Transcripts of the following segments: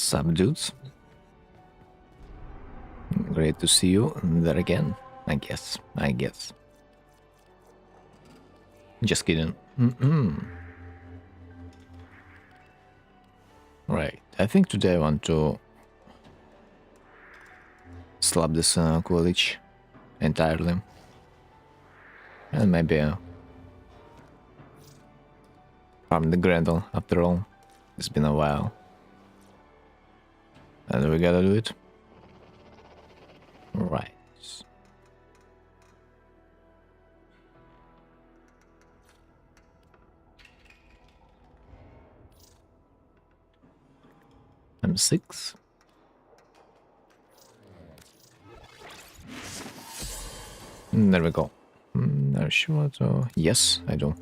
Sup, dudes? Great to see you there again. I guess. Just kidding. Right. I think today I want to slap this college entirely. And maybe farm the Grendel after all. It's been a while. And we gotta do it. Right. I'm 6. There we go. Are you sure to... Yes, I do.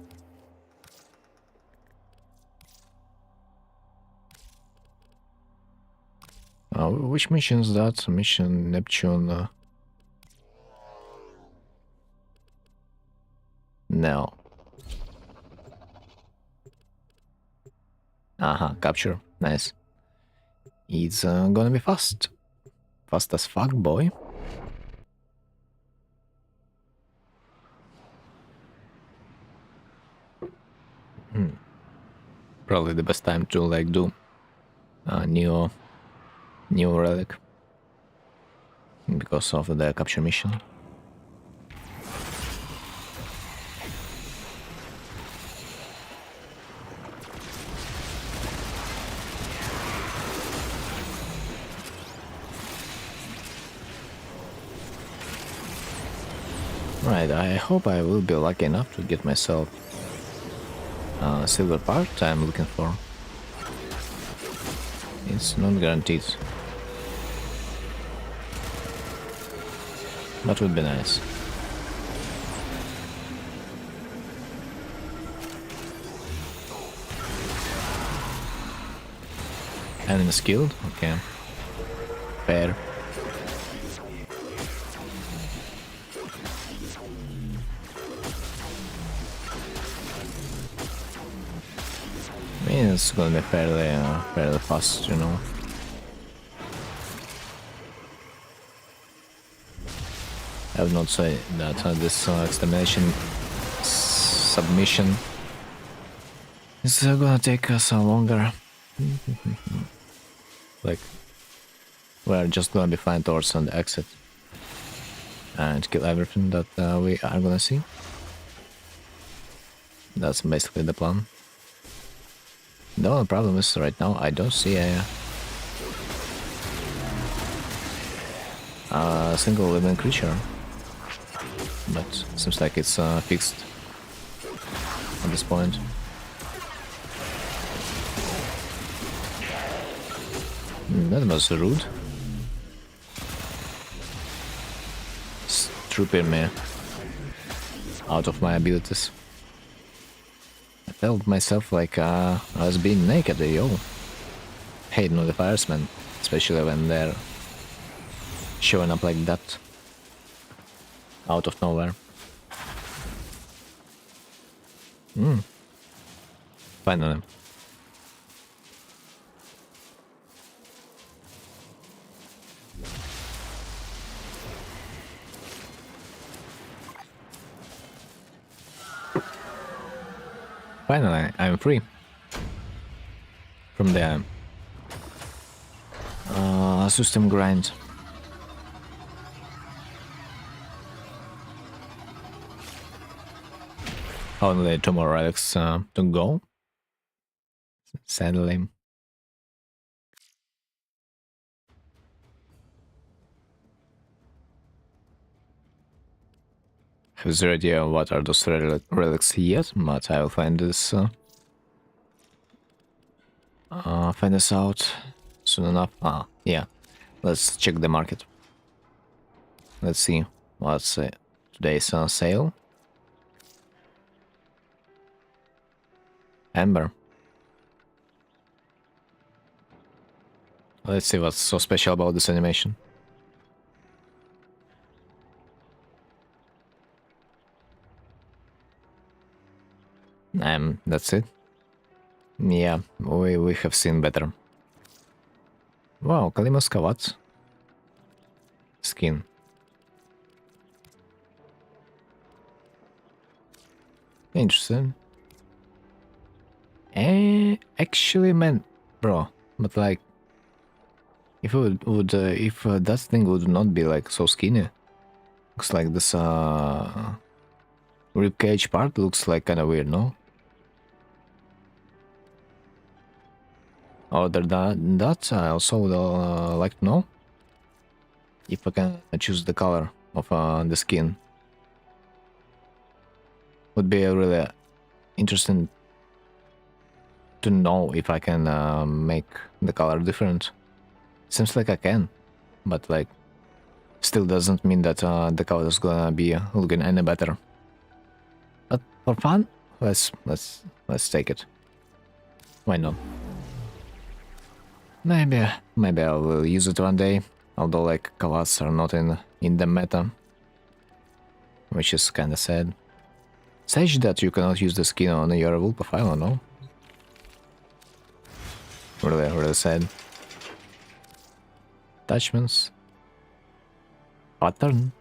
Which mission is that? Mission Neptune... No. Aha, capture. Nice. It's gonna be fast. Fast as fuck, boy. Probably the best time to like do a new relic because of the capture mission. Right, I hope I will be lucky enough to get myself silver part I'm looking for. It's not guaranteed, but would be nice. Enemy skilled? Okay. Fair. I mean, it's gonna be fairly fast, you know. I would not say that this extermination submission is gonna take us longer. Like, we're just gonna be flying towards an exit and kill everything that we are gonna see. That's basically the plan. The only problem is right now I don't see a single living creature, but seems like it's fixed at this point. That was rude. Stripping me out of my abilities. I felt myself like I was being naked, yo. Hate notifiers, man, especially when they're showing up like that out of nowhere. Finally. Finally, I'm free from the system grind. Only 2 more relics to go, sadly. Have zero idea what are those relics yet, but I will find this out soon enough. Yeah, let's check the market. Let's see what's today's sale. Amber. Let's see what's so special about this animation. That's it. Yeah, we have seen better. Wow, Kalimos Kavat skin. Interesting. Actually, man, bro, but like, if it would if that thing would not be like so skinny, looks like this ribcage part looks like kind of weird, no? Other than that, I also would like to know if I can choose the color of the skin. Would be really interesting to know if I can make the color different. Seems like I can, but like still doesn't mean that the color is gonna be looking any better. But for fun, let's take it. Why not? Maybe I will use it one day. Although like Kavats are not in the meta, which is kinda sad. Sage that you cannot use the skin on your wool profile, no? Really sad. Attachments. Pattern.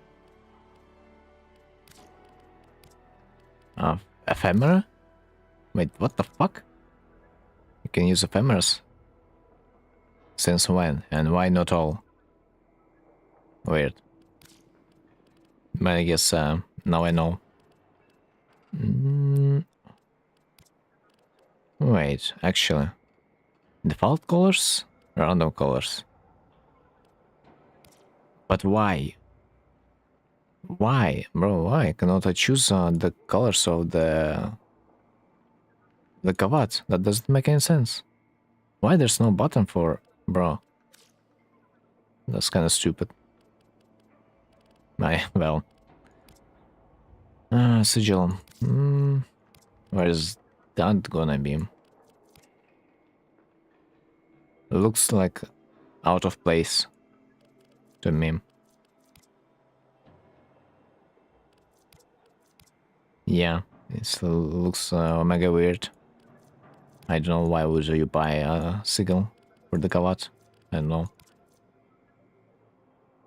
Ephemera? Wait, what the fuck? You can use ephemeras? Since when? And why not all? Weird. But I guess now I know. Wait, actually. Default colors? Random colors. But why? Why? Bro, why cannot I choose the colors of the kavat? That doesn't make any sense. Why there's no button for... Bro. That's kind of stupid. Well. Sigil. Where is that gonna be? Looks like out of place to me. Yeah, it looks mega weird. I don't know why would you buy a sigil for the kavat. I don't know.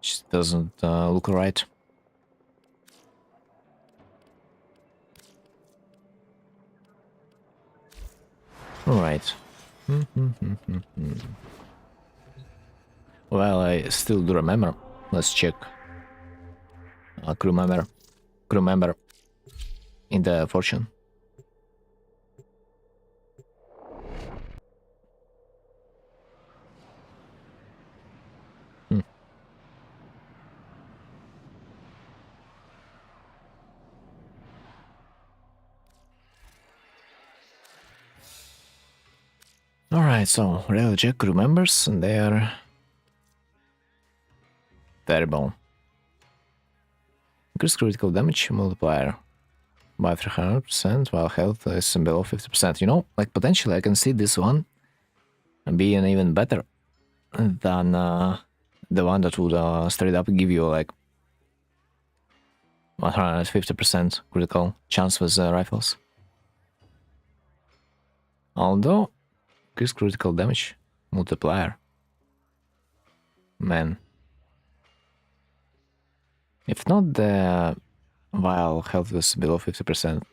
Just doesn't look right. Alright. Well, I still do remember. Let's check. Crew member in the fortune. Alright, so really check crew members, and they are terrible. Increase critical damage multiplier by 300% while health is below 50%. You know, like potentially I can see this one being even better than the one that would straight up give you like 150% critical chance with rifles. Although, increase critical damage multiplier. Man. If not the while health is below 50%,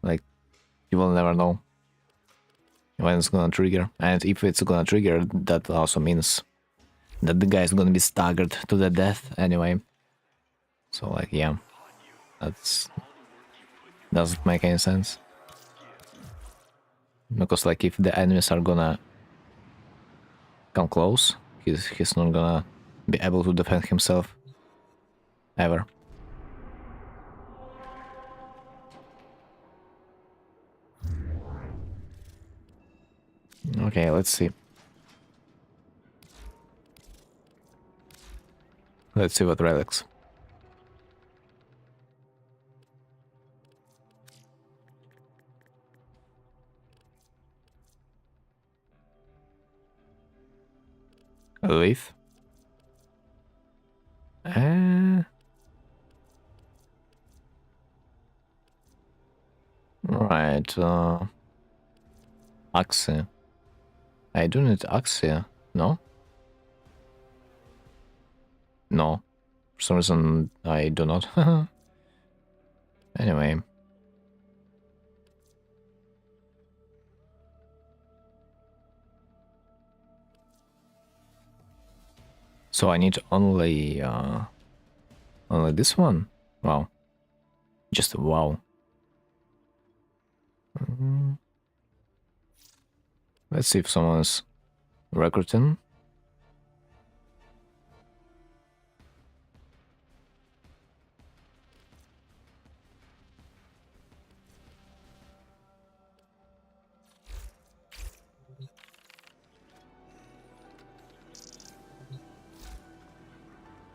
like, you will never know when it's gonna trigger. And if it's gonna trigger, that also means that the guy is gonna be staggered to the death anyway. So, like, yeah, that's doesn't make any sense. Because, like, if the enemies are gonna come close, he's not gonna be able to defend himself ever. Okay, let's see. Let's see what relics. A leaf. Right. Axia. I do need Axia, no? No. For some reason, I do not. Anyway. So I need only this one? Wow. Just wow. Let's see if someone's recruiting.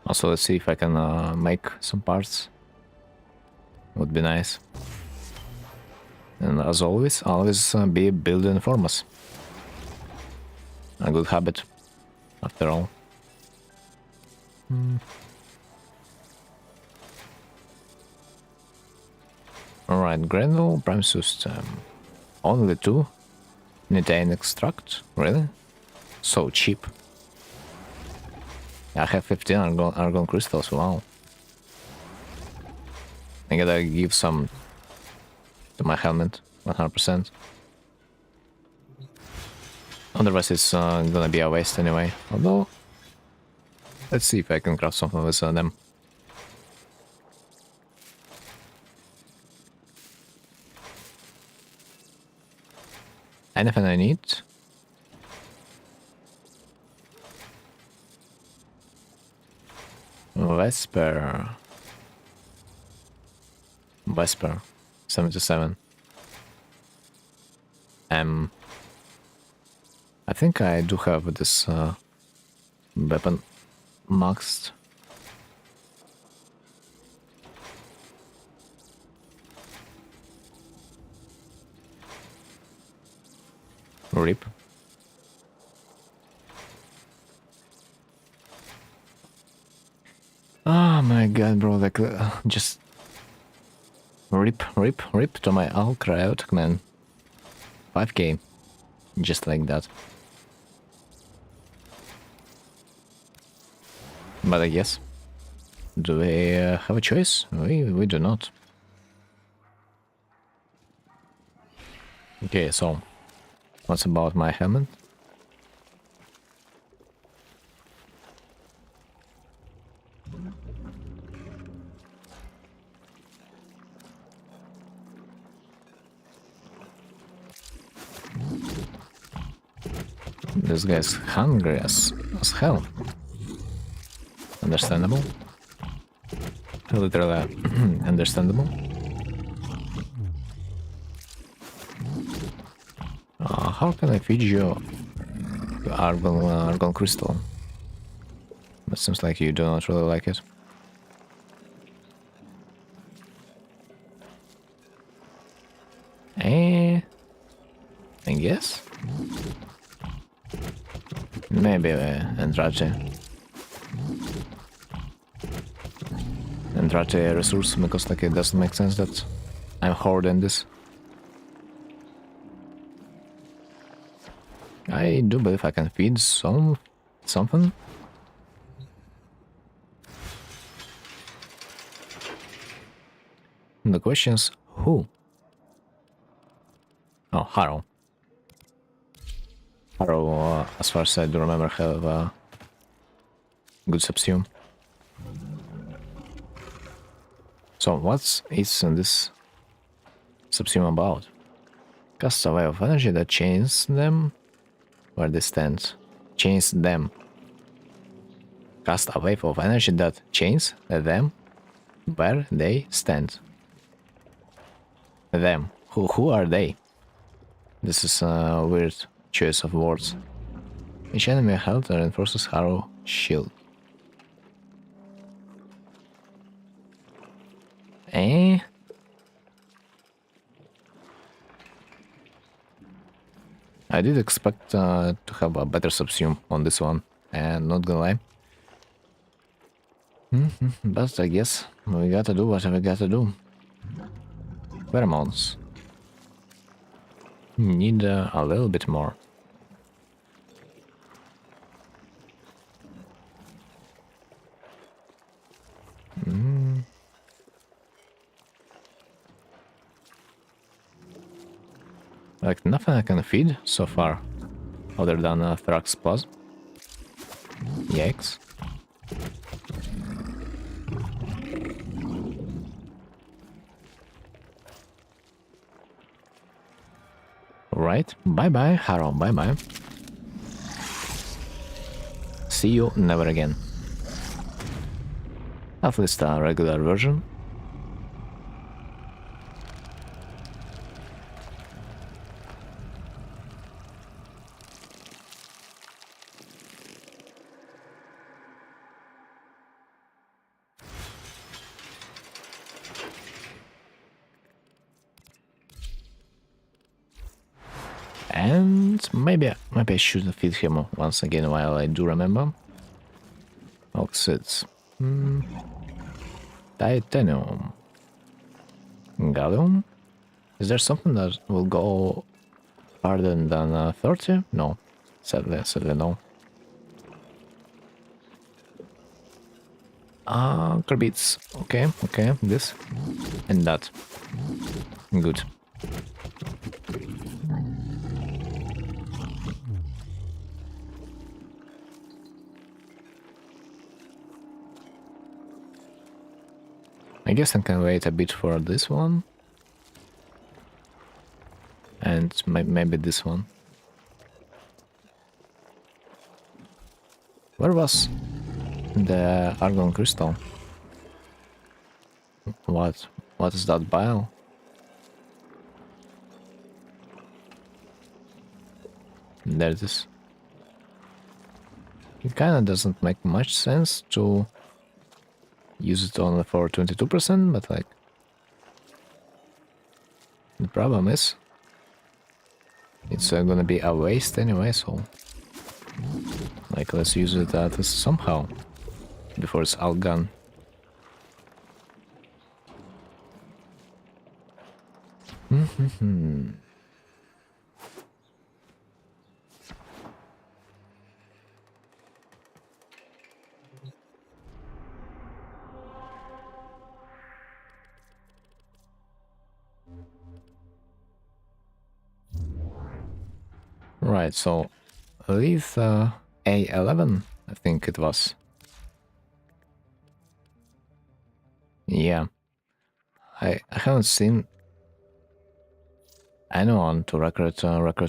Also, let's see if I can make some parts. Would be nice. And as always be build and inform us. A good habit, after all. Alright, Granule, Prime System. Only 2? Methane extract? Really? So cheap. I have 15 argon crystals, wow. I gotta give some to my helmet, 100%. Otherwise it's gonna be a waste anyway. Although, let's see if I can craft something with them. Anything I need? Vesper, 77. I think I do have this weapon maxed. Rip. Oh my god, bro, like, just rip to my all cryotic, man. 5k, just like that. But I guess, do we have a choice? We do not. Okay, so, what's about my helmet? This guy's hungry as hell. Understandable. Literally understandable. How can I feed you argon crystal? It seems like you do not really like it. I guess. Maybe Entrate resource, because like it doesn't make sense that I'm hoarding this. I do believe I can feed something. The question is who? Oh, Harrow. Harrow, as far as I do remember, have a good subsume. So what's in this subsume about? Cast a wave of energy that chains them where they stand. Chains them. Cast a wave of energy that chains them where they stand. Them. Who are they? This is a weird choice of words. Each enemy held reinforces Harrow shield. I did expect to have a better subsume on this one, and not gonna lie. But I guess we gotta do what we gotta do. Pheromones. Need a little bit more. Like, nothing I can feed so far, other than Thrax Plus. Yikes. Right, bye-bye, Harrow, bye-bye. See you never again. At least a regular version. And maybe I should feed him once again while I do remember. Oxides. Titanium. Gallium? Is there something that will go farther than 30? No. Sadly no. Carbides. Okay, this. And that. Good. I guess I can wait a bit for this one. And maybe this one. Where was the argon crystal? What is that bile? There it is. It kinda doesn't make much sense to use it only for 22%, but like... The problem is... It's gonna be a waste anyway, so... Like, let's use it at least somehow. Before it's all gone. Right, so leave A11, I think it was. Yeah. I haven't seen anyone to record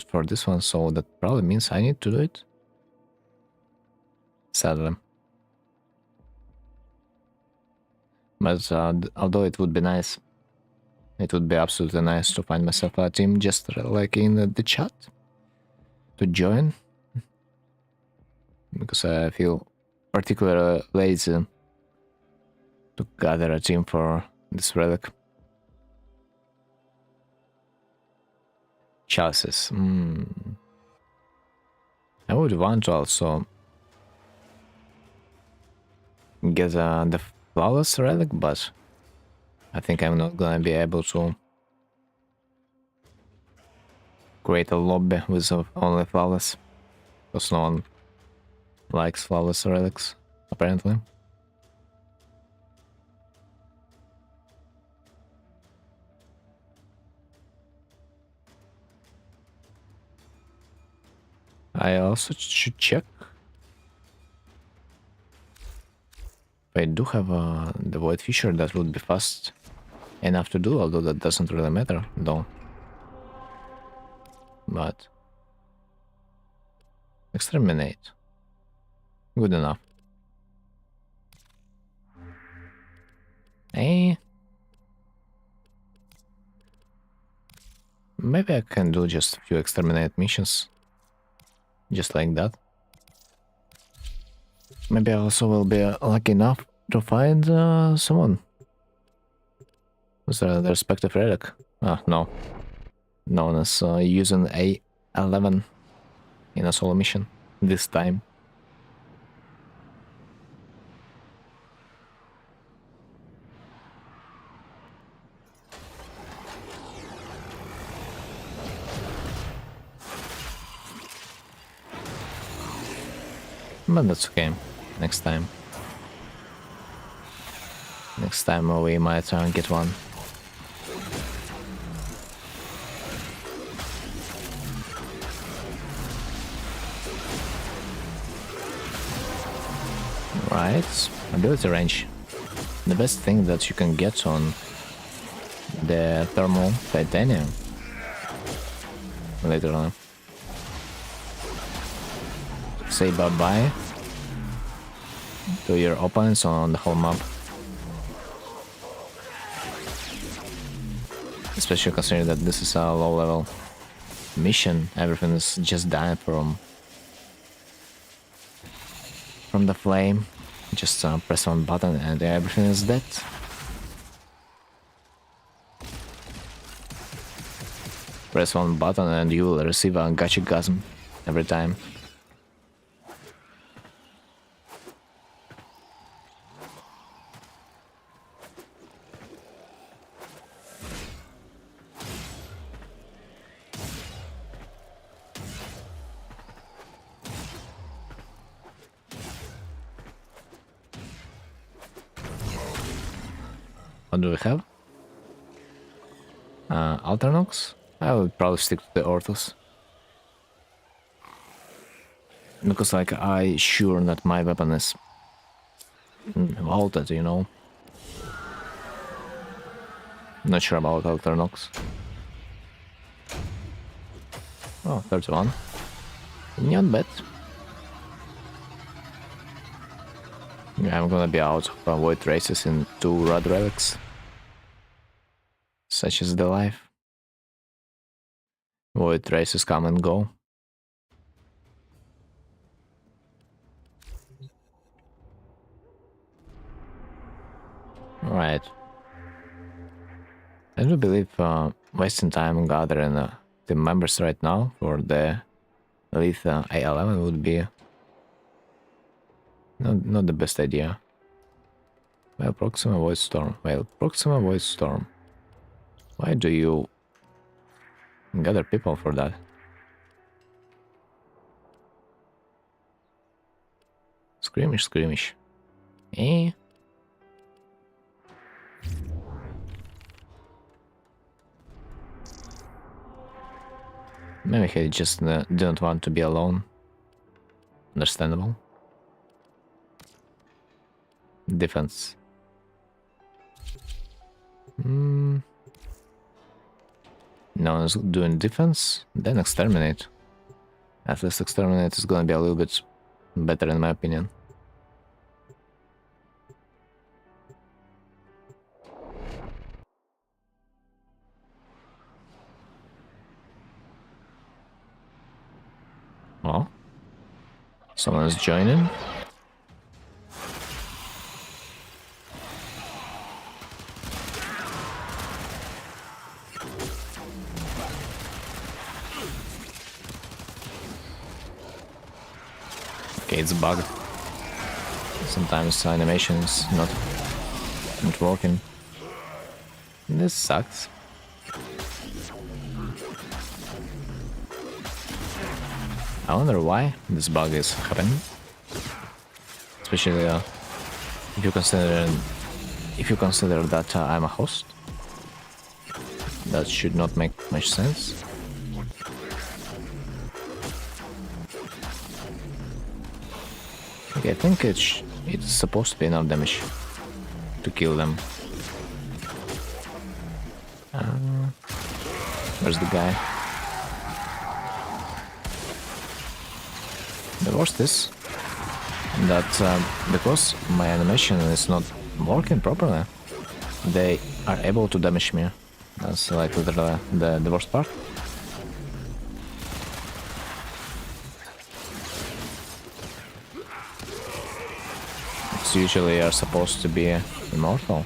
for this one, so that probably means I need to do it. Sadly. But although it would be nice, it would be absolutely nice to find myself a team just like in the chat to join, because I feel particularly lazy to gather a team for this relic. Chalices. I would want to also get the flawless relic, but I think I'm not gonna be able to create a lobby with only flawless, because no one likes flawless relics, apparently. I also should check. If I do have the Void Fissure, that would be fast enough to do, although that doesn't really matter, though. But... Exterminate. Good enough. Hey. Maybe I can do just a few exterminate missions. Just like that. Maybe I also will be lucky enough to find someone with the respective relic. No. No one is using A11 in a solo mission this time. But that's okay. Next time. Next time we might get one. Right, ability range. The best thing that you can get on the thermal titanium later on. Say bye-bye to your opponents on the whole map. Especially considering that this is a low level mission, everything is just dying from the flame. Just press one button and everything is dead. Press one button and you will receive a gacha-gasm every time. What do we have? Alternox? I would probably stick to the Orthos. Because like I sure that my weapon is vaulted, you know. Not sure about Alternox. Oh, 31. Not bad. Yeah, I'm gonna be out of void races in 2 rod relics. Such is the life. Void races come and go. Alright. I do believe wasting time gathering the members right now for the Elite A11 would be not the best idea. Well, Proxima Void Storm. Well, Proxima Void Storm. Why do you gather people for that? Skirmish, skirmish. Eh? Maybe he just didn't want to be alone. Understandable. Defense. No one's doing defense, then exterminate. At least exterminate is gonna be a little bit better in my opinion. Oh, someone's joining. Okay, it's bugged. Sometimes animation is not working. This sucks. I wonder why this bug is happening. Especially if you consider that I'm a host. That should not make much sense. Okay, I think it's supposed to be enough damage to kill them. Where's the guy? The worst is that because my animation is not working properly, they are able to damage me. That's like literally the worst part. Usually are supposed to be immortal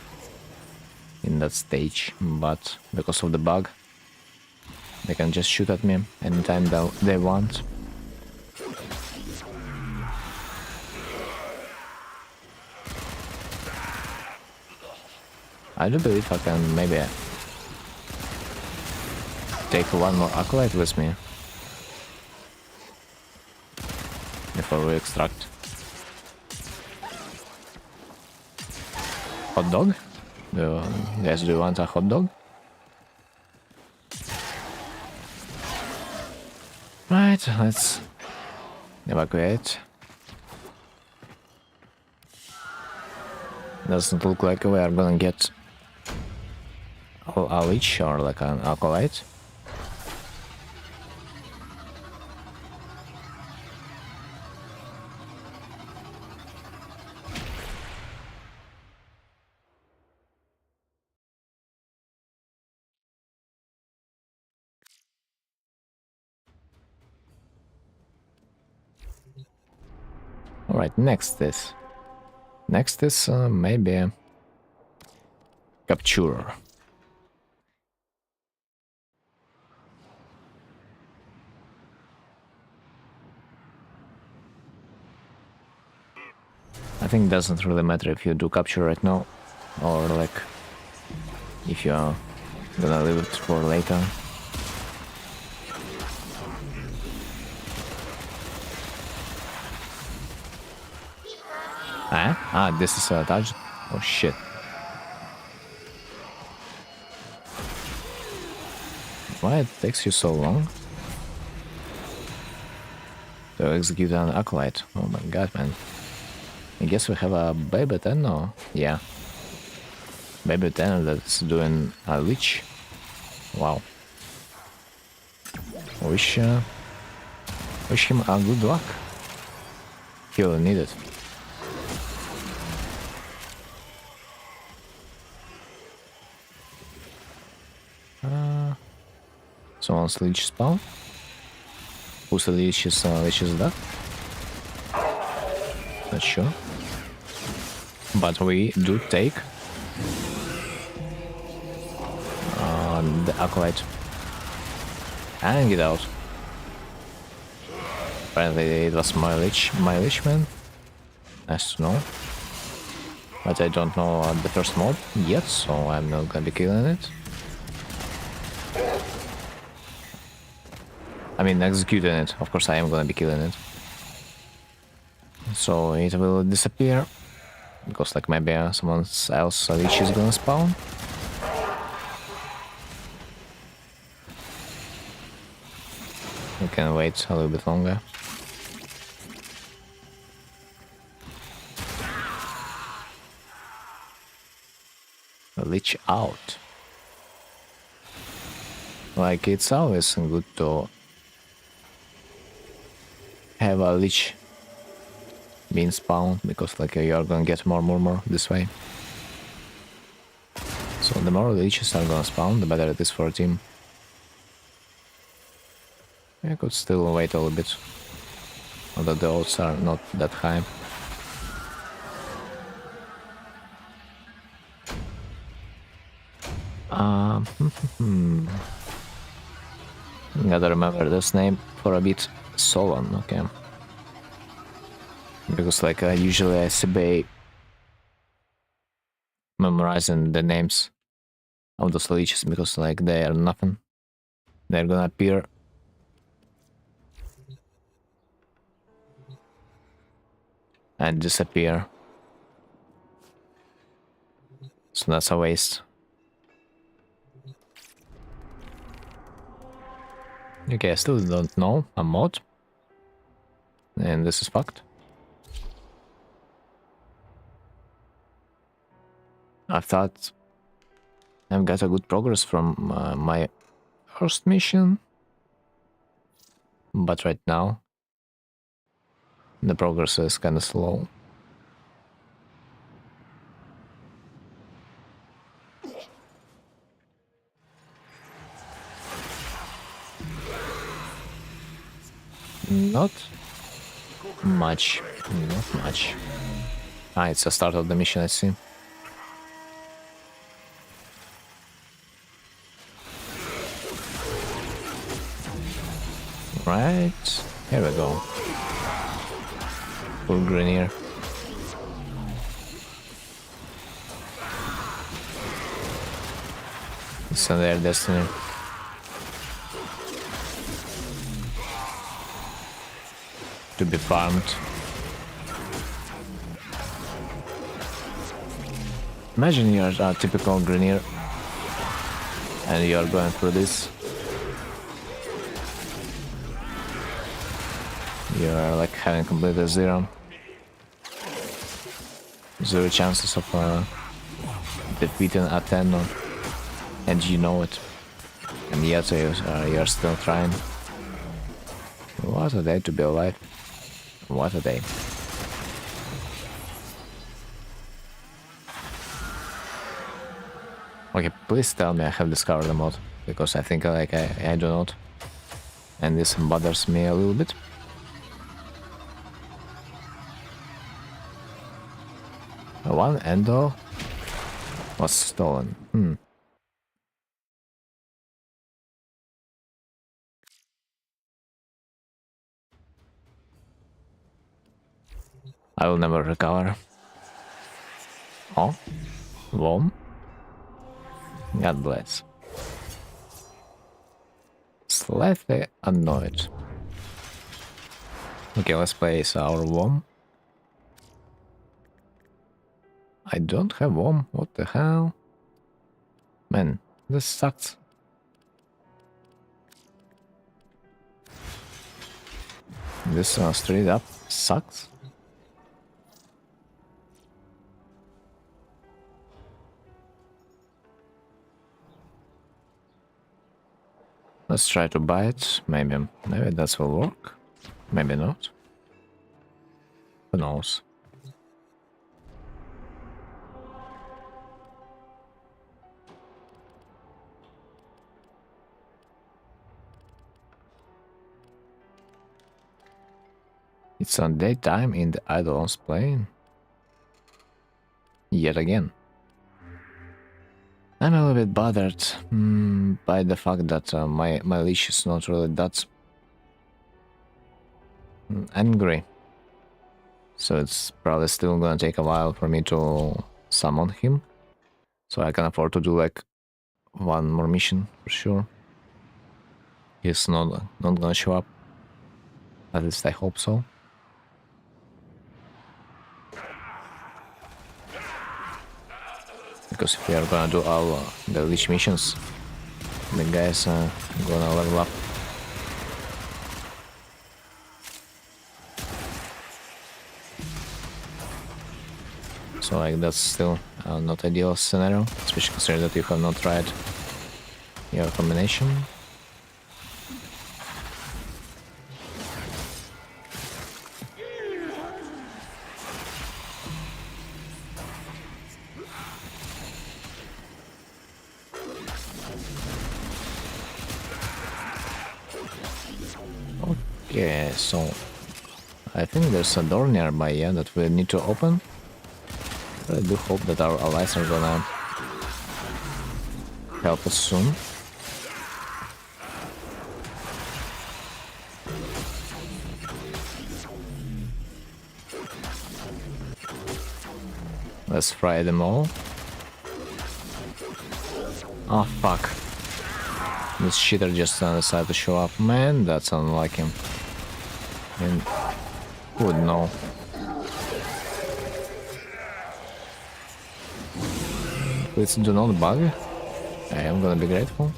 in that stage, but because of the bug, they can just shoot at me anytime they want. I do believe I can maybe take one more acolyte with me before we extract. Hot dog? Yes, do you want a hot dog? Right, let's evacuate. Doesn't look like we are gonna get a leech or like an acolyte. Alright, next is maybe capturer. I think it doesn't really matter if you do capture right now or like if you're gonna leave it for later. This is a touch. Oh shit. Why it takes you so long to execute an acolyte? Oh my god, man. I guess we have a baby 10 or... yeah. Baby 10 that's doing a leech. Wow. Wish him a good luck. He'll need it. Someone's leech spawn. Whose leech is that? Not sure. But we do take the acolyte and get out. Apparently it was my leech man. Nice to know. But I don't know the first mob yet, so I'm not gonna be killing it. I mean, executing it. Of course I am gonna be killing it. So it will disappear. Because like maybe someone else leech is gonna spawn. We can wait a little bit longer. Leech out. Like it's always good to have a leech being spawned because like you are gonna get more murmur this way. So the more leeches are gonna spawn, the better it is for a team. I could still wait a little bit, although the odds are not that high. Gotta remember this name for a bit. Solon, okay. Because like usually I be memorizing the names of those leeches because like they are nothing. They're gonna appear and disappear. So that's a waste. Okay, I still don't know a mod. And this is fucked. I thought I've got a good progress from my first mission. But right now, the progress is kinda slow. Not much. Not much. It's the start of the mission, I see. Right, here we go. Full Grenier. It's on their destiny. To be farmed. Imagine you're a typical Grenier and you're going through this. You're like having completed zero. Zero chances of defeating Athena, and you know it. And yet you're still trying. What a day to be alive. What a day. Okay, please tell me I have discovered the mod, because I think I do not. And this bothers me a little bit. One endo was stolen. I will never recover. Oh, warm. God bless. Slightly annoyed. Okay, let's place our worm. I don't have worm. What the hell? Man, this sucks. This straight up sucks. Let's try to buy it. Maybe that will work. Maybe not. Who knows? It's on daytime in the Eidolon's plane. Yet again. I'm a little bit bothered by the fact that my leash is not really that angry. So it's probably still gonna take a while for me to summon him. So I can afford to do like one more mission for sure. He's not gonna show up. At least I hope so. Because if we are gonna do all the leech missions, the guys are gonna level up. So like that's still not ideal scenario, especially considering that you have not tried your combination. Okay, so I think there's a door nearby, yeah, that we need to open. I do hope that our allies are gonna help us soon. Let's fry them all. Oh fuck. This shitter just decided to show up. Man, that's unlike him. And who would know? Please do not bug. I am gonna be grateful.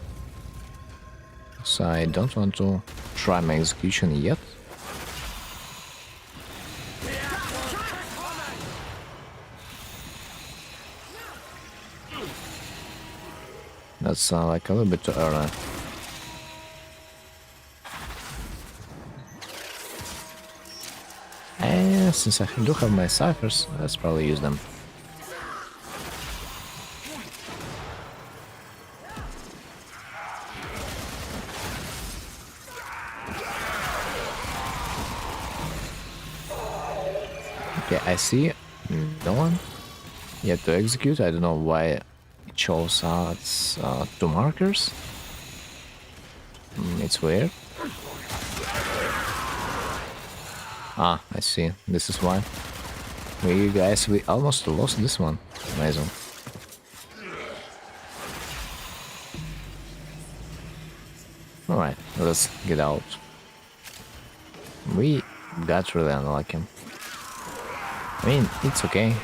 So I don't want to try my execution yet. That's like a little bit too early. And since I do have my ciphers, let's probably use them. Okay, I see no one yet to execute. I don't know why it shows it's 2 markers. It's weird. Ah, I see. This is why. We almost lost this one. Amazing. Alright, let's get out. We got really unlucky. I mean, it's okay.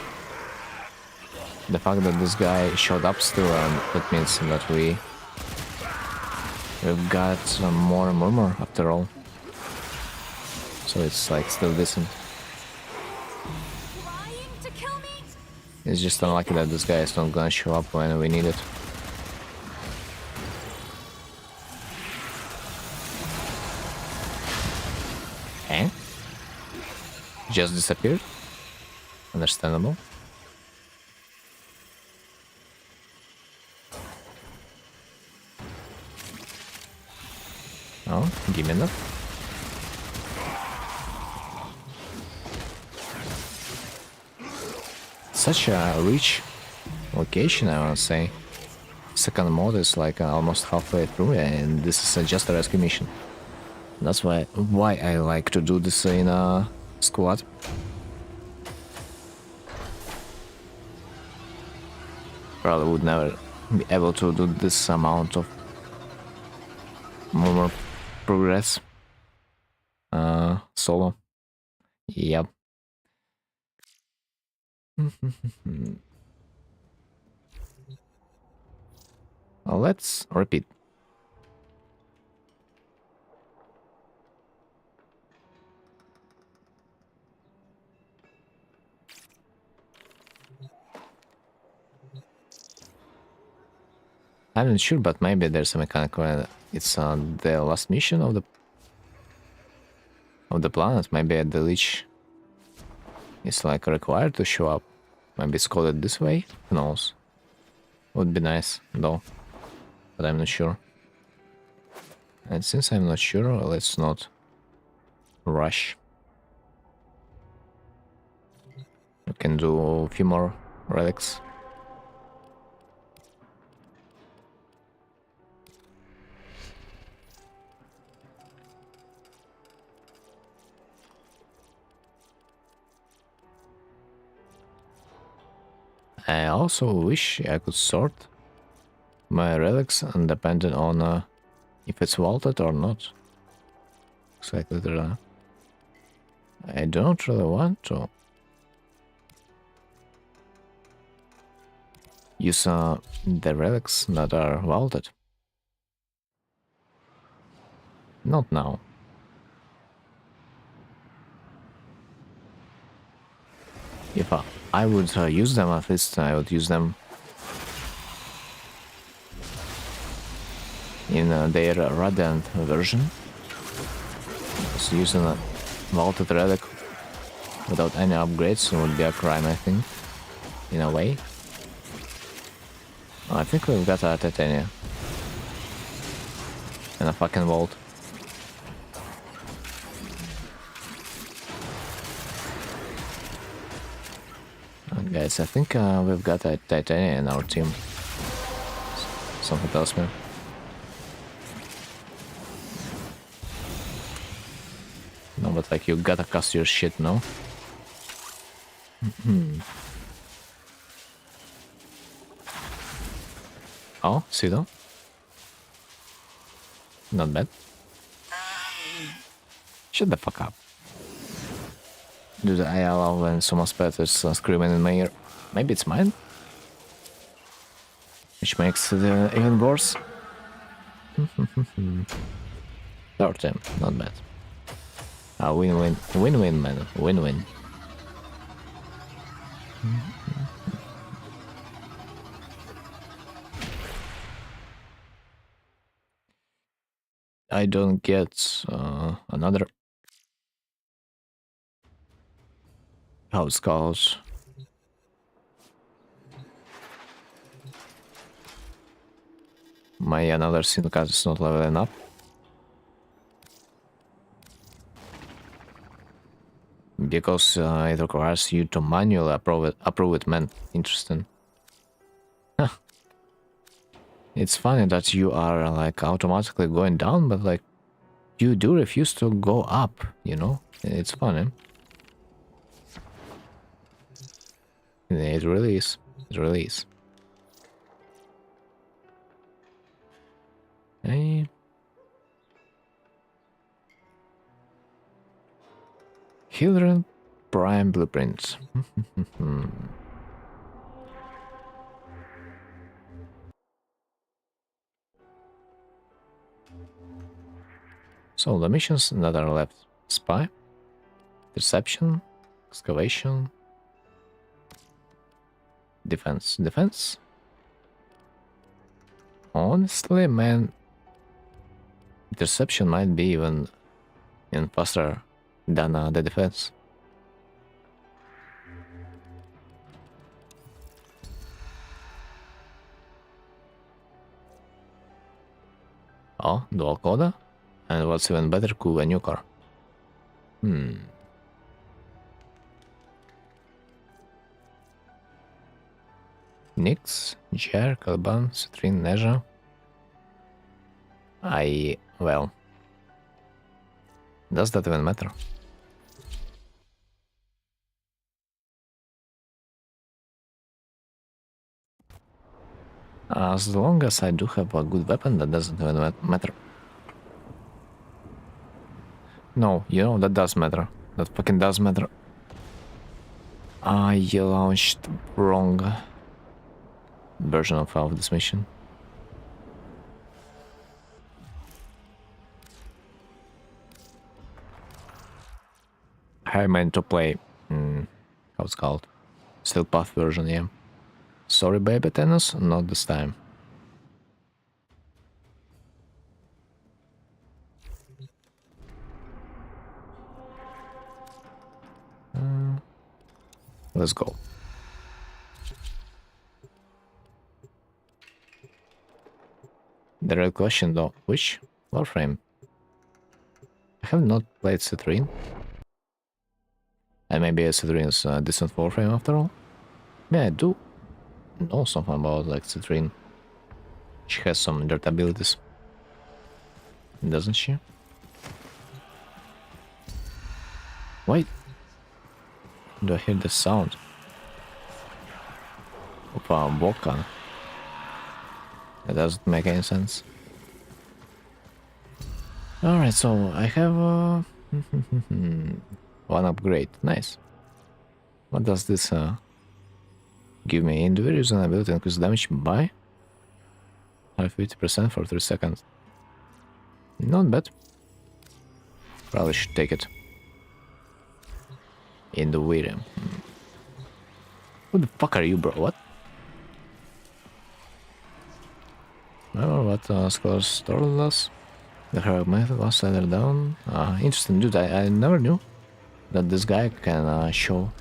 The fact that this guy showed up still, that means that we've got some more murmur after all. So it's like still decent. Trying to kill me? It's just unlucky that this guy is not gonna show up when we need it. Eh? Just disappeared? Understandable. Oh, give me that. Such a rich location, I wanna say. Second mode is like almost halfway through, and this is just a rescue mission. That's why I like to do this in a squad. Probably would never be able to do this amount of more progress solo. Yep. Let's repeat. I'm not sure, but maybe there's a mechanic where it's the last mission of the planet. Maybe the leech is like required to show up. Maybe it's coded this way. Who knows? Would be nice though, but I'm not sure. And since I'm not sure, let's not rush. We can do a few more relics. I also wish I could sort my relics and depending on if it's vaulted or not. Looks like that I don't really want to use the relics that are vaulted. Not now. If I would use them, at least I would use them in their Radiant version. Just using a vaulted relic without any upgrades would be a crime, I think, in a way. I think we've got a titanium and a fucking vault. Guys, I think we've got a titanium in our team. Something tells me. No, but like you gotta cast your shit, no? Oh, see though? Not bad. Shut the fuck up. Dude, I allow when someone's pet is screaming in my ear. Maybe it's mine? Which makes it even worse. 13, not bad. Win-win. Win-win, man. Win-win. I don't get another... How it's called? My another SIM card is not leveling up. Because it requires you to manually approve it, man. Interesting. Huh. It's funny that you are like automatically going down, but like you do refuse to go up, you know? It's funny. It really is. It really is. Hey. Hildren Prime Blueprints. So the missions that are left: Spy, Deception, Excavation, Defense. Defense? Honestly, man, interception might be even faster than the defense. Oh, dual coda? And what's even better, cool a new car. Nyx, Jer, Kalban, Citrine, Neja. Well, does that even matter? As long as I do have a good weapon, that doesn't even matter. No, you know, that does matter. That fucking does matter. I launched wrong version of this mission. I meant to play, how it's called? Steel Path version, yeah. Sorry, baby tennis, not this time. Let's go. The real question though, which warframe? I have not played Citrine. And maybe Citrine is a decent warframe after all. Yeah, I do know something about like Citrine. She has some dirt abilities. Doesn't she? Wait. Do I hear the sound of a volcano? That doesn't make any sense. Alright, so I have one upgrade. Nice. What does this give me? Individuals and ability increase damage by 50% for 3 seconds. Not bad. Probably should take it. Individual. Who the fuck are you, bro? What? Remember what scholars told us? The heroic method was either down. Interesting, dude. I never knew that this guy can show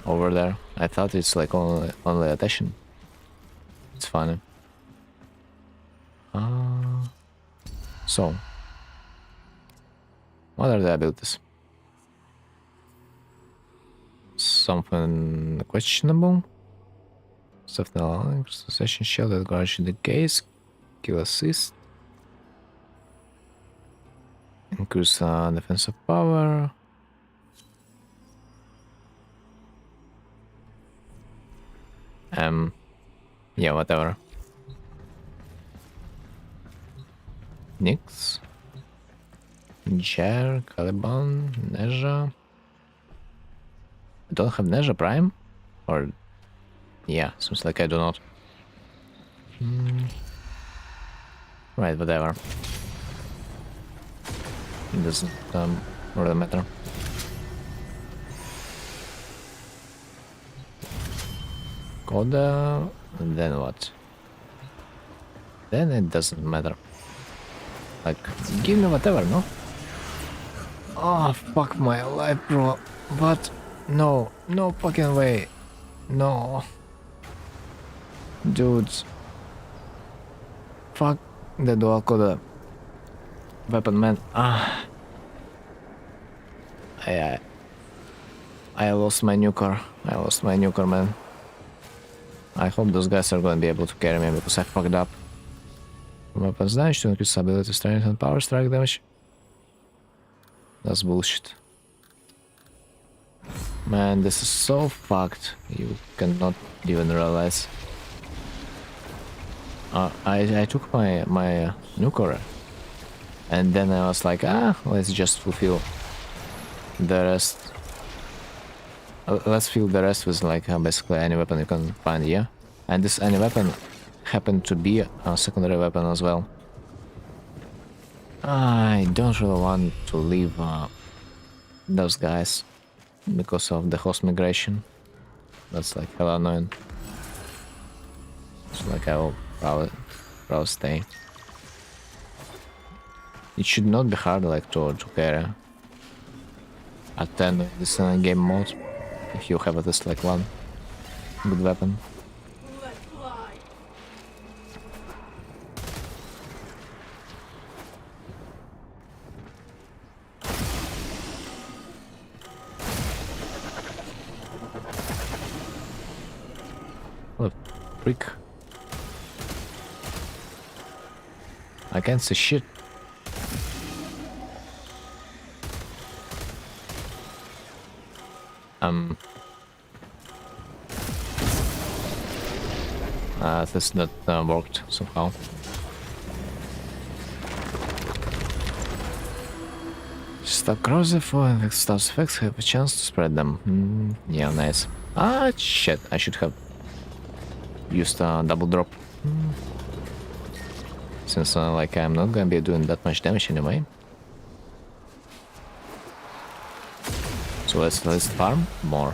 over there. I thought it's like only attention. It's funny. So, what are the abilities? Something questionable. Self-knowledge, session shell that guards the gaze, kill assist, increase defensive power. Yeah, whatever. Nyx, Jer, Caliban, Neja. I don't have Neja Prime? Or... yeah, seems like I do not. Right, whatever. It doesn't really matter. Coda, and then what? Then it doesn't matter. Like, give me whatever, no? Oh, fuck my life, bro. But, no, no fucking way. No. Dudes. Fuck the dual coda weapon, man. I lost my new car. I lost my new car, man. I hope those guys are gonna be able to carry me because I fucked up. Weapons damage to increase ability, strength, and power strike damage. That's bullshit. Man, this is so fucked. You cannot even realize. I took my new car, and then I was like, let's just fulfill the rest. Let's fill the rest with like basically any weapon you can find, yeah. And this any weapon happened to be a secondary weapon as well. I don't really want to leave those guys because of the host migration. That's like hella annoying. So like I will probably stay. It should not be hard like to get at 10 of this game mode if you have at least like one good weapon. What a freak. I can't see shit. At least that worked somehow. Stop crossing for stuff effects have a chance to spread them. Yeah, nice. Ah, shit, I should have used a double drop. Since like I'm not gonna be doing that much damage anyway. So let's farm more.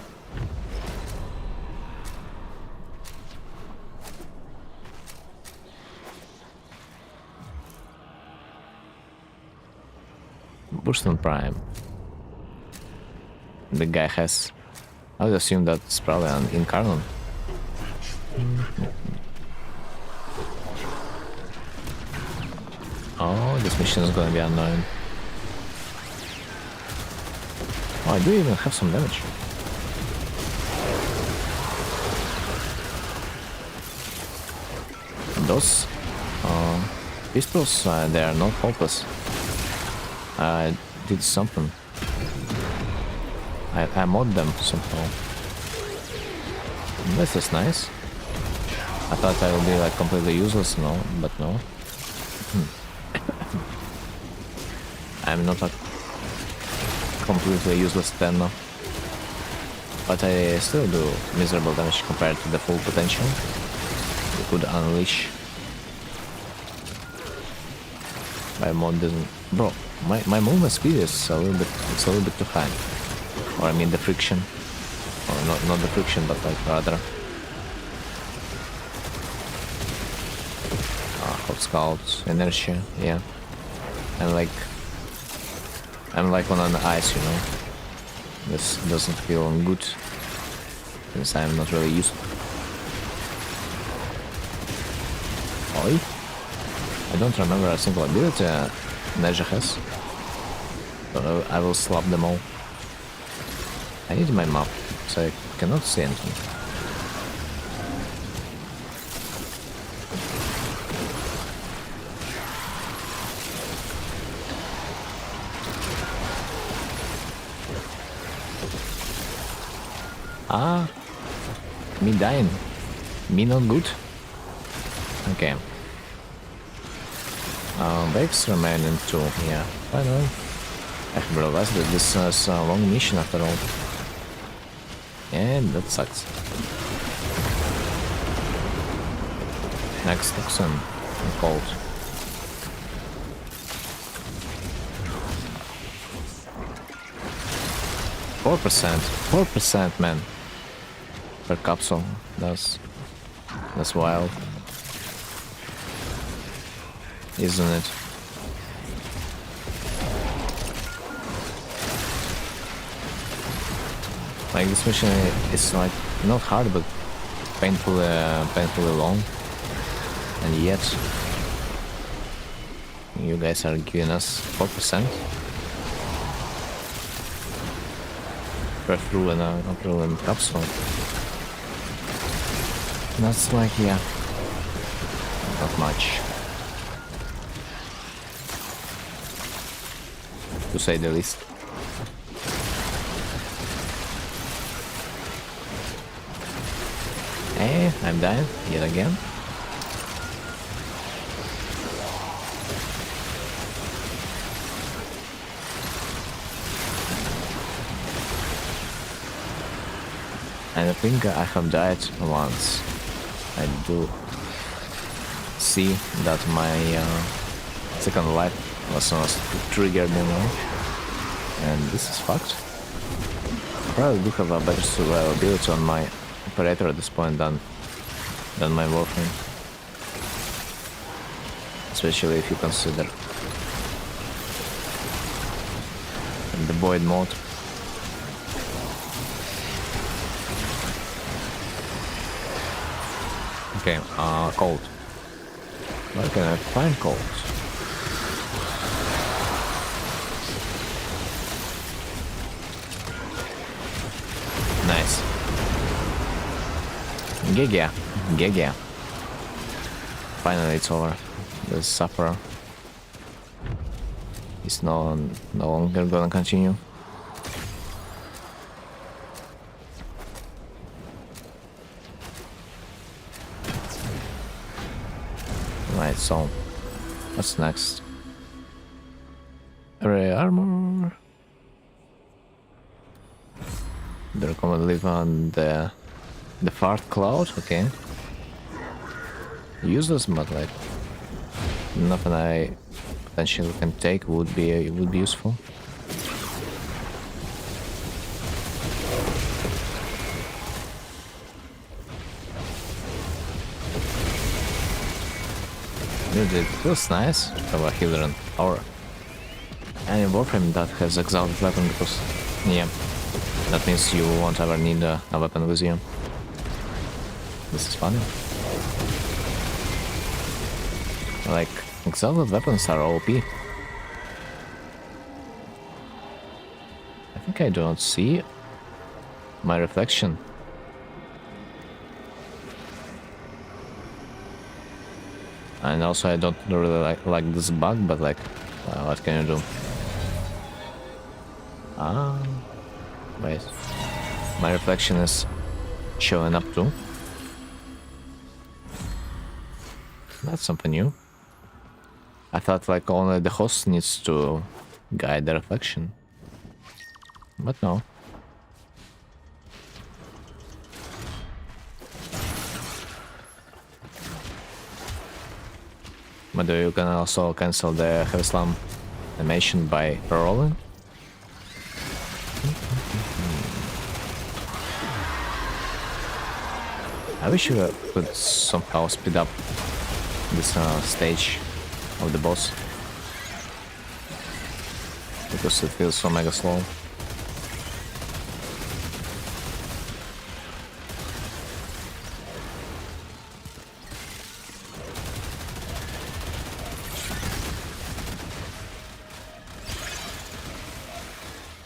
Burst on Prime. The guy has... I would assume that's probably an incarnate. Oh, this mission is gonna be annoying. Oh, I do even have some damage. Those pistols, they are not hopeless. I did something. I mod them somehow. This is nice. I thought I would be like completely useless, no, but no. I'm not like completely useless then, no. But I still do miserable damage compared to the full potential you could unleash. My mod doesn't... Bro, my movement speed is a little bit too high. Or I mean the friction. Or not the friction, but like rather... hot scouts, inertia, yeah. I'm like on the ice, you know. This doesn't feel good. Since I'm not really used. Oi? I don't remember a single ability Neja has. But I will slap them all. I need my map, so I cannot see anything. Ah, me dying. Me not good. Okay. Breaks remaining 2, yeah. Finally. I have realized that this is a long mission after all. And that sucks. Next toxin. I'm cold. Four percent, man. Per capsule. That's wild. Isn't it? Like this mission is like not hard but painfully long, and yet you guys are giving us 4% per through an capsule. That's like, yeah, not much, to say the least. Hey, I'm dying yet again. And I think I have died once. I do see that my second life was triggered, you know, and this is fucked. I probably do have a better survivability on my operator at this point than my warframe. Especially if you consider the void mode. Okay, cold. Where can I find cold? Nice. Giga. Giga. Finally it's over. The sufferer is no longer gonna continue. Right, so what's next? Array armor. The recommend live on the fart cloud, okay. Useless, but like nothing I potentially can take would be useful. Dude, it feels nice to have a healer in or any warframe that has exalted weapon, because yeah, that means you won't ever need a weapon with you. This is funny. Like, exalted weapons are OP. I think I do not see my reflection. And also I don't really like this bug, but like, what can you do? Wait. My reflection is showing up too. That's something new. I thought like only the host needs to guide the reflection. But no. But you can also cancel the heavy slam animation by rolling. I wish you could somehow speed up this stage of the boss, because it feels so mega slow.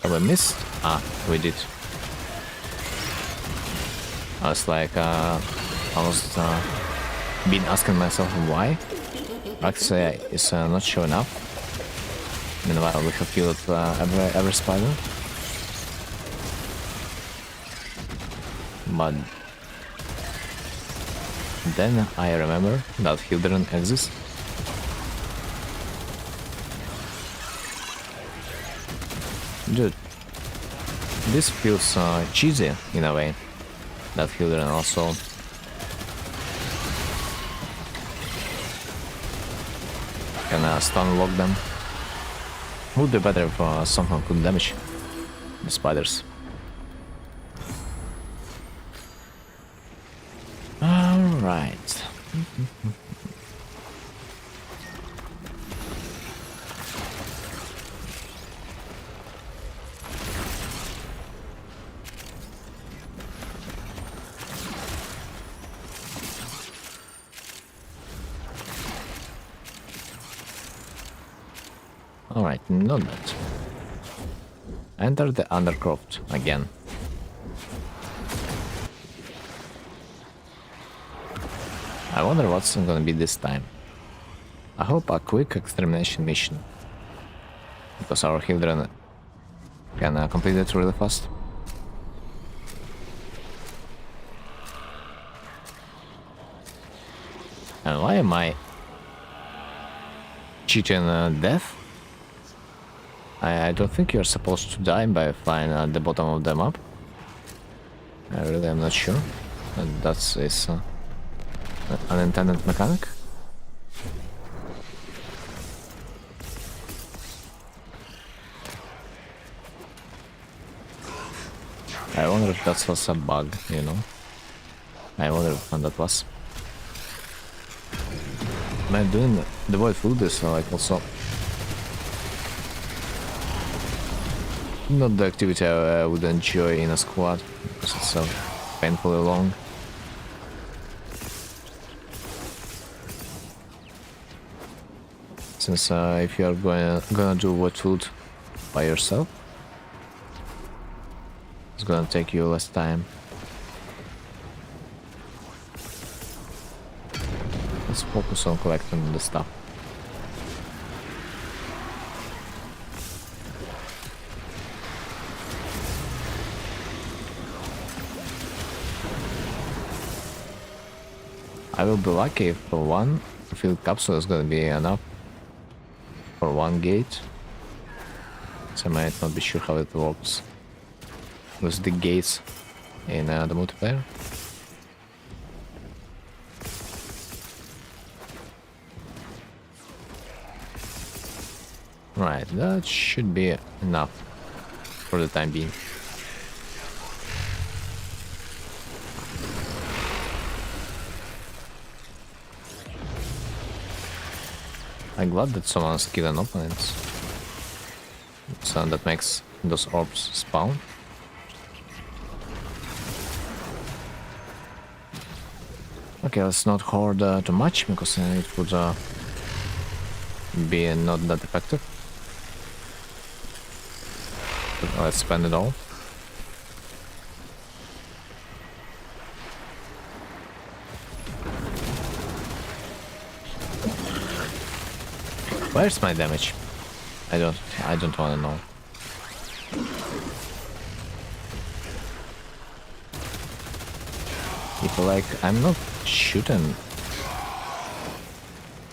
Probably missed. We did. I was like, almost been asking myself why. Actually, it's not showing up. Meanwhile, we have killed every spider. But then I remember that he didn't exist. Dude, this feels cheesy in a way. That Hildren also can stun lock them. Would be better if someone could damage the spiders. Alright. Alright, not bad. Enter the undercroft again. I wonder what's gonna be this time. I hope a quick extermination mission, because our Hildren can complete it really fast. And why am I cheating death? I don't think you're supposed to die by flying at the bottom of the map. I really am not sure. And that's an unintended mechanic. I wonder if that's also a bug, you know? I wonder when that was. Man, doing the void food is like also not the activity I would enjoy in a squad because it's so painfully long. Since if you are gonna do void food by yourself, it's gonna take you less time. Let's focus on collecting the stuff. I will be lucky if for one field capsule is gonna be enough for one gate. So I might not be sure how it works with the gates in the multiplayer. Right, that should be enough for the time being. I'm glad that someone's killing opponents. So that makes those orbs spawn. Okay, let's not hoard too much because it would be not that effective. But let's spend it all. Where's my damage? I don't want to know. If like I'm not shooting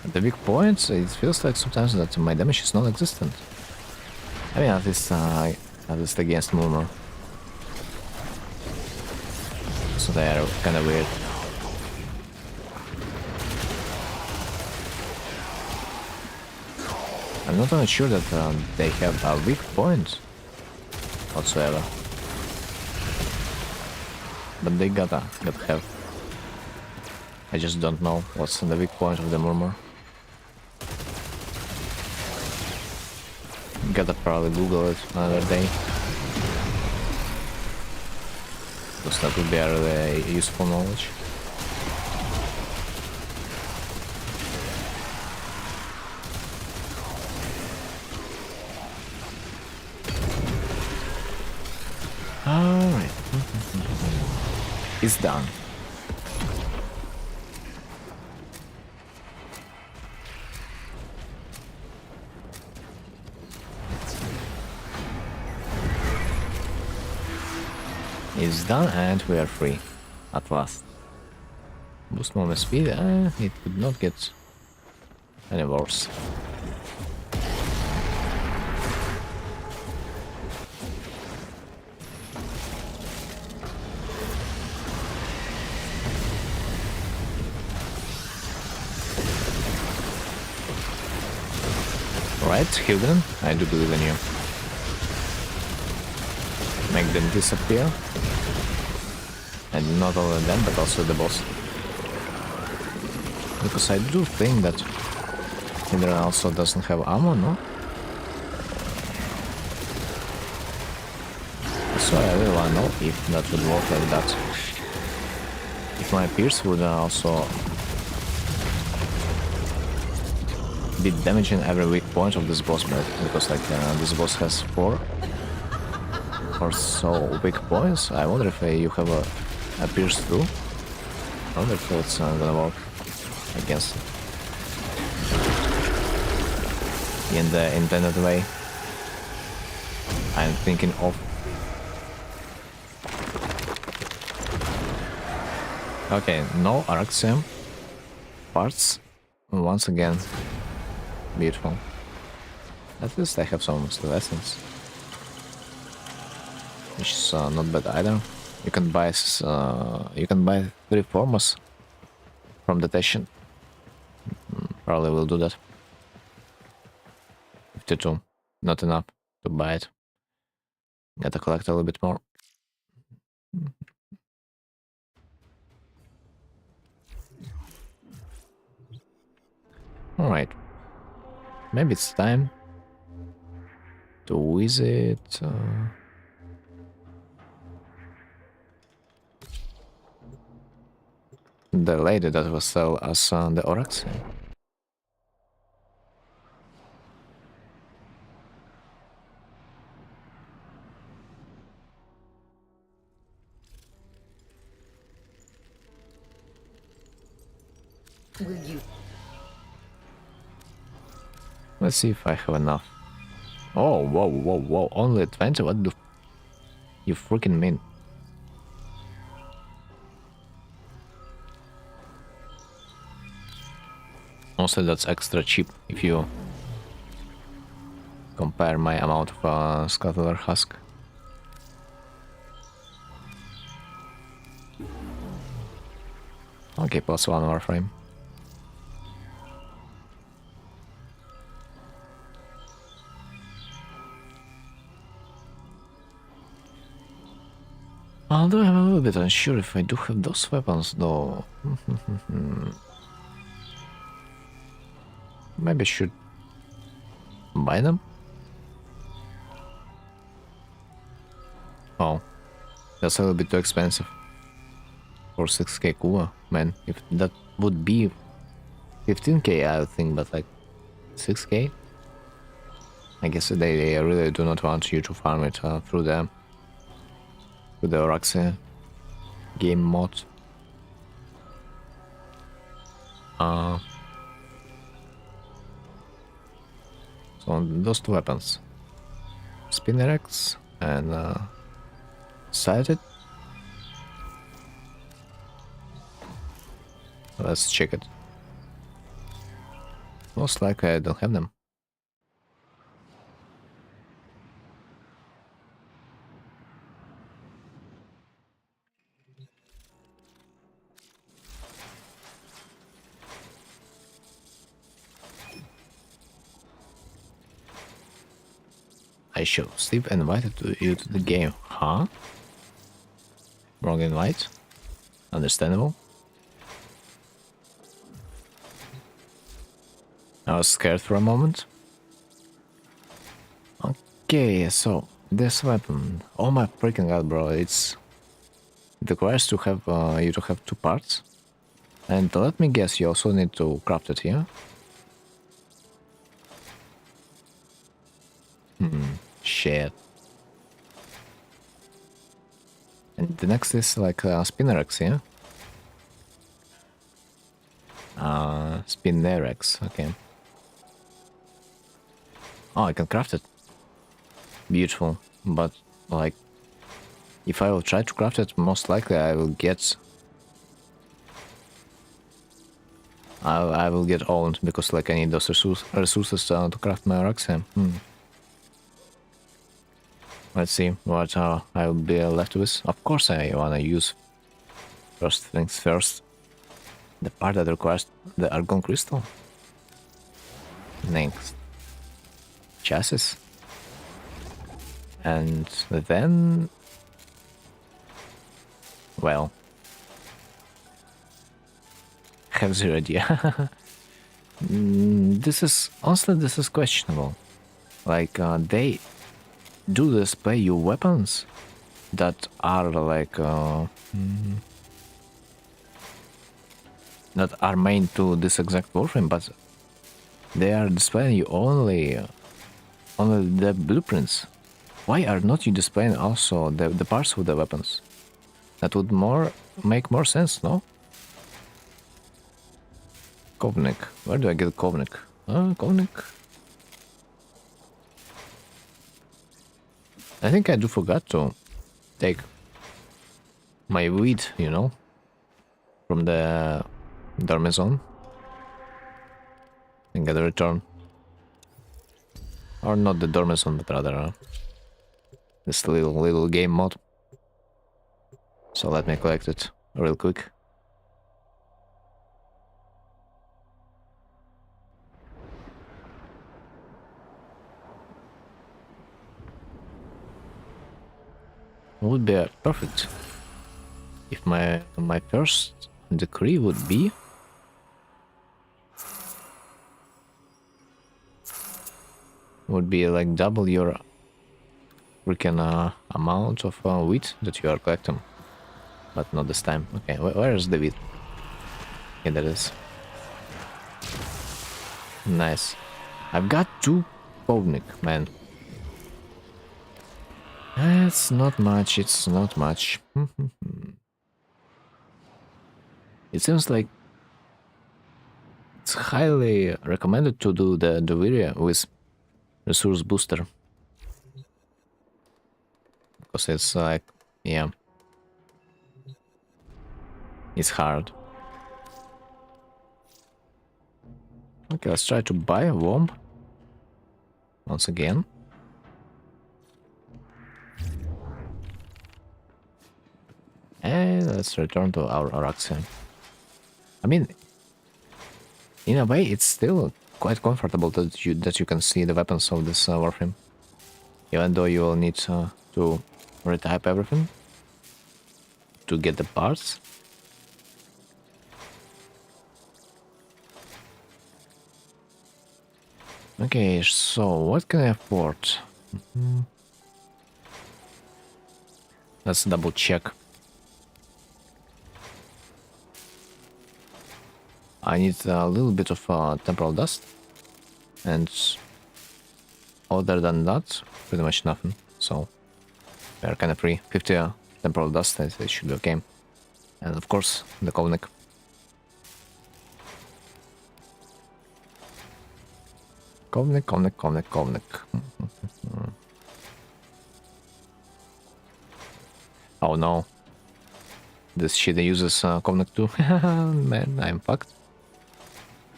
at the big points, it feels like sometimes that my damage is non-existent. I mean, at least against Murmur. So they are kind of weird. I'm not even sure that they have a weak point whatsoever. But they gotta have. I just don't know what's the weak point of the Murmur. Gotta probably Google it another day. Because that would be a really useful knowledge. Alright. It's done. It's done and we are free. At last. Boost movement speed, it could not get any worse. Right, Hilden, I do believe in you. Make them disappear. And not only them, but also the boss. Because I do think that Hilden also doesn't have ammo, no? So I really wanna know if that would work like that. If my Pierce would also be damaging every weak point of this boss build, because like this boss has 4 or so weak points. I wonder if you have a Pierce through. I wonder if it's gonna work against it in the intended way I'm thinking of. Okay, no Araxium parts once again. Beautiful. At least I have some lessons, which is not bad either. You can buy 3 formers from the station. Probably will do that. 52, not enough to buy it. Gotta collect a little bit more. Alright. Maybe it's time to visit... the lady that will sell us the Orax. Will you? Let's see if I have enough. Oh, whoa, whoa, whoa. Only 20? What do you freaking mean? Also, that's extra cheap if you compare my amount of scuttler husk. Okay, plus 1 warframe. Although I'm a little bit unsure if I do have those weapons though. Maybe I should buy them? Oh, that's a little bit too expensive. For 6k Kuwa, man. If that would be 15k I would think, but like 6k? I guess they really do not want you to farm it through the Oraxe game mod. So those two weapons, Spinnerex and Sighted. Let's check it. Most likely I don't have them. I show Steve invited you to the game. Huh? Wrong invite? Understandable. I was scared for a moment. Okay, so this weapon. Oh my freaking god, bro! It requires to have you to have 2 parts, and let me guess, you also need to craft it here. Shit. And the next is like Spinnerex, yeah? Spinnerex, okay. Oh, I can craft it. Beautiful. But, like, if I will try to craft it, most likely I will get... I will get owned, because, like, I need those resources to craft my Oraxia. Let's see what I will be left with. Of course I wanna use, first things first, the part that requires the Argon Crystal. Next, chassis. And then... well... have zero idea. This is... honestly, this is questionable. Like, they do display you weapons that are like... that are made to this exact warframe, but they are displaying you only the blueprints. Why are not you displaying also the parts of the weapons? That would make more sense, no? Kovnik. Where do I get Kovnik? Kovnik? I think I do forgot to take my weed, you know, from the Dormizon and get a return. Or not the Dormizon, but rather this little game mod. So let me collect it real quick. Would be perfect if my first decree would be would be like double your freaking amount of wheat that you are collecting. But not this time. Okay, where is the wheat? Okay, there it is. Nice. I've got 2 Povnik, man. It's not much, it's not much. It seems like it's highly recommended to do the Doviria with resource booster. Because it's like, yeah. It's hard. Okay, let's try to buy a worm. Once again. And let's return to our Araxian. I mean, in a way, it's still quite comfortable that you can see the weapons of this warframe. Even though you will need to retype everything to get the parts. Okay, so what can I afford? Let's double check. I need a little bit of temporal dust, and other than that, pretty much nothing. So we are kind of free. 50 temporal dust, it should be okay. And of course, the Kovnik. Kovnik. Oh no. This shit uses Kovnik too. Man, I'm fucked.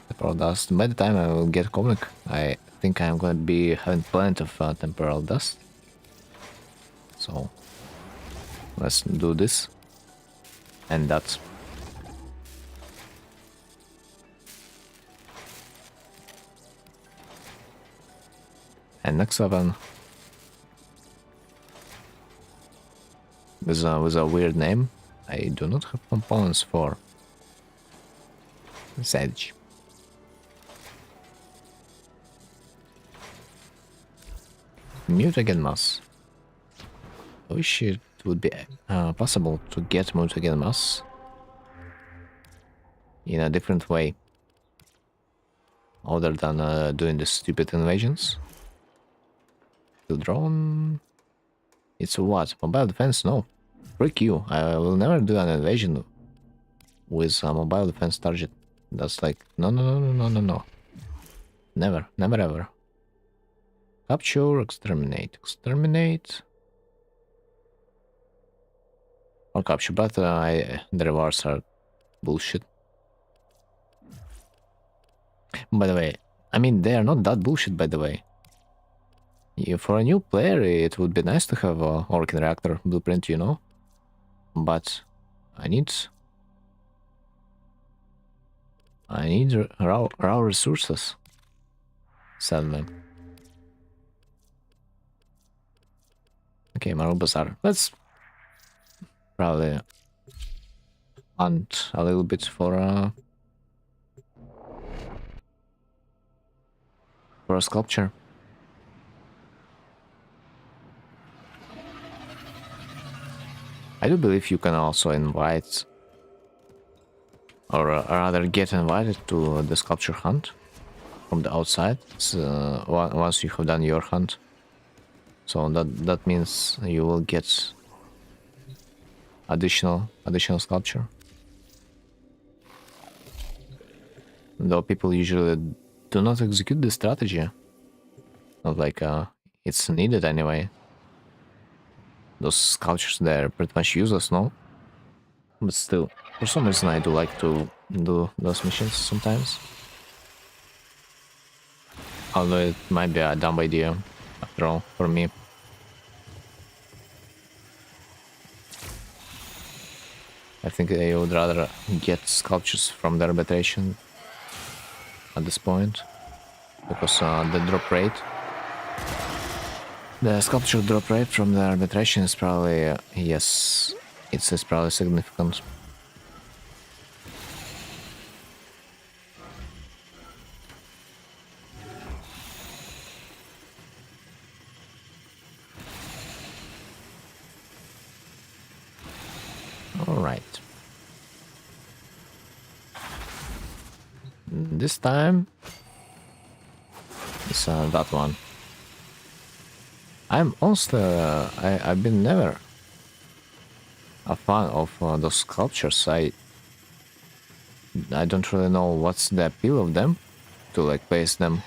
Temporal dust. By the time I will get Kovnik, I think I'm gonna be having plenty of temporal dust. So let's do this and that. And next weapon with a weird name. I do not have components for Sage. Mutagen mass. I wish it would be possible to get mutagen mass in a different way, other than doing the stupid invasions. The drone. It's a what? Mobile defense? No. Frick you. I will never do an invasion with a mobile defense target. That's like, no. Never ever. Capture, exterminate. Or capture, but the rewards are bullshit. By the way, I mean, they are not that bullshit, by the way. For a new player, it would be nice to have a Orkin Reactor blueprint, you know? But I need raw resources, sadly. Okay, Maru Bazaar. Let's probably hunt a little bit for a sculpture. I do believe you can also invite, or rather get invited to the sculpture hunt from the outside once you have done your hunt. So that means you will get additional sculpture. Though people usually do not execute this strategy. Not like it's needed anyway. Those sculptures, they're pretty much useless, no? But still, for some reason I do like to do those missions sometimes. Although it might be a dumb idea, after all, for me. I think I would rather get sculptures from the arbitration at this point. Because the drop rate... The sculpture drop rate from the arbitration is probably, yes, it's probably significant. Alright. This time it's that one. I'm honestly, I've been never a fan of those sculptures. I don't really know what's the appeal of them to like place them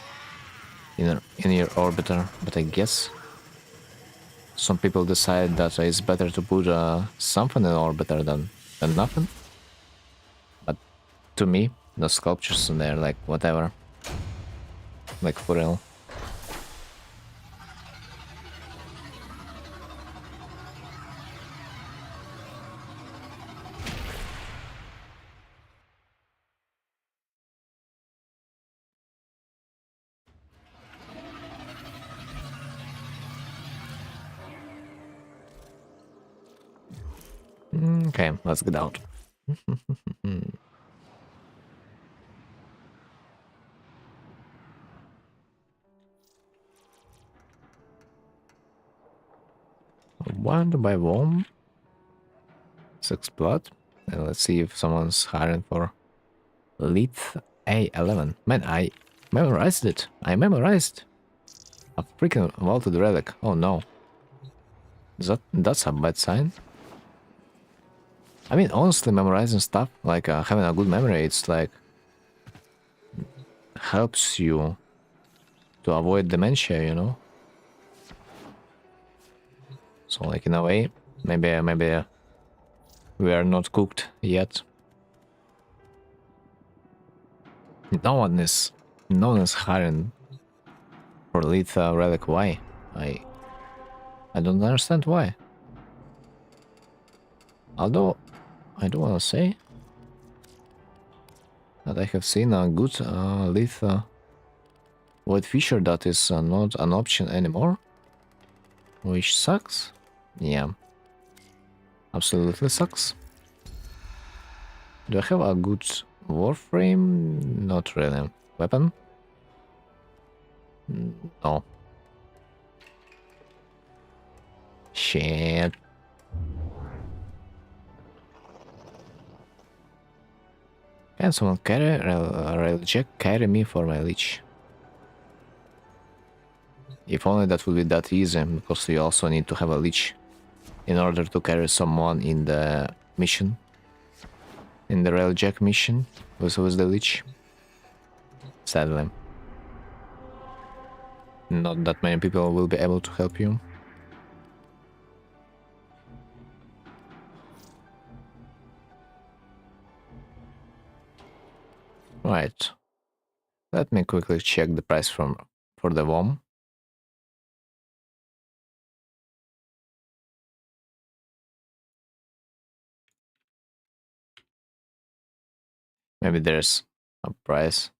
in your orbiter, but I guess some people decide that it's better to put something in orbiter than nothing. But to me, the sculptures in there, like whatever, like for real. Okay, let's get out. One to buy one. 6 blood. And let's see if someone's hiring for Leith A11. Man, I memorized it. I memorized a freaking vaulted relic. Oh no. That's a bad sign. I mean, honestly, memorizing stuff, like having a good memory, it's like helps you to avoid dementia, you know? So like in a way, maybe we are not cooked yet. No one is hiring for lethal relic. Why? I don't understand why. Although I do want to say that I have seen a good lethal void feature that is not an option anymore, which sucks. Yeah, absolutely sucks. Do I have a good warframe? Not really. Weapon? No. Shit. Can someone carry me for my leech? If only that would be that easy, because you also need to have a leech in order to carry someone in the mission. In the railjack mission with the leech. Sadly. Not that many people will be able to help you. Right. Let me quickly check the price for the WOM. Maybe there's a price.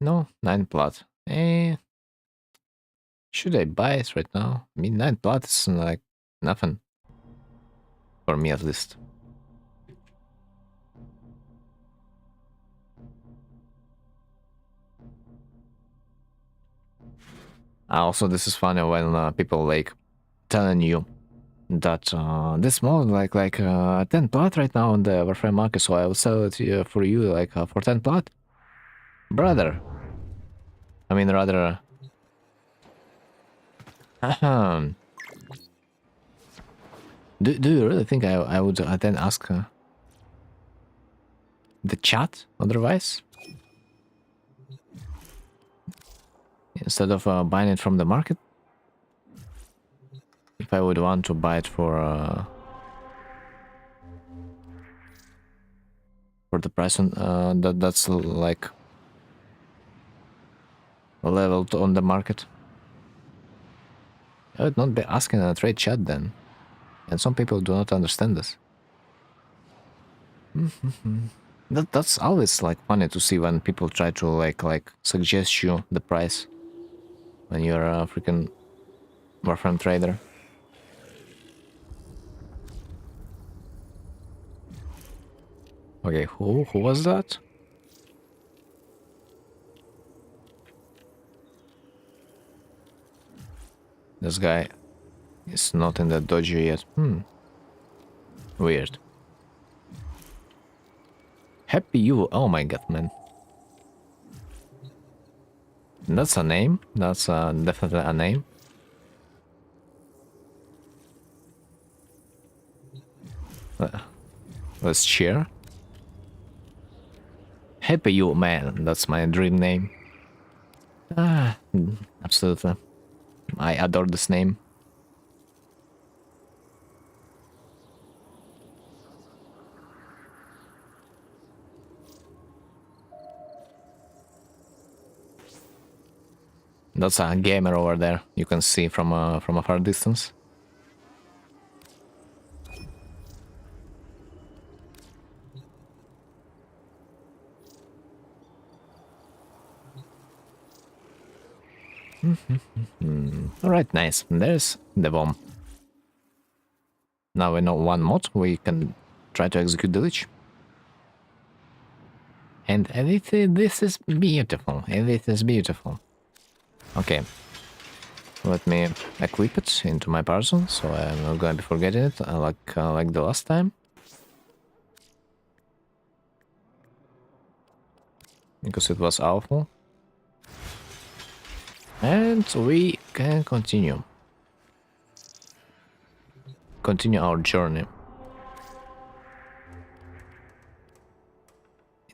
No, 9 plat. Should I buy it right now? I mean, 9 plat is like nothing. For me at least. Also, this is funny when people like telling you that this mod like 10 plat right now on the warframe market, so I will sell it for you like for 10 plat. Brother. I mean, rather. Do you really think I would then ask the chat otherwise? Instead of buying it from the market? If I would want to buy it for the price on, that's like leveled on the market. I would not be asking a trade chat then. And some people do not understand this. That's always like funny to see when people try to like suggest you the price when you're a freaking warframe trader. Okay, who was that? This guy is not in the dojo yet. Weird. Happy you. Oh my god, man. That's a name. That's definitely a name. Let's cheer. Happy you, man. That's my dream name. Ah, absolutely. I adore this name. That's a gamer over there. You can see from a far distance. All right, nice. There's the bomb. Now we know one mod. We can try to execute the leech. And this is beautiful. This is beautiful. Okay. Let me equip it into my person, so I'm not gonna be forgetting it like the last time. Because it was awful. And we can continue. Continue our journey.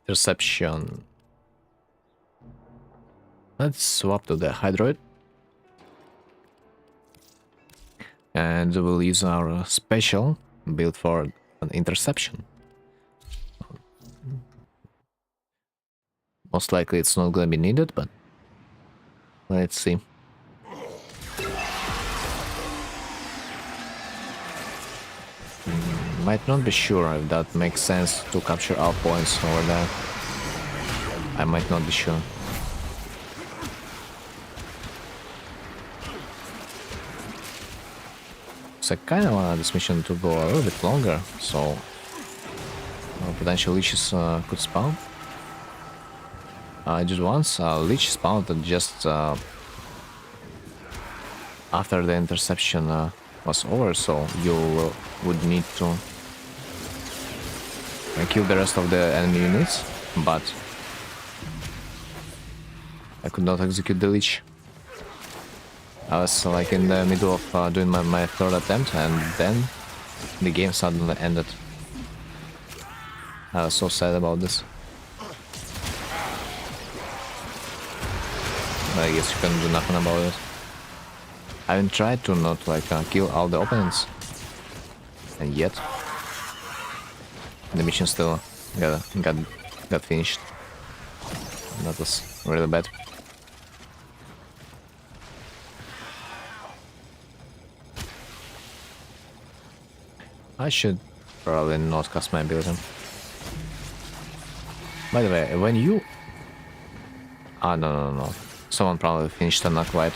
Interception. Let's swap to the Hydroid. And we'll use our special build for an interception. Most likely it's not gonna be needed, but let's see. Might not be sure if that makes sense to capture our points over there. I might not be sure. So I kind of want this mission to go a little bit longer, so potential leeches could spawn. Just once a leech spawned just after the interception was over, so you would need to kill the rest of the enemy units, but I could not execute the leech. I was like in the middle of doing my third attempt, and then the game suddenly ended. I was so sad about this. I guess you can do nothing about it. I haven't tried to not like kill all the opponents, and yet the mission still got finished. That was really bad. I should probably not cast my ability. By the way, when you... Ah, no. Someone probably finished the Knocklight.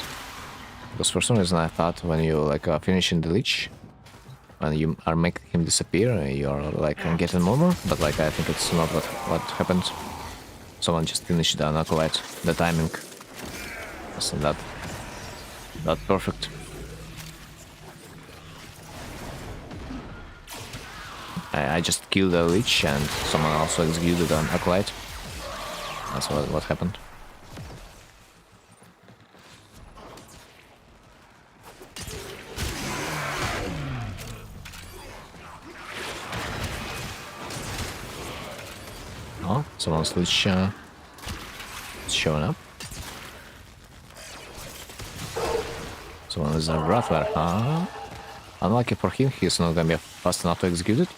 Because for some reason I thought when you like finishing the leech, when you are making him disappear, you're like getting murmur, but like I think it's not what happened. Someone just finished the Knocklight. The timing wasn't that perfect. I just killed the leech and someone also executed an acolyte. That's what happened. Oh, someone's leech showing up. Someone is a rattler, huh? Unlucky for him, he's not gonna be fast enough to execute it.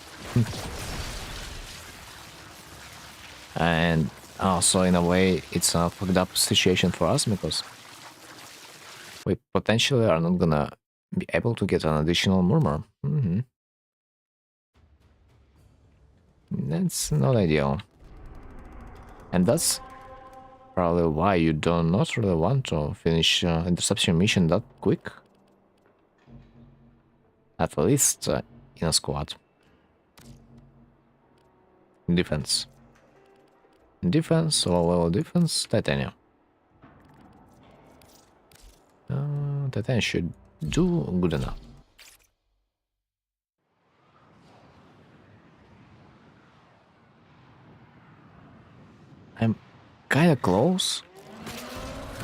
And also, in a way, it's a fucked up situation for us because we potentially are not gonna be able to get an additional murmur. That's not ideal. And that's probably why you do not really want to finish interception mission that quick. At least in a squad. Defense. Defense, low level defense, titanium. Titanium should do good enough. kinda close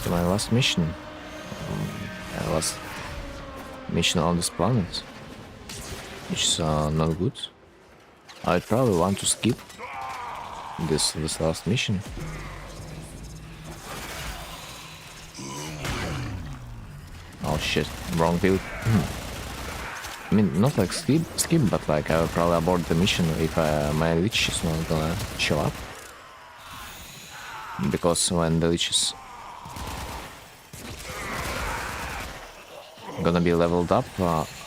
to my last mission. Last mission on this planet, which is not good. I'd probably want to skip this last mission. Oh shit, wrong build. I mean, not like skip, but like I will probably abort the mission if my leech is not gonna show up. Because when the leech is gonna be leveled up,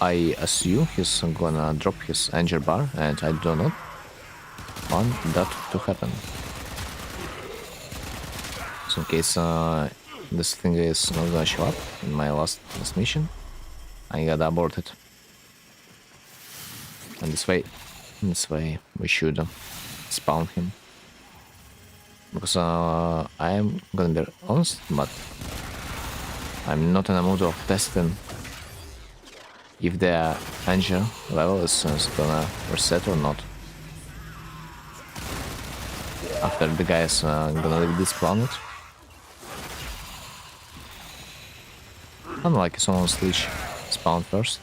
I assume he's gonna drop his anger bar, and I do not want that to happen. So in case this thing is not gonna show up in my last mission, I gotta abort it. And this way we should spawn him. Because I am gonna be honest, but I'm not in a mood of testing if the anger level is gonna reset or not. After the guy is gonna leave this planet. Unlike someone's leech spawn first.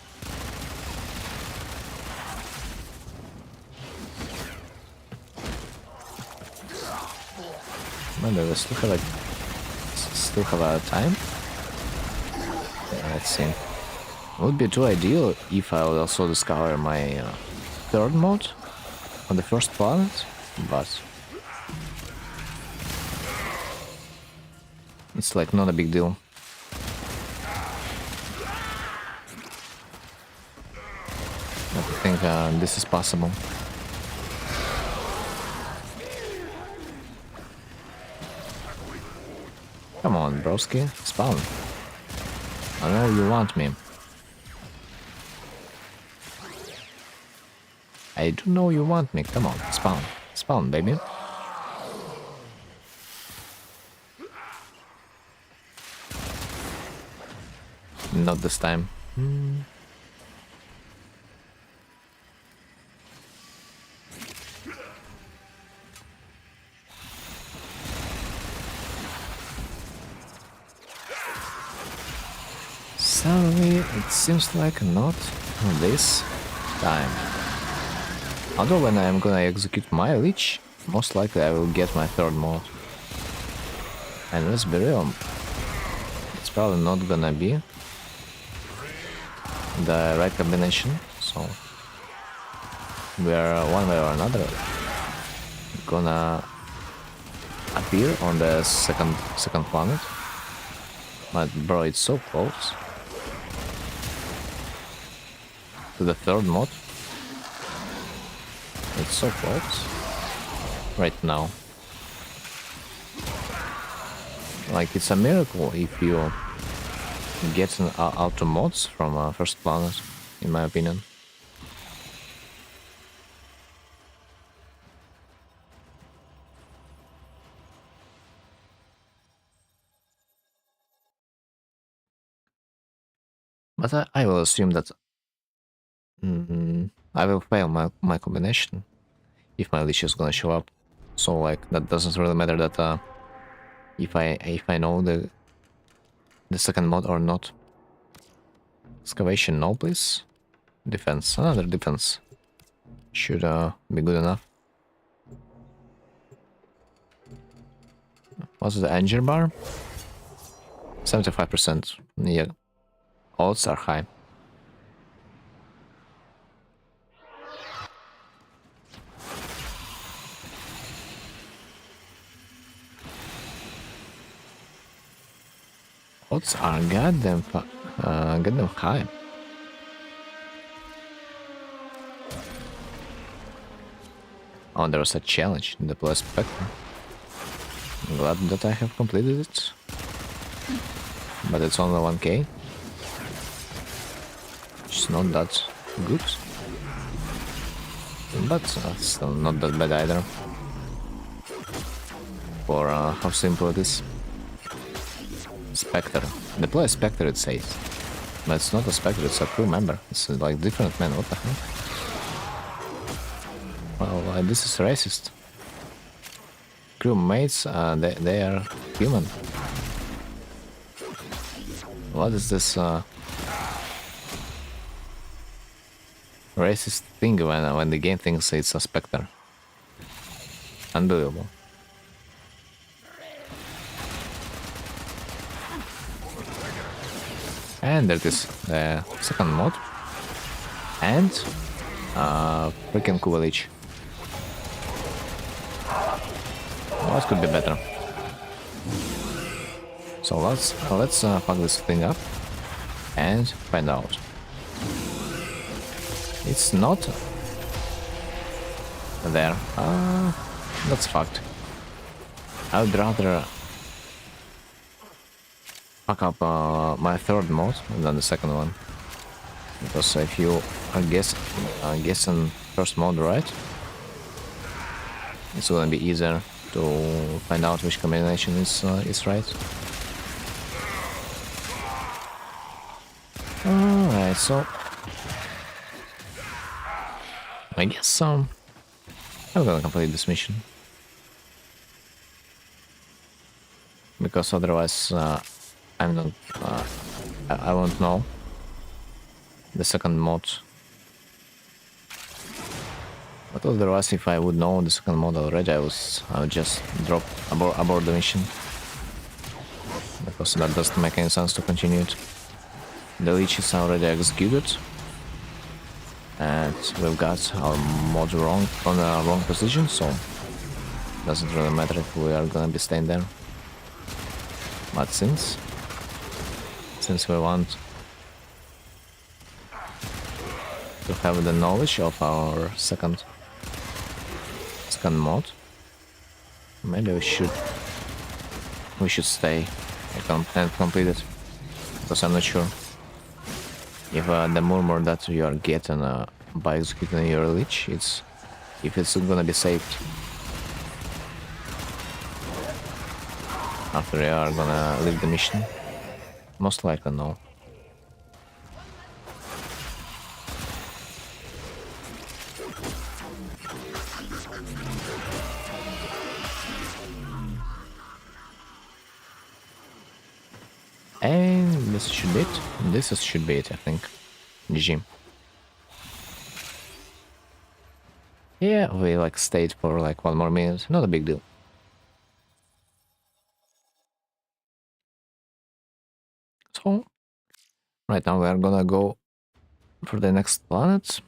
Maybe we still have a time. Let's see. It would be too ideal if I would also discover my third mode on the first planet, but it's like not a big deal. I think this is possible. Come on, broski, spawn. I know you want me. I do know you want me. Come on, spawn. Spawn, baby. Not this time. Sadly, it seems like not this time. Although when I am gonna execute my leech, most likely I will get my third mode. And let's be real, it's probably not gonna be the right combination, so we are one way or another gonna appear on the second planet. But bro, it's so close to the third mod. It's so close right now. Like, it's a miracle if you get an auto mods from first planet, in my opinion. But I will assume that I will fail my combination if my leech is gonna show up. So like that doesn't really matter that if I know the second mod or not. Excavation, no please. Defense, another defense should be good enough. What's the anger bar? 75%. Yeah, odds are high. Odds are goddamn high. Oh, there was a challenge in the plus spectrum. I'm glad that I have completed it. But it's only 1k. It's not that good. But still not that bad either. For how simple it is. Spectre. Deploy Spectre, it says. But it's not a Spectre, it's a crew member. It's like different man, what the hell? Well, this is racist. crewmates, they are human. What is this racist thing when the game thinks it's a Spectre? Unbelievable. And there it is, the second mod. And freaking Kuvalich. What could be better? So let's fuck this thing up and find out. It's not there. That's fucked. I would rather fuck up my third mod than the second one, because if you are guessing first mod right, it's gonna be easier to find out which combination is right. Alright, so I guess I'm gonna complete this mission, because otherwise I'm not I won't know the second mod. But otherwise, if I would know the second mod already, I would just drop abort the mission, because that doesn't make any sense to continue it. The leech is already executed, and we've got our mod wrong on the wrong position, so doesn't really matter if we are gonna be staying there. But since we want to have the knowledge of our second mod, maybe we should stay and complete it, because I'm not sure if the murmur that you are getting by executing your leech, if it's gonna be saved after you are gonna leave the mission. Most likely no. And this should be it. This should be it, I think. GG. Yeah, we like stayed for like 1 more minute. Not a big deal. So, right now we are gonna go for the next planet.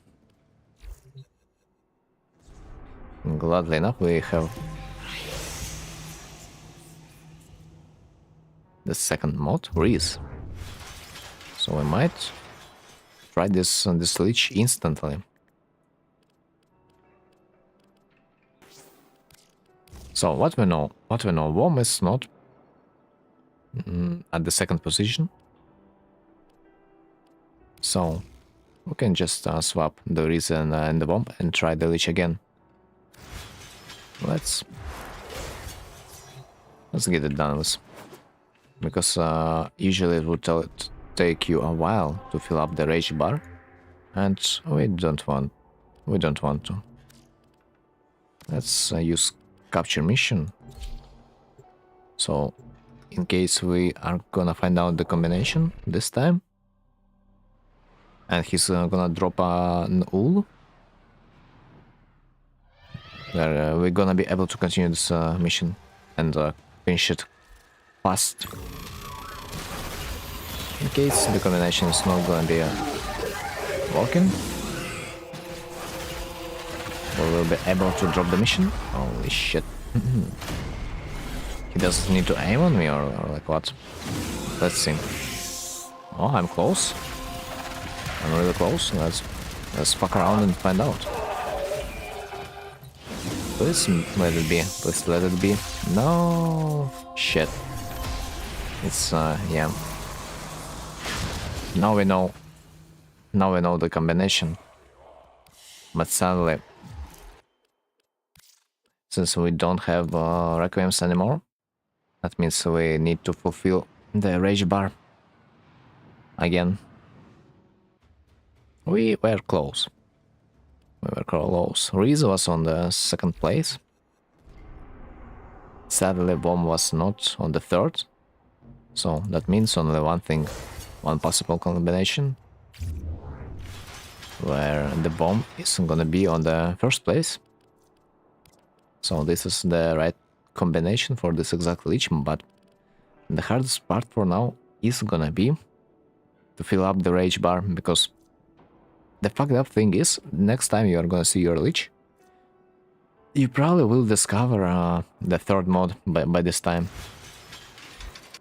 And gladly enough, we have the second mod, Reese. So we might try this leech instantly. So what we know, Worm is not at the second position. So we can just swap the Reese and the Worm and try the leech again. Let's get it done with, because usually it would take you a while to fill up the rage bar, and we don't want to. Let's use capture mission. So in case we are gonna find out the combination this time, and he's gonna drop an ul, we're gonna be able to continue this mission and finish it fast. In case the combination is not gonna be working, we will be able to drop the mission. Holy shit. He doesn't need to aim on me, or like what? Let's see. Oh, I'm close. I'm really close. Let's fuck around and find out. Please let it be. Please let it be. No. Shit. It's yeah. Now we know the combination. But sadly, since we don't have requiems anymore, that means we need to fulfill the rage bar again. We were close. We were close. Reese was on the second place. Sadly, bomb was not on the third, so that means only one thing, one possible combination, where the bomb isn't gonna be on the first place. So this is the right combination for this exact leech, but the hardest part for now is gonna be to fill up the rage bar, because the fucked up thing is, next time you are gonna see your leech, you probably will discover the third mod by this time.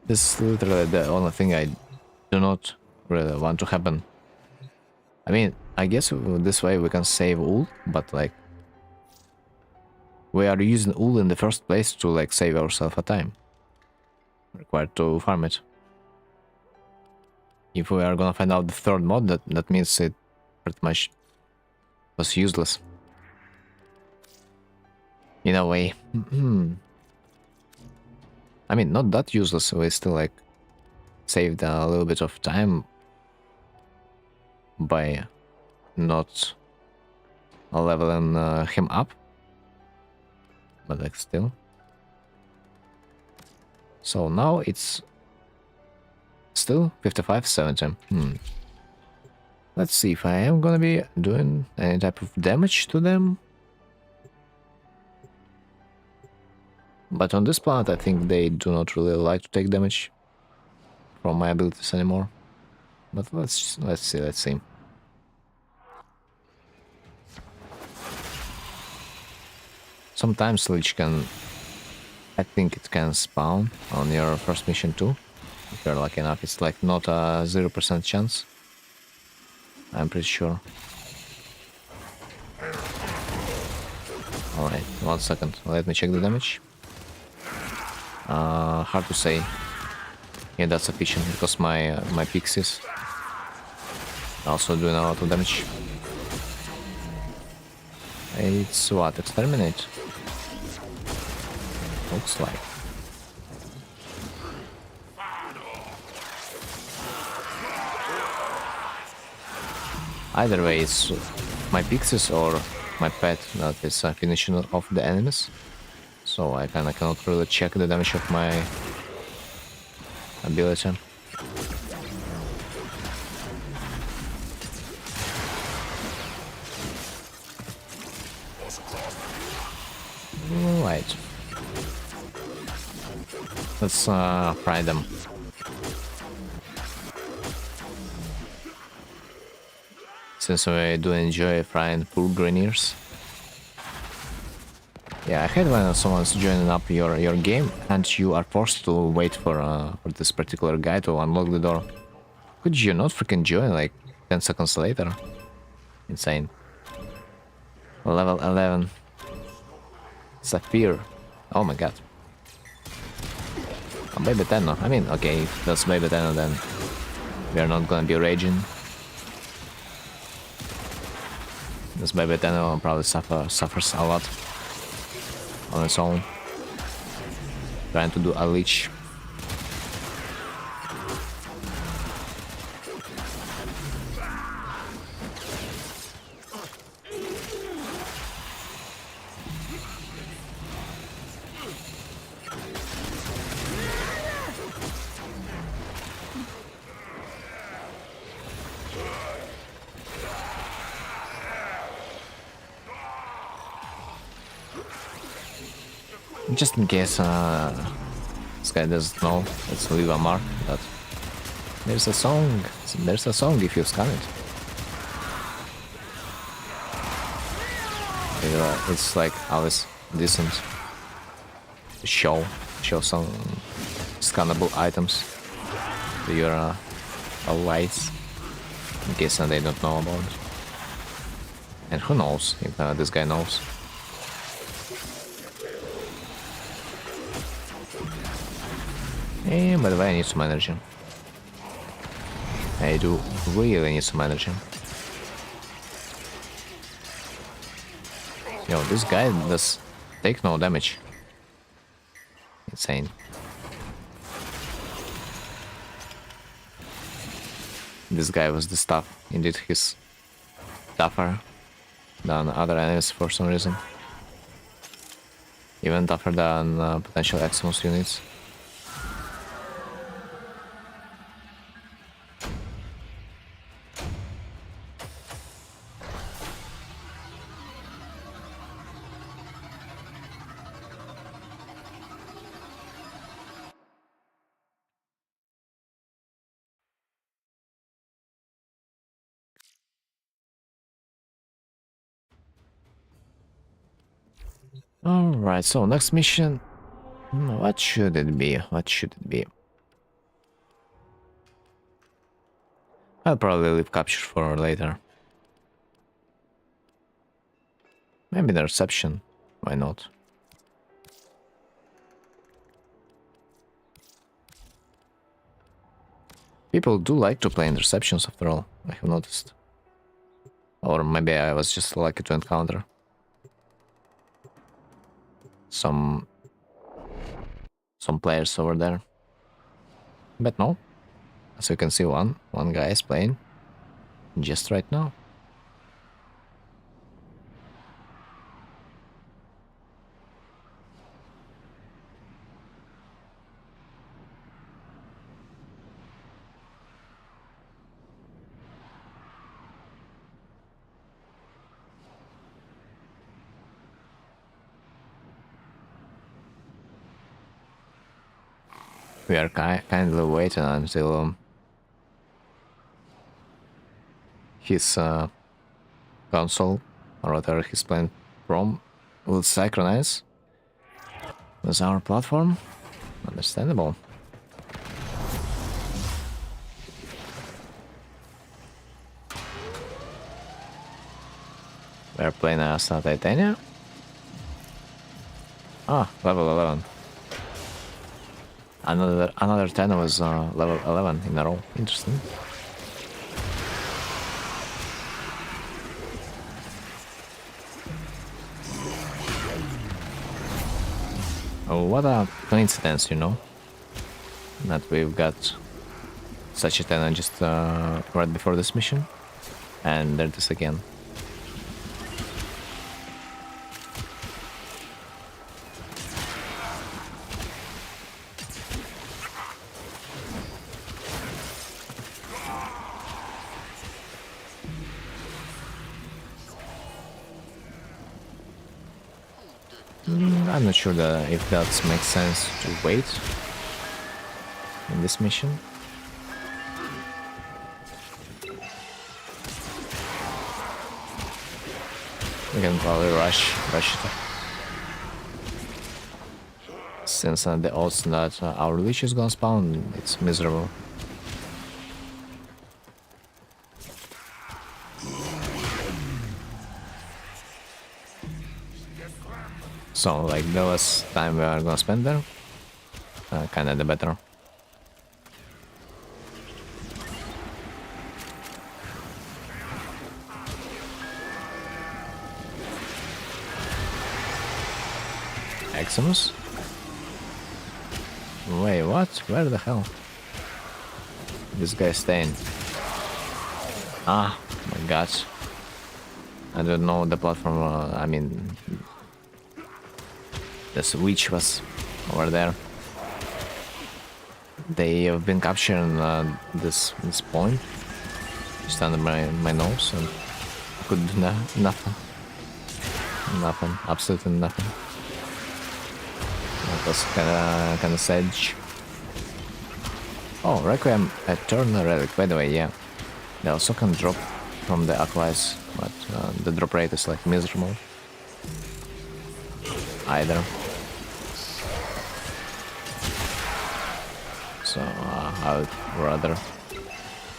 This is literally the only thing I do not really want to happen. I mean, I guess this way we can save ult, but like, we are using ult in the first place to like save ourselves a time required to farm it. If we are gonna find out the third mod, that means it pretty much was useless. In a way. I mean, not that useless, we still like saved a little bit of time by not leveling him up, but like still. So now it's still 55-70. Let's see if I am gonna be doing any type of damage to them. But on this planet, I think they do not really like to take damage from my abilities anymore. But let's see. Sometimes Lich can, I think it can spawn on your first mission too. If you're lucky enough, it's like not a 0% chance. I'm pretty sure. Alright, 1 second, let me check the damage. Hard to say. Yeah, that's sufficient because my pixies also doing a lot of damage. It's what? Exterminate? Looks like. Either way, it's my pixies or my pet that is finishing off the enemies. So I kinda cannot really check the damage of my ability. Right. Let's fry them. Since I do enjoy frying full greniers. Yeah, I hate when someone's joining up your game and you are forced to wait for this particular guy to unlock the door. Could you not freaking join like 10 seconds later? Insane. Level 11. Sapphire. Oh my god. A baby Tenno. I mean, okay, if that's baby Tenno, then we are not gonna be raging. This baby Tenno probably suffers a lot on its own, trying to do a leech. Just in case this guy doesn't know, let's leave a mark that there's a song if you scan it. It's like always decent to show some scannable items to your allies, in case they don't know about it. And who knows if this guy knows. And by the way, I need some energy. I do really need some energy. Yo, this guy does take no damage. Insane. This guy was the stuff. Indeed, he's tougher than other enemies for some reason. Even tougher than potential Eximus units. Alright, so next mission. What should it be? What should it be? I'll probably leave capture for later. Maybe the reception. Why not? People do like to play interceptions after all, I have noticed. Or maybe I was just lucky to encounter some players over there. But no. As you can see, one guy is playing just right now. We are kindly waiting until his console, or whatever he's playing from, will synchronize with our platform. Understandable. We're playing as Titania. Ah, level 11. Another 10 was level 11 in a row. Interesting. Oh, what a coincidence, you know, that we've got such a 10 just right before this mission, and there it is again. I'm not sure if that makes sense to wait in this mission. We can probably rush it. Since the odds that our leech is gonna spawn, it's miserable. So, like, the less time we are gonna spend there, kinda the better. Eximus? Wait, what? Where the hell? This guy's staying. Ah, my god. I don't know the platform, I mean... The switch was over there. They have been capturing this point just under my nose, and could do nothing. Nothing, absolutely nothing. That was kinda sad. Oh, Requiem Eternal Relic, by the way, yeah. They also can drop from the Aquas, but the drop rate is like miserable. Either. So I would rather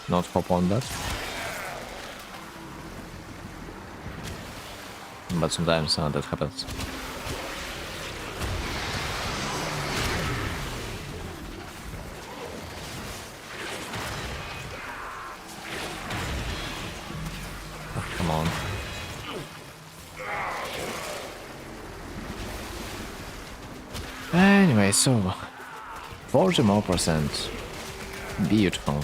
not hop on that. But sometimes that happens. Oh, come on. Anyway, so 40 more %. Beautiful.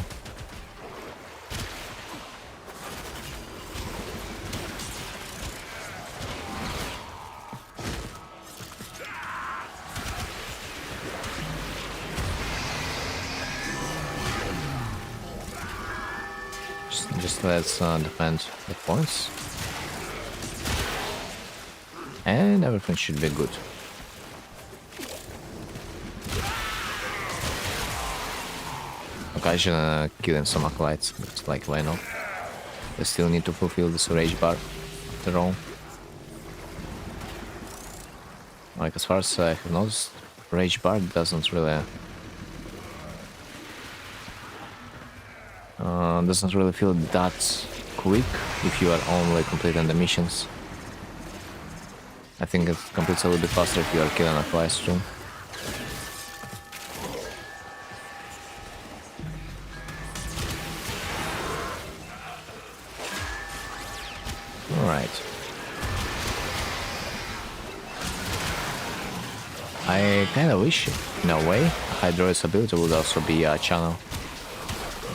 let's defend the points. And everything should be good. Occasionally killing some acolytes, but like why not? They still need to fulfill this rage bar after all. Like as far as I have noticed, rage bar doesn't really feel that quick if you are only completing the missions. I think it completes a little bit faster if you are killing acolytes too. Alright. I kinda wish, in a way, Hydroid's ability would also be a channel.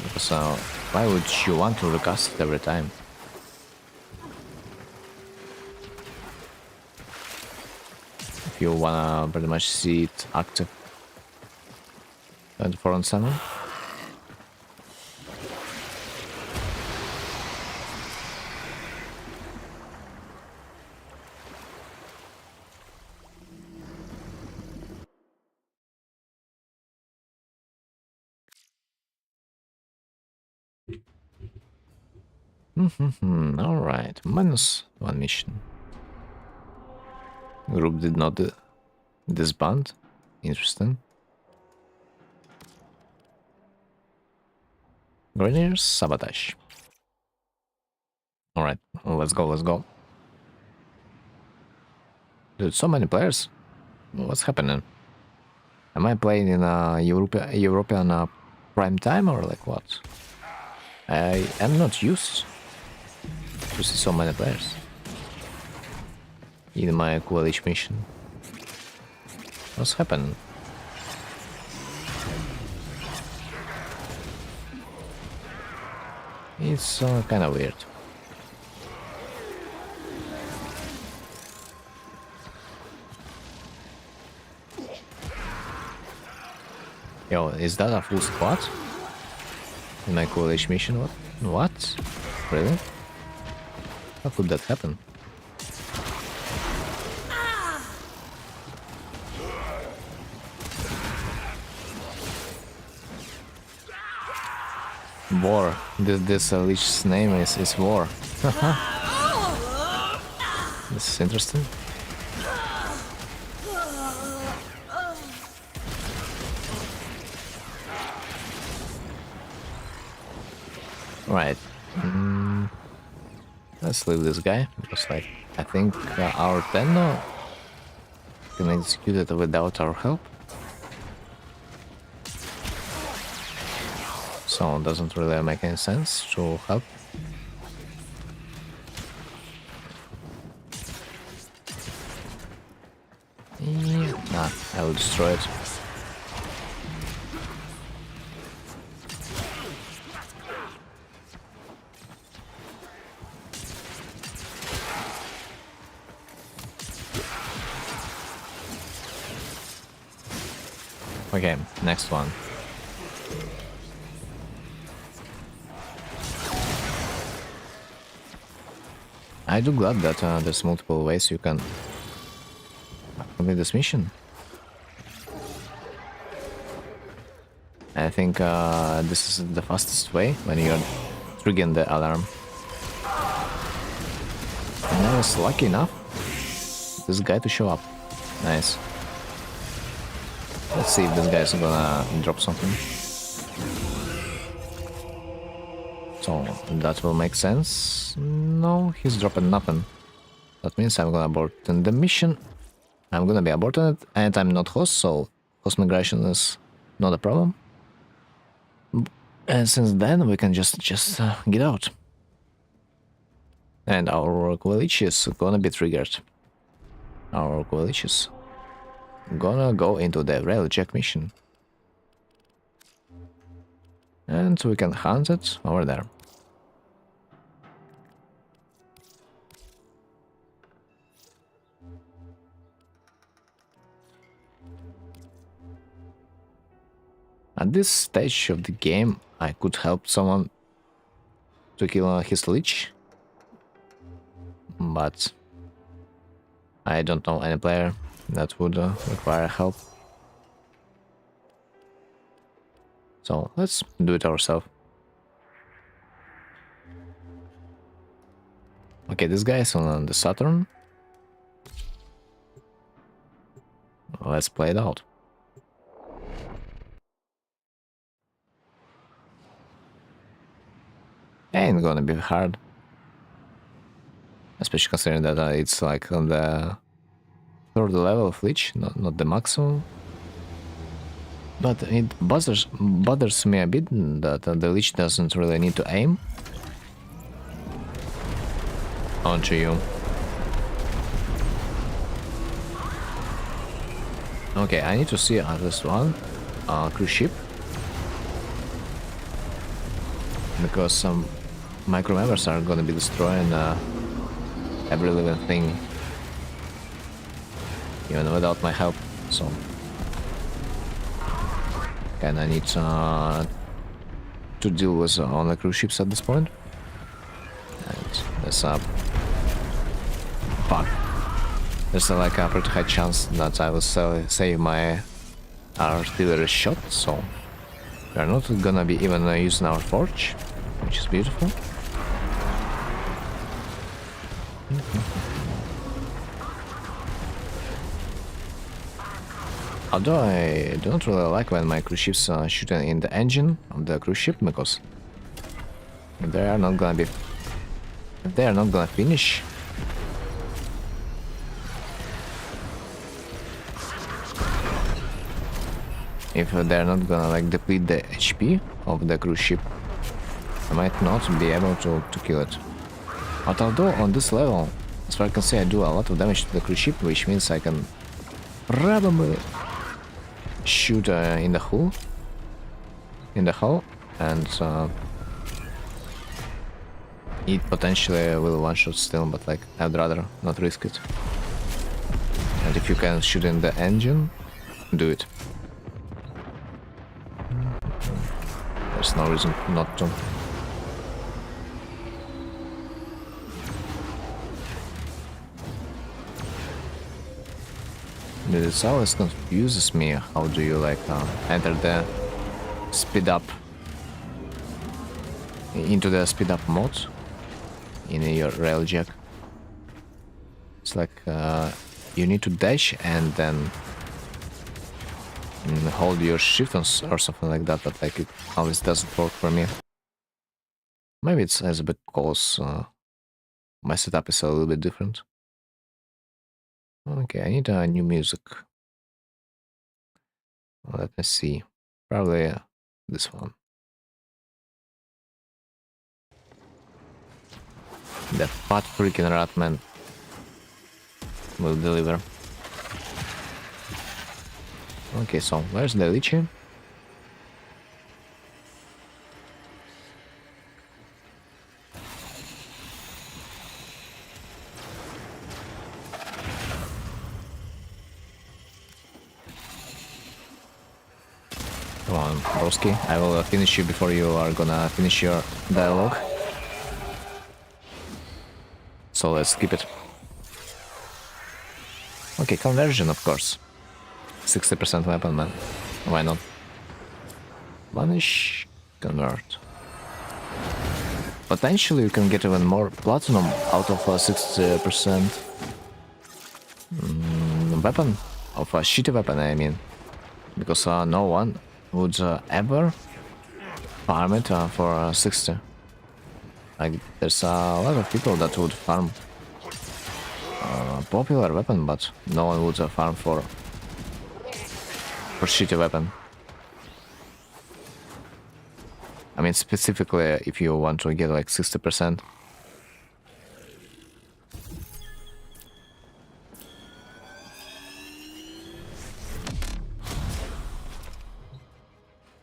Because why would you want to recast it every time? If you wanna pretty much see it active 24/7. Alright, -1 mission. Group did not disband. Interesting. Grenadiers sabotage. Alright, let's go, let's go. Dude, so many players. What's happening? Am I playing in a European prime time or like what? I am not used to see so many players in my coalition mission. What's happening? It's kind of weird. Yo, is that a full squad? In my coalition mission? What? Really? How could that happen? War. This leech's name is War. This is interesting. Right. Let's leave this guy because, like, I think our Tenno can execute it without our help. So it doesn't really make any sense to help. Nah, I will destroy it. Okay, next one. I do glad that there's multiple ways you can complete this mission. I think this is the fastest way when you're triggering the alarm. And I was lucky enough this guy to show up. Nice. Let's see if this guy's gonna drop something. So that will make sense. No, he's dropping nothing. That means I'm gonna abort the mission. I'm gonna be aborting it, and I'm not host, so host migration is not a problem. And since then we can just get out. And our coalition is gonna be triggered. Our coalition is gonna go into the rail check mission. And we can hunt it over there. At this stage of the game, I could help someone to kill his leech, but I don't know any player that would require help. So let's do it ourselves. Okay, this guy is on the Saturn. Let's play it out. Ain't gonna be hard. Especially considering that it's like on the third level of Leech, not the maximum. But it bothers me a bit that the Leech doesn't really need to aim onto you. Okay, I need to see at least one cruise ship, because some micro members are gonna be destroying every living thing, even without my help. So, kinda need to deal with only cruise ships at this point. And there's a fuck. There's like a pretty high chance that I will save my artillery shot, so we're not gonna be even using our forge, which is beautiful. Although I don't really like when my cruise ships shoot in the engine of the cruise ship, because if they are not gonna finish, if they're not gonna like deplete the HP of the cruise ship, I might not be able to kill it. But although on this level, as far as I can see, I do a lot of damage to the cruise ship, which means I can probably shoot in the hull, and it potentially will one-shot still, but like I'd rather not risk it. And if you can shoot in the engine, do it. There's no reason not to. It always confuses me, how do you like enter the speed up into the speed up mode in your railjack. It's like you need to dash and then hold your shift or something like that, but like it always doesn't work for me. Maybe it's as a bit close. My setup is a little bit different. Okay, I need new music. Let me see. Probably this one. The fat freaking Ratman will deliver. Okay, so where's the Lychee? Come on, broski. I will finish you before you are gonna finish your dialogue. So let's skip it. Okay, conversion, of course. 60% weapon, man. Why not? Vanish, convert. Potentially you can get even more platinum out of 60% weapon. Of a shitty weapon, I mean. Because no one would ever farm it for 60. Like, there's a lot of people that would farm popular weapon, but no one would farm for shitty weapon. I mean, specifically if you want to get like 60%.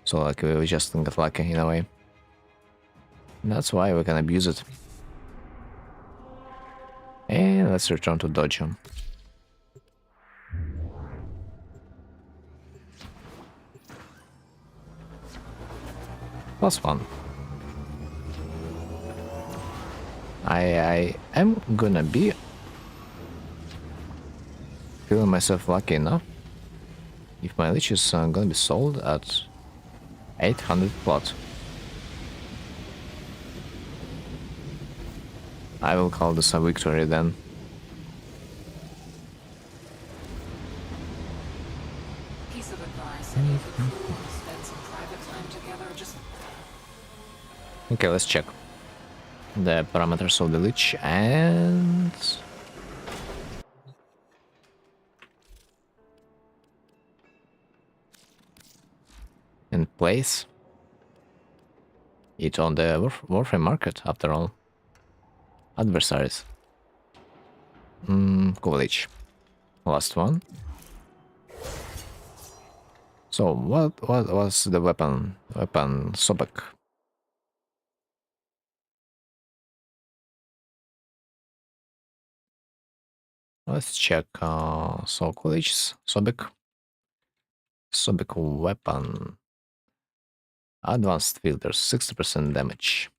So like we just got lucky in a way. That's why we can abuse it. And let's return to Dojo. +1. I am gonna be feeling myself lucky enough if my leech is gonna be sold at 800 plot. I will call this a victory then. Piece of advice, any of the crew want to spend some private time together, just Okay, let's check the parameters of the leech and in place it on the warframe market after all. Adversaries. Cool leech. Last one. So what was the weapon? Weapon Sobek. Let's check so college Sobek. Sobek weapon. Advanced filters, 60% damage.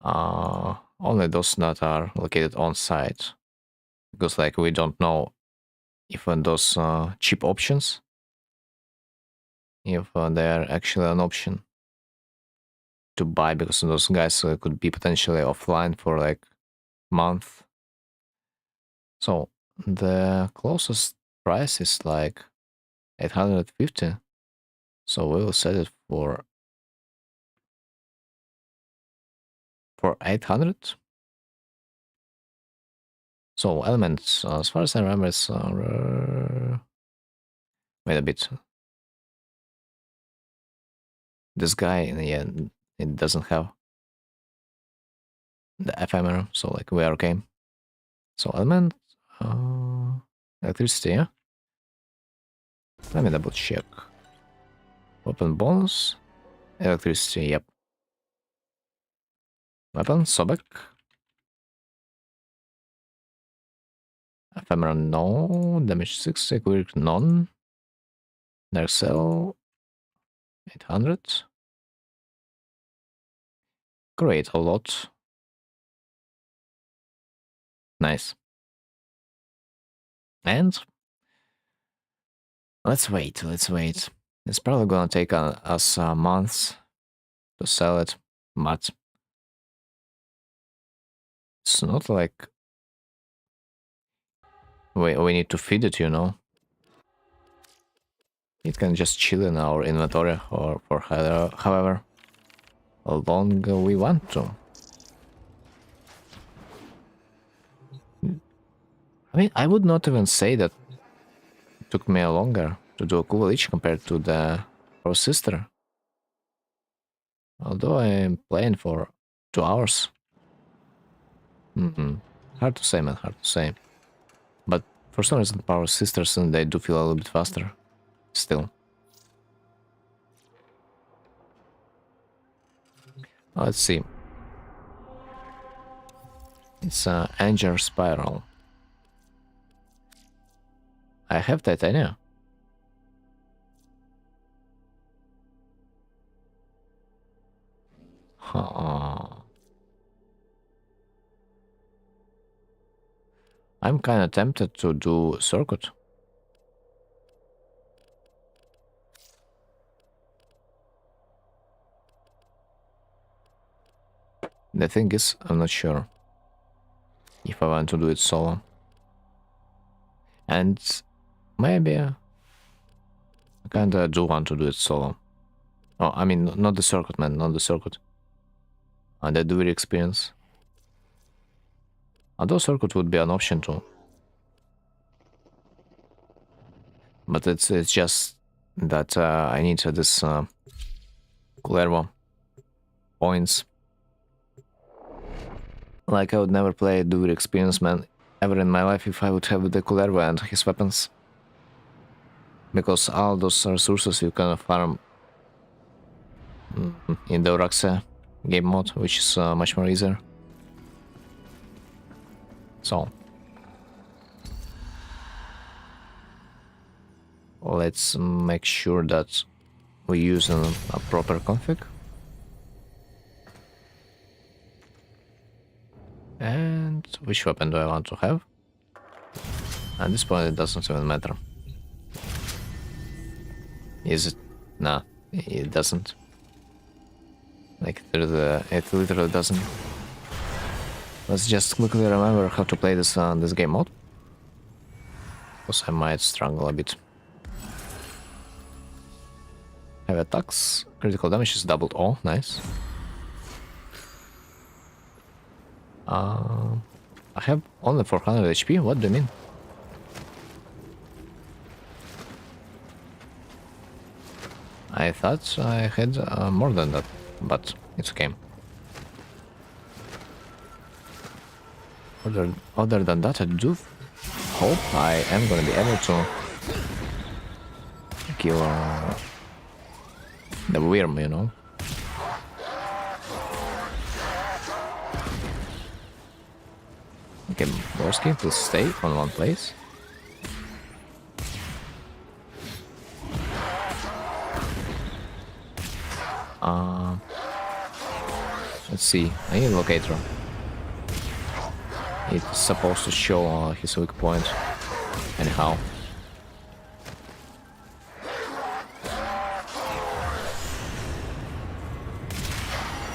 Only those that are located on site. Because like we don't know if those cheap options, if they are actually an option to buy, because those guys could be potentially offline for like month. So the closest price is like 850. So we will set it for 800. So elements, as far as I remember, is wait a bit. This guy, yeah, it doesn't have the ephemeral, so like we are okay. So element, electricity, yeah. Let me double check. Weapon bonus, electricity, yep. Weapon, Sobek. Ephemeral, no. Damage 6, quick, none. Dark Cell, 800. Great, a lot. Nice. And let's wait, let's wait. It's probably gonna take us months to sell it, but it's not like we need to feed it, you know. It can just chill in our inventory or for however long we want to. I mean, I would not even say that it took me longer to do a cool each compared to the our sister. Although I'm playing for 2 hours. Hard to say, man, hard to say. But for some reason, Power Sisters, and they do feel a little bit faster. Still. Let's see. It's a Anger Spiral. I have Titania. I'm kinda tempted to do Circuit. The thing is, I'm not sure if I want to do it solo. And maybe I kinda do want to do it solo. Oh, I mean, not the Circuit, man, not the Circuit. The Dewey experience. Although Circuit would be an option too. But it's just that I need this Clervo points. Like I would never play Dewey experience, man, ever in my life if I would have the Clervo and his weapons. Because all those resources you can farm in the Uraxa game mode, which is much more easier. So let's make sure that we use a proper config. And which weapon do I want to have? At this point it doesn't even matter. Is it? Nah, it doesn't. Like it literally doesn't. Let's just quickly remember how to play this this game mode, because I might struggle a bit. Have attacks, critical damage is doubled. Oh, nice. I have only 400 HP. What do you mean? I thought I had more than that, but it's okay. Other than that, I do hope I am gonna be able to kill the worm, you know. Okay, Borsky, please stay on one place. Let's see, I need a locator. It's supposed to show his weak point. Anyhow.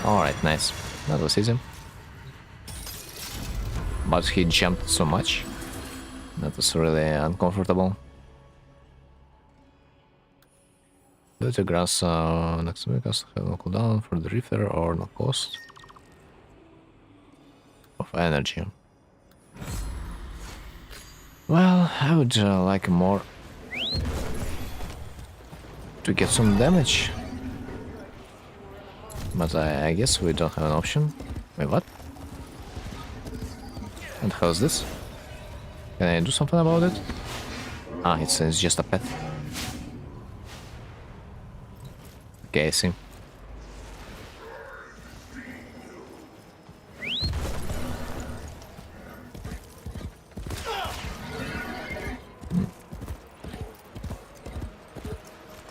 Alright, nice. That was easy. But he jumped so much. That was really uncomfortable. Do the grass next to me, cast have no cooldown for the referral or no cost of energy. Well, I would like more to get some damage. But I guess we don't have an option. Wait, what? What the hell is this? Can I do something about it? Ah, it's just a pet. Okay, I see.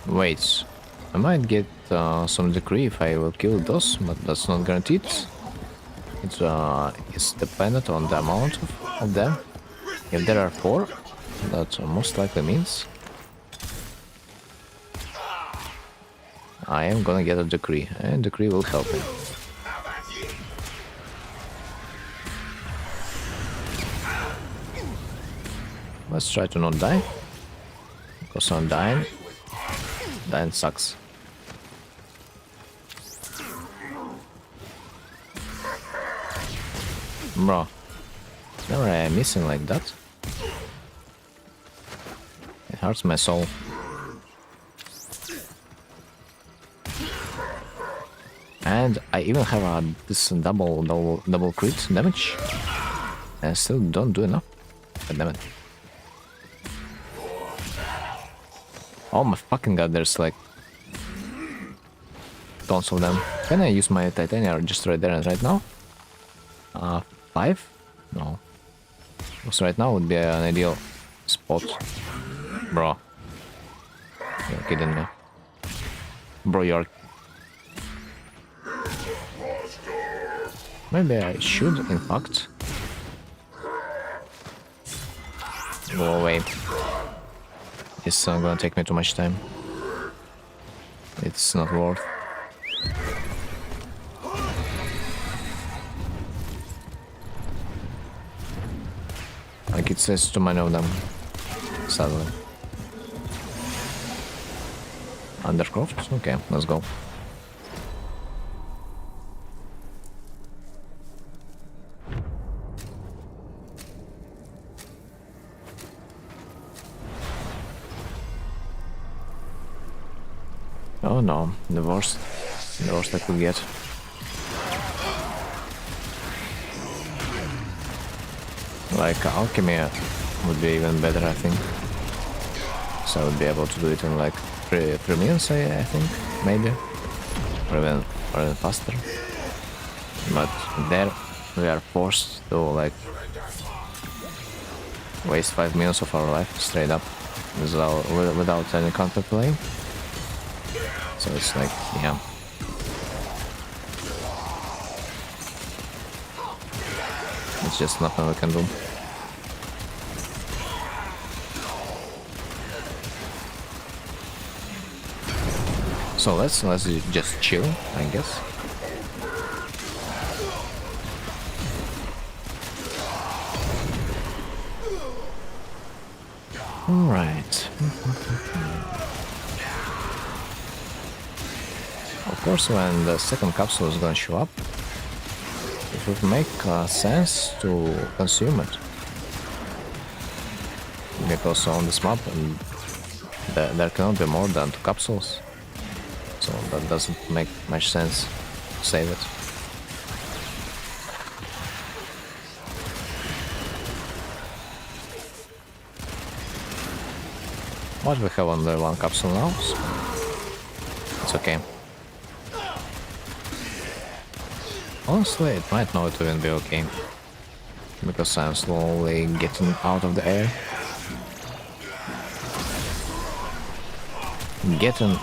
Wait, I might get some decree if I will kill those, but that's not guaranteed. It's dependent on the amount of them. If there are 4, that most likely means I am gonna get a decree, and decree will help me. Let's try to not die, because I'm dying. Dying sucks. Bro, never missing like that. It hurts my soul. And I even have this double crit damage. And I still don't do enough. God damn it. Oh my fucking god, there's like tons of them. Can I use my titanium just right there and right now? 5? No. Because right now would be an ideal spot. Bro. You're kidding me. Bro, you're... Maybe I should, in fact. Go away. It's gonna take me too much time. It's not worth. Like it says too many of them, sadly. Undercroft? Okay, let's go. Oh no, the worst I could get. Like alchemy would be even better, I think. So I would be able to do it in like 3 minutes, I think, maybe, or even faster. But there we are forced to like waste 5 minutes of our life straight up without any counter play. So it's like, yeah. It's just nothing we can do. So let's just chill, I guess. All right. Of course, when the second capsule is gonna show up, it would make sense to consume it. Because on this map, there cannot be more than 2 capsules. So that doesn't make much sense to save it. But we have only 1 capsule now, so it's okay. Honestly, it might not even be okay. Because I'm slowly getting out of the air. Getting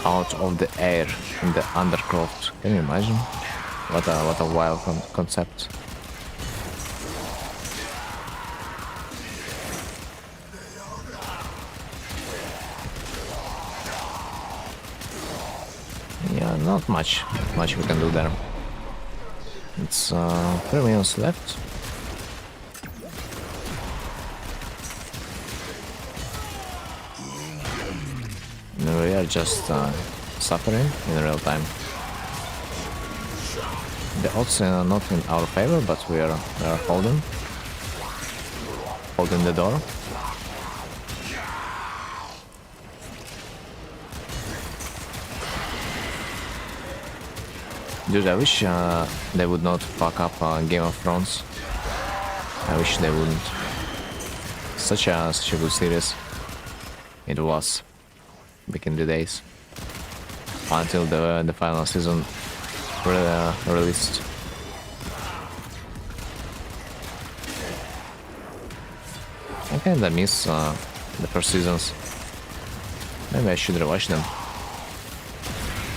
out of the air in the undercroft. Can you imagine? What a wild concept. Yeah, not much we can do there. It's 3 minutes left. We are just suffering in real time. The odds are not in our favor, but we are holding the door. Dude, I wish they would not fuck up Game of Thrones. I wish they wouldn't. Such a good series. It was back in the days until the final season released. I kinda miss the first seasons. Maybe I should rewatch them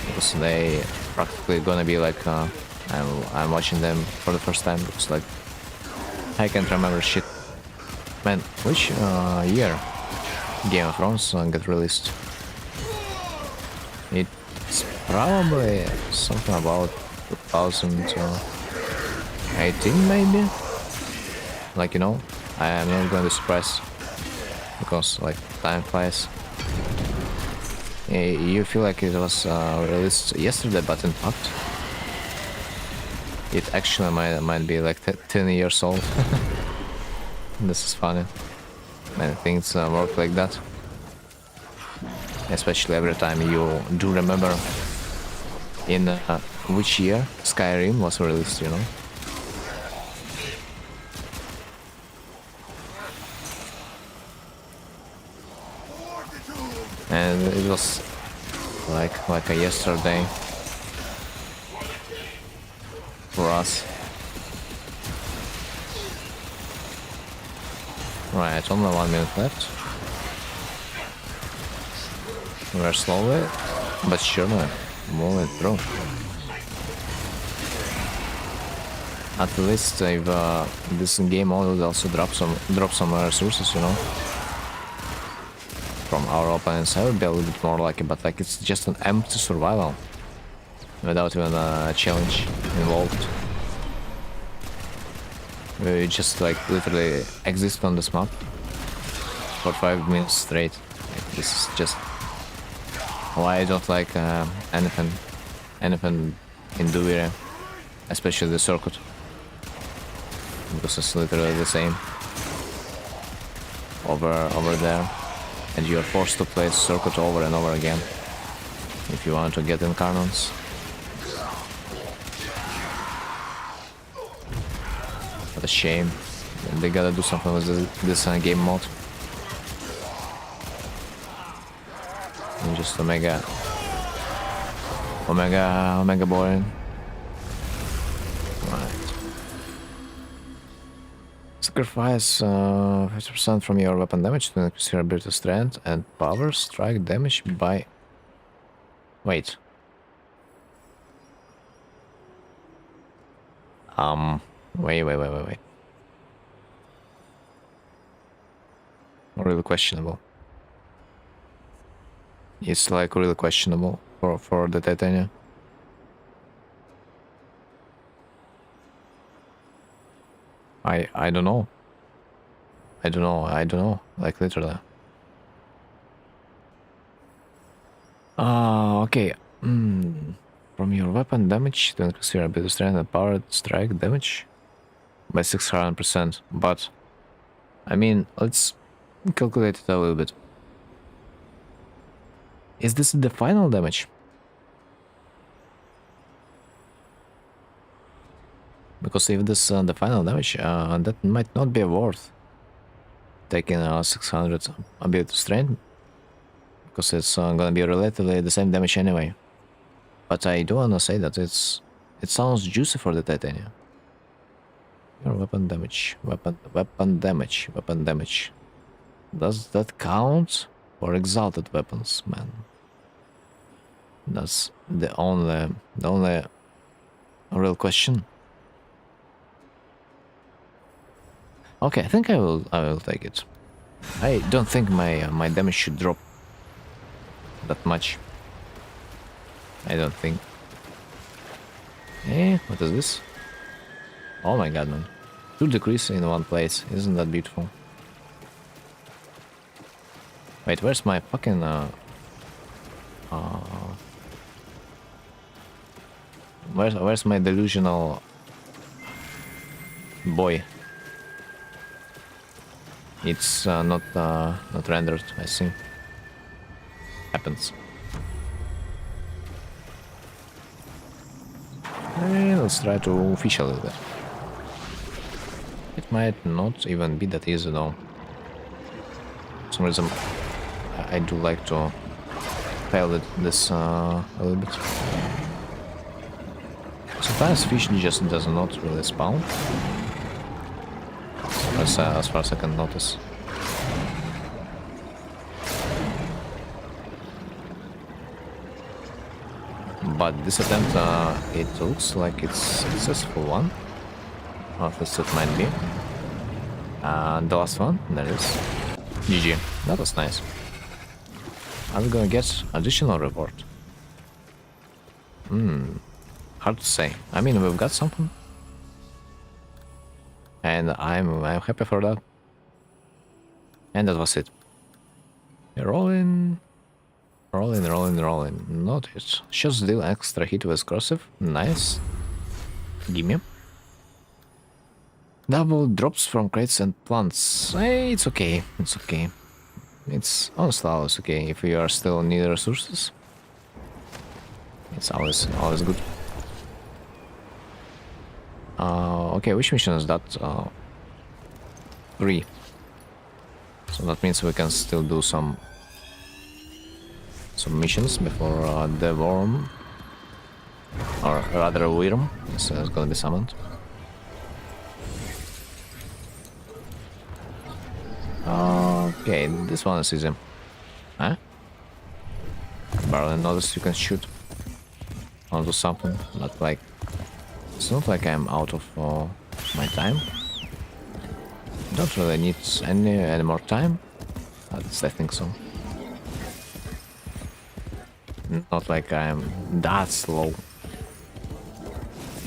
because they practically gonna be like I'm watching them for the first time because like I can't remember shit. Man, which year Game of Thrones got released? It's probably something about 2018 maybe? Like, you know, I am not gonna be surprised because like time flies. You feel like it was released yesterday, but in fact it actually might be like 10 years old. This is funny. Many things work like that. Especially every time you do remember in which year Skyrim was released, you know. And it was like a yesterday for us. Right, only 1 minute left. We're slowly but surely moving through. At least if this game mode will also drop some resources, you know, from our opponents. I would be a little bit more lucky, but like it's just an empty survival without even a challenge involved. We just like literally exist on this map for 5 minutes straight. Like, this is just why I don't like anything in Duvire, especially the circuit, because it's literally the same over there, and you are forced to play circuit over and over again if you want to get in cannons. What a shame. They gotta do something with this game mode. And just omega boring. Right. Sacrifice 50% from your weapon damage to increase your ability strength and power strike damage by... Wait. Wait. Really questionable. It's like really questionable for the titanium. I don't know. I don't know. Like literally. Okay. From your weapon damage to increase your ability strength and power strike damage by 600%. But I mean, let's calculate it a little bit. Is this the final damage? Because if this is the final damage, that might not be worth taking 600 ability strength, because it's gonna be relatively the same damage anyway. But I do wanna say that it sounds juicy for the titanium. Your weapon damage, weapon damage. Does that count for exalted weapons, man? That's the only real question. Okay, I think I will take it. I don't think my damage should drop that much. I don't think. What is this? Oh my god, man. 2 decrease in one place. Isn't that beautiful? Wait, where's my fucking where's my delusional boy? It's not rendered, I see. Happens. Let's try to fish a little bit. It might not even be that easy though. For some reason I do like to fail with this a little bit. Sometimes fish just does not really spawn. As far as I can notice. But this attempt, it looks like it's a successful one. Or at least it might be. And the last one, there is. GG. That was nice. Are we gonna get additional reward? Hard to say. I mean, we've got something. And I'm happy for that. And that was it. Rolling. Notice. Shots deal extra hit with corrosive. Nice. Gimme. Double drops from crates and plants. Hey, it's okay. It's okay. It's honestly always okay if you are still need resources. It's always good. Okay, which mission is that? 3. So that means we can still do some missions before the worm, or rather worm, is gonna be summoned. Okay, this one is easy. Huh? Barely noticed you can shoot onto something, but like, it's not like I'm out of my time. Don't really need any more time. At least I think so. Not like I'm that slow.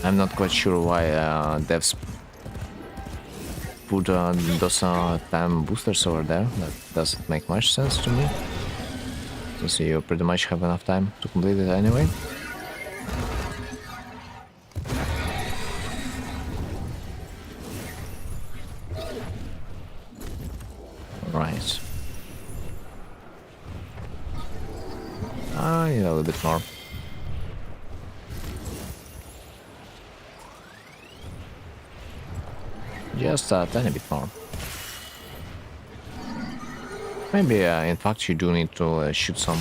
I'm not quite sure why devs put those time boosters over there. That doesn't make much sense to me. Since you pretty much have enough time to complete it anyway. Right. I need a little bit more. Just a tiny bit more. Maybe, in fact, you do need to shoot some.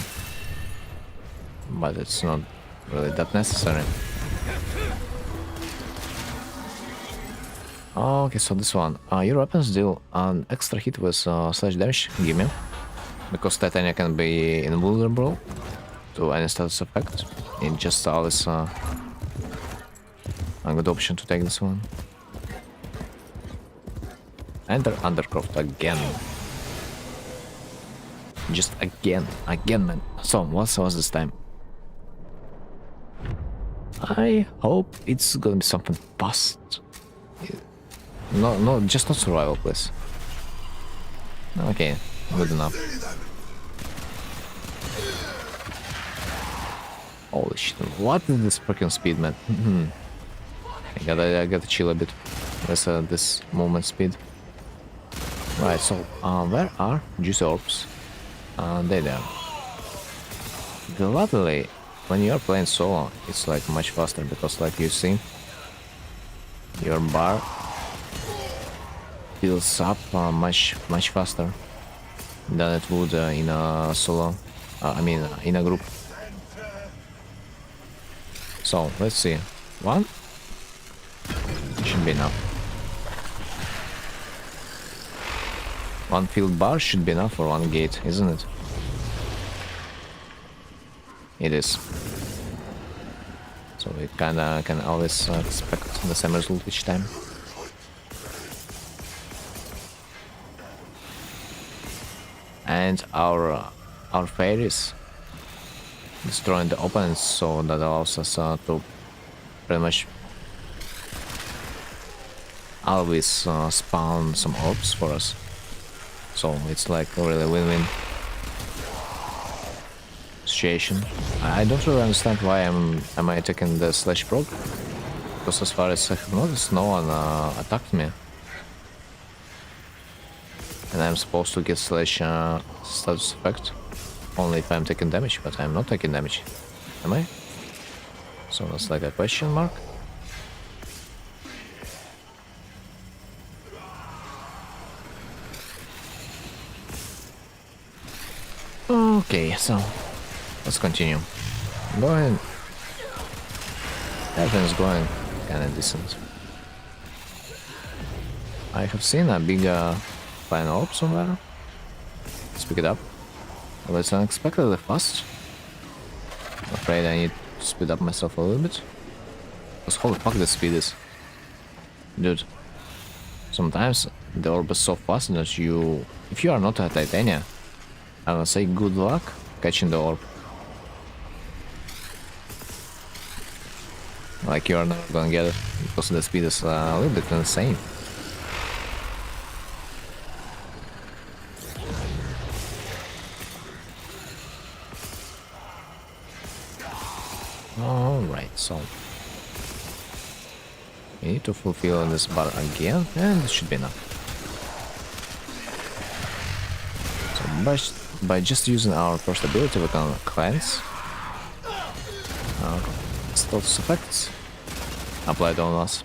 But it's not really that necessary. Okay, so this one. Your weapons deal an extra hit with slash damage. Gimme. Because Titania can be invulnerable to any status effect. It just always A good option to take this one. Enter Undercroft again. Just again, man. So, what was this time? I hope it's gonna be something fast. No, just not survival, please. Okay, good enough. Holy shit, what is this freaking speed, man? I gotta chill a bit with this movement speed. Right, so, where are juicy orbs? There. Luckily, when you're playing solo, it's like much faster because, like you see, your bar fills up much faster than it would in a solo. In a group. So let's see. One should be enough. One field bar should be enough for one gate, isn't it? It is. So we kinda can always expect the same result each time. And our fairies destroying the opponents, so that allows us to pretty much always spawn some orbs for us. So it's like a really win-win situation. I don't really understand why am I taking the slash proc, because as far as I have noticed, no one attacked me. And I'm supposed to get slash status effect only if I'm taking damage, but I'm not taking damage. Am I? So that's like a question mark. Okay, so let's continue. Going. Everything's going kinda decent. I have seen a big flying orb somewhere. Let's pick it up. Well, it's unexpectedly fast. I'm afraid I need to speed up myself a little bit. Because holy fuck the speed is. Dude. Sometimes the orb is so fast that if you are not a Titania, I will say good luck catching the orb. Like you are not gonna get it, because the speed is a little bit insane. Alright, so we need to fulfill this bar again, and it should be enough. So by just using our first ability, we can cleanse status effects applied on us.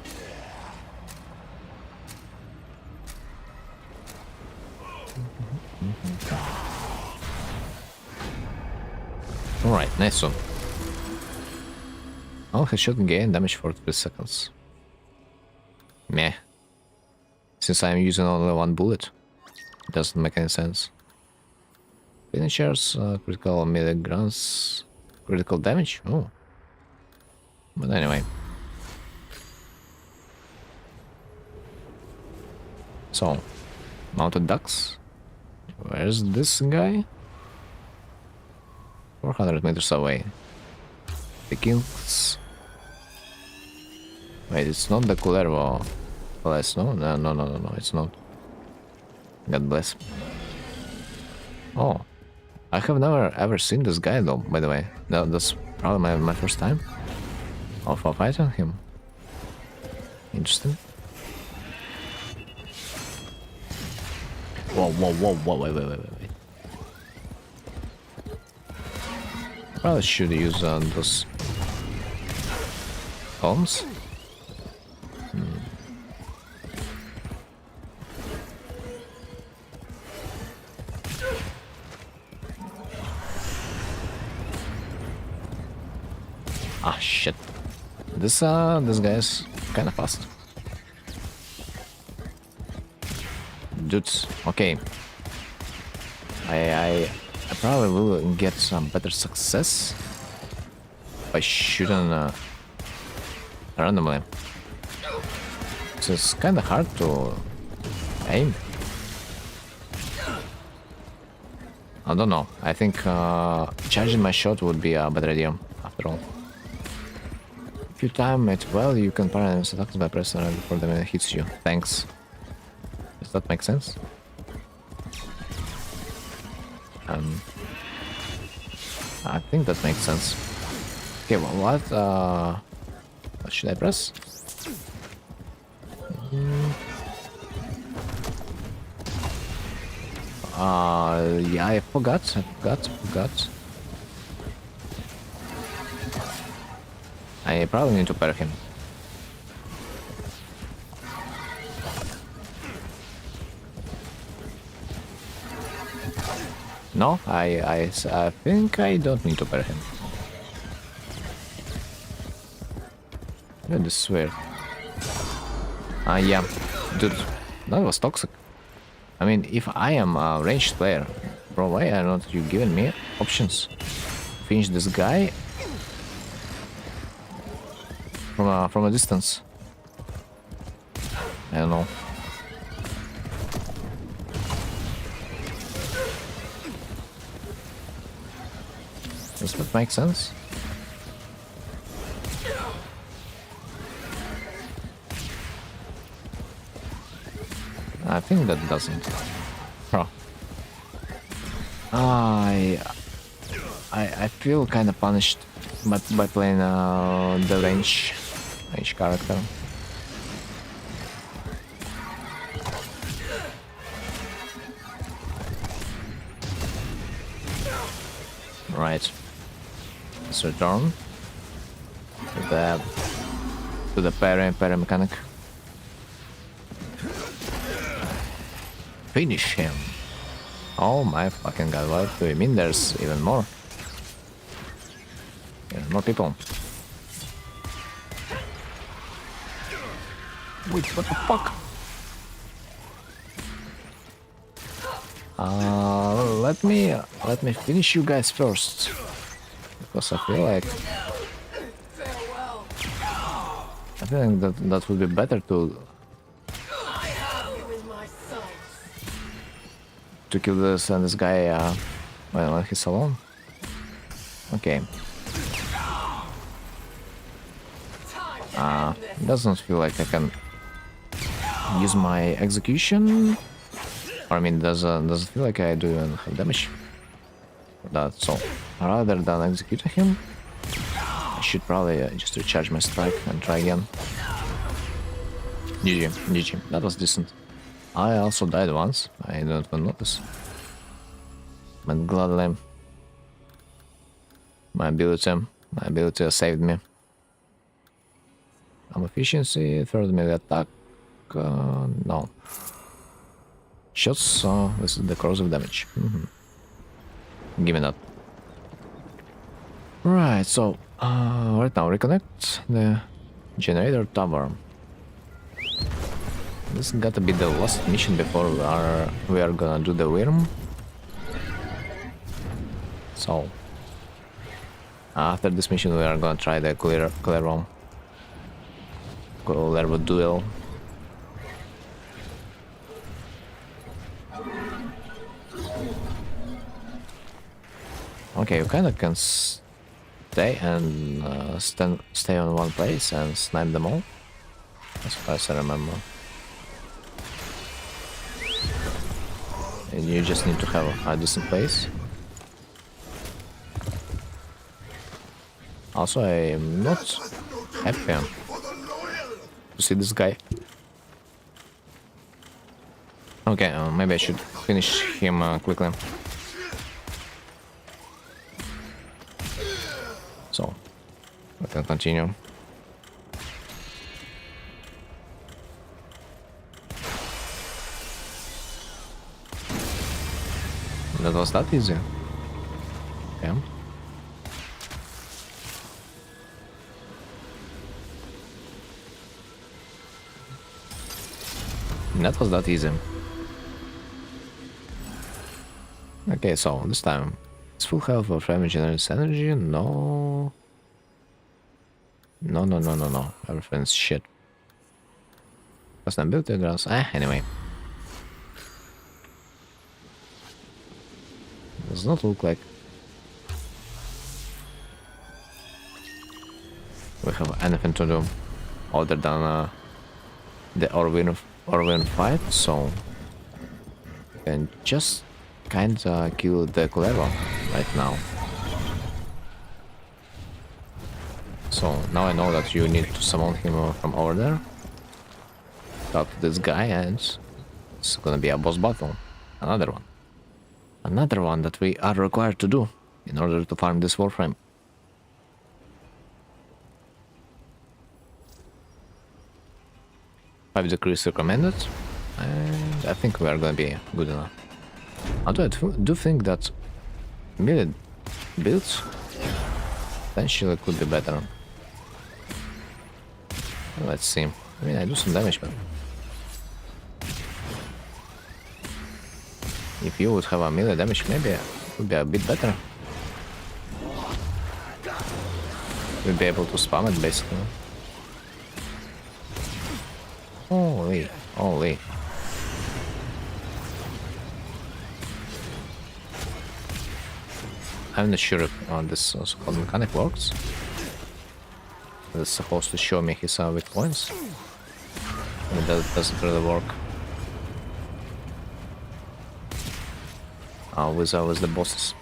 Alright, nice one. Oh, he shouldn't gain damage for 3 seconds. Meh. Since I'm using only one bullet, it doesn't make any sense. Finishers, critical milligrams, critical damage? Oh. But anyway. So, mounted ducks. Where's this guy? 400 meters away. The kings. Wait, it's not the Culervo place, no? No, it's not. God bless. Oh. I have never ever seen this guy though, by the way. That's probably my first time of fighting him. Interesting. Whoa, wait. Probably should use those columns. Ah, shit. This guy is kind of fast. Dudes, okay. I probably will get some better success by shooting randomly. So it's kind of hard to aim. I don't know. I think charging my shot would be a better idea after all. If you time it well, you can paralyze attacks by pressing right before the minute hits you. Thanks. Does that make sense? I think that makes sense. Okay, well, what should I press? Yeah, I forgot. I probably need to pair him. No, I think I don't need to pair him. Yeah, this is weird. Yeah, dude, that was toxic. I mean, if I am a ranged player, bro, why are not you giving me options? Finish this guy from a distance. I don't know. Does that make sense? I think that doesn't. Huh. I feel kind of punished by playing the range character. Right. Let's return to the parry mechanic. Finish him. Oh my fucking god, what do you mean there's even more? There's more people. Wait, what the fuck? Let me finish you guys first. Because I feel like that would be better to kill this guy when he's alone. Okay. Doesn't feel like I can use my execution. Or I mean, doesn't feel like I do even have damage for that. So rather than executing him, I should probably just recharge my strike and try again. GG. That was decent. I also died once. I didn't even notice. But gladly, my ability saved me. Efficiency, third melee attack. No. Shots, this is the corrosive damage. Give me that. Right, so right now reconnect the generator tower. This has gotta be the last mission before we are gonna do the worm. So after this mission we are gonna try the clear room. Clear duel. Okay, you kinda can stay and stay on one place and snipe them all, as far as I remember. And you just need to have a decent place. Also, I am not happy to see this guy. Okay, maybe I should finish him quickly. So, we can continue. That was that easy. Yeah. That was that easy. Okay, so this time it's full health of frame generates energy. No. No, no, no, no, no. Everything's shit. Custom ability draws. Anyway. Does not look like we have anything to do other than the Orwin fight, so we can just kinda kill the Clever right now. So now I know that you need to summon him from over there. Talk to this guy, and it's gonna be a boss battle. Another one. Another one that we are required to do in order to farm this warframe. 5 decrees recommended, and I think we are gonna be good enough. Although I do think that melee builds potentially could be better. Let's see. I mean, I do some damage, but if you would have a melee damage, maybe it would be a bit better. We'll be able to spam it, basically. Holy, holy. I'm not sure if this so-called mechanic works. It's supposed to show me his weak points. It doesn't really work. With the bosses.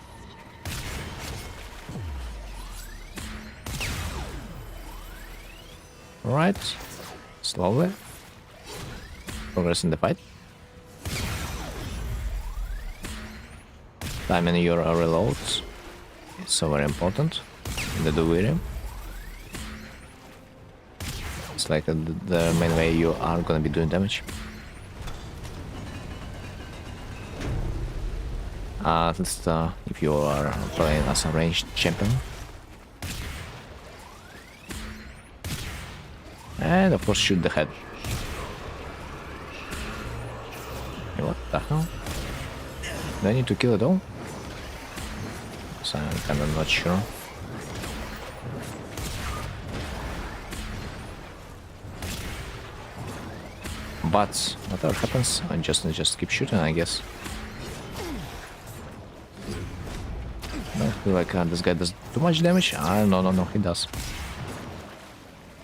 Alright. Slowly. Progressing the fight. Timing your reloads is so very important in the delirium. It's like the main way you are gonna be doing damage. At least if you are playing as a ranged champion. And of course shoot the head. Hey, what the hell? Do I need to kill it all? So I'm kinda not sure. But whatever happens, I just keep shooting, I guess. I feel like this guy does too much damage. No, he does.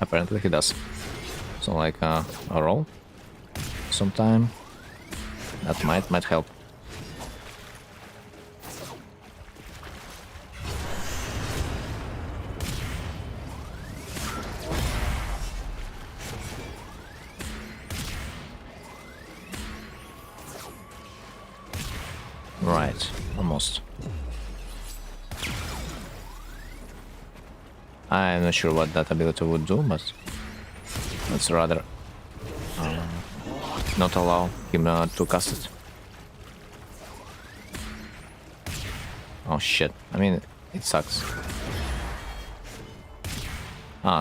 Apparently he does. So like a roll sometime that might help. Right, almost. I'm not sure what that ability would do, but let's rather not allow him to cast it. Oh shit, I mean, it sucks.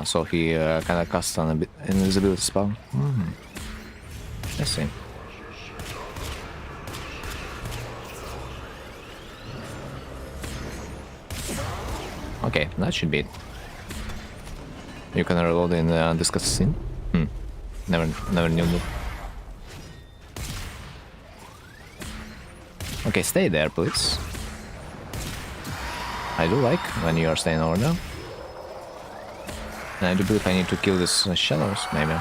So he kinda casts an invisibility spell. I see. Okay, that should be it. You can reload in this cutscene. Never knew that. Okay, stay there, please. I do like when you are staying over there. And I do believe I need to kill these shadows, maybe.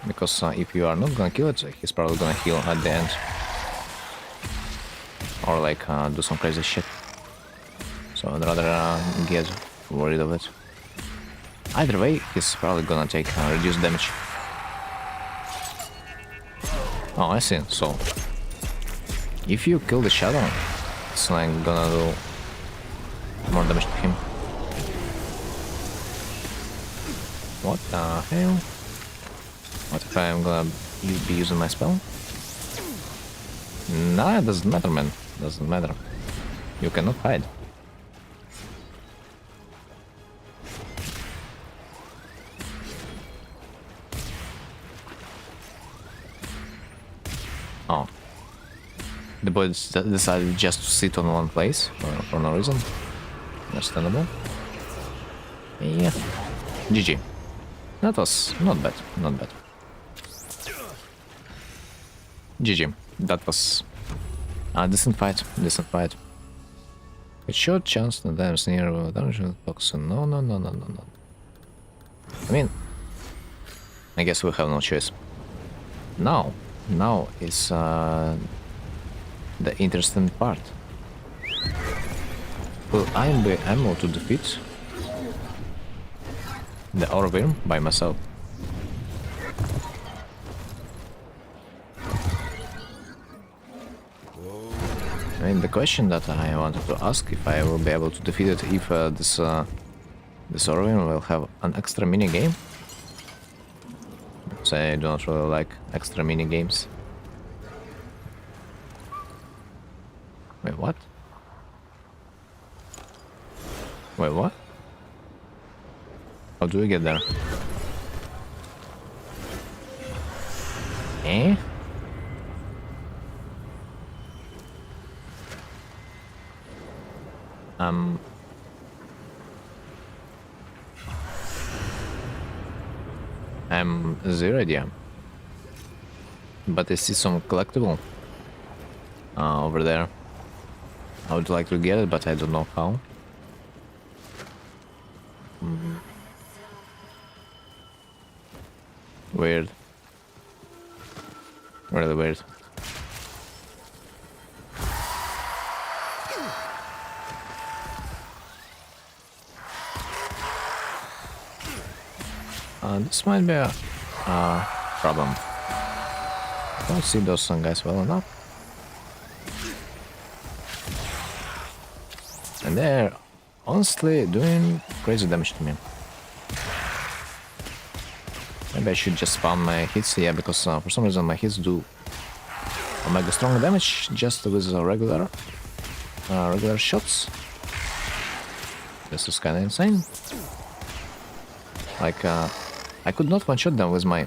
Because if you are not gonna kill it, he's probably gonna heal at the end. Or like do some crazy shit. So I'd rather get rid of it. Either way, he's probably gonna take reduced damage. Oh, I see. So if you kill the shadow, it's like gonna do more damage to him. What the hell? What if I'm gonna be using my spell? Nah, it doesn't matter, man. Doesn't matter. You cannot hide. Oh. The boy decided just to sit on one place for no reason. Understandable. Yeah. GG. That was not bad, not bad. GG. That was a decent fight, decent fight. A short chance that I'm near dungeon toxin. No, no, no, no, no, no. I mean, I guess we have no choice. Now is the interesting part. Will I be able to defeat the warframe by myself? I mean, the question that I wanted to ask, if I will be able to defeat it, if this warframe will have an extra mini game. So I don't really like extra mini games. Wait, what? Wait, what? How do we get there? Eh? I'm zero idea. But I see some collectible over there. I would like to get it, but I don't know how. Weird. Really weird. This might be a problem. Don't see those guys well enough. And they're honestly doing crazy damage to me. Maybe I should just spam my hits, yeah, because for some reason my hits do omega strong damage just with regular shots. This is kinda insane. Like, I could not one-shot them with my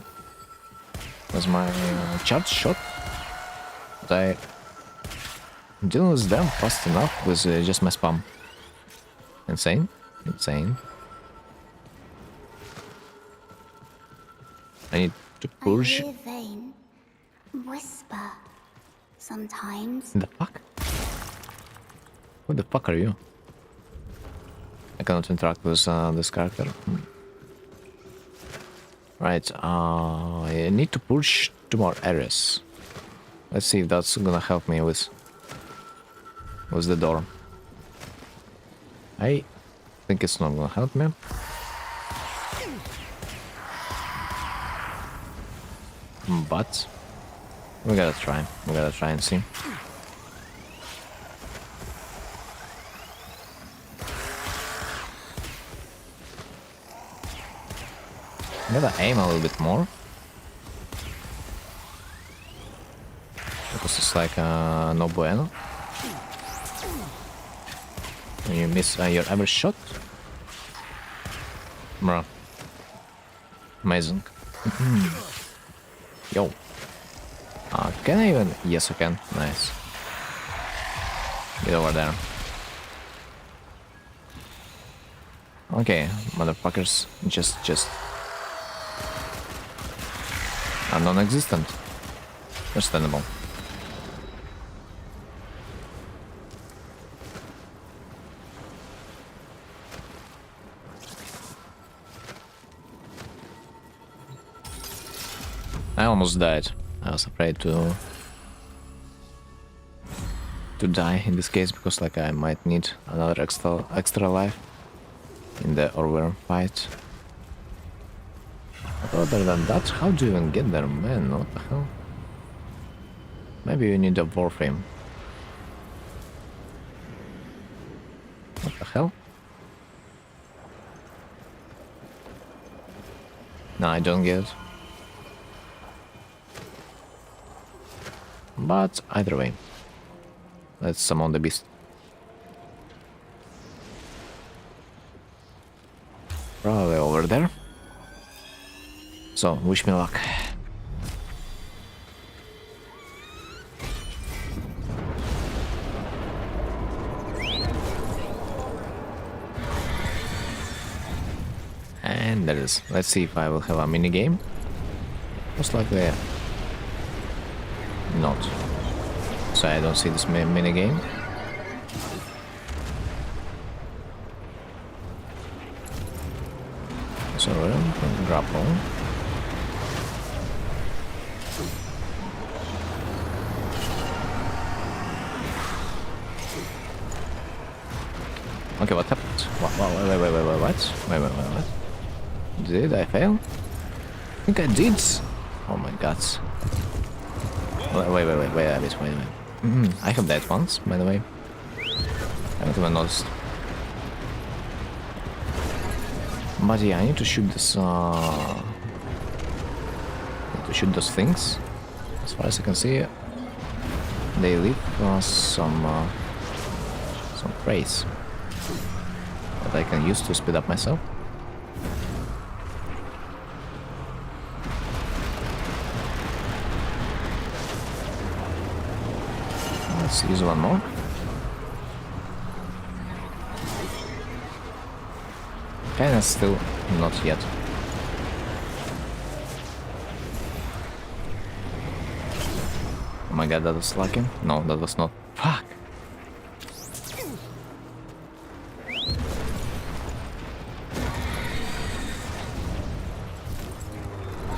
charge shot, but I deal with them fast enough with just my spam. Insane, insane. I need to push. I hear Vane whisper sometimes. The fuck? Who the fuck are you? I cannot interact with this character. Right, I need to push 2 more areas. Let's see if that's gonna help me with the door. I think it's not gonna help me. But we gotta try. We gotta try and see. I gotta aim a little bit more. Because it's like no bueno. When you miss your every shot. Bro. Amazing. Yo. Can I even? Yes, I can. Nice. Get over there. Okay, motherfuckers. Just. Are non-existent. Understandable. I almost died. I was afraid to die in this case because like I might need another extra life in the overwhelm fight. But other than that, how do you even get there, man? What the hell? Maybe you need a warframe. What the hell? No, I don't get it. But either way, let's summon the beast. Probably over there. So, wish me luck. And there it is. Let's see if I will have a mini game. Most likely not. So I don't see this mini game. So we're going to grapple. Okay, what happened? Wait, what? Did I fail? I think I did. Oh my god. Wait a bit. I have that once, by the way. I haven't even noticed. But yeah, I need to shoot this, need to shoot those things. As far as I can see, they leave some praise that I can use to speed up myself. Let's use one more. Kinda still not yet. Oh my god, that was lucky. No, that was not. Fuck!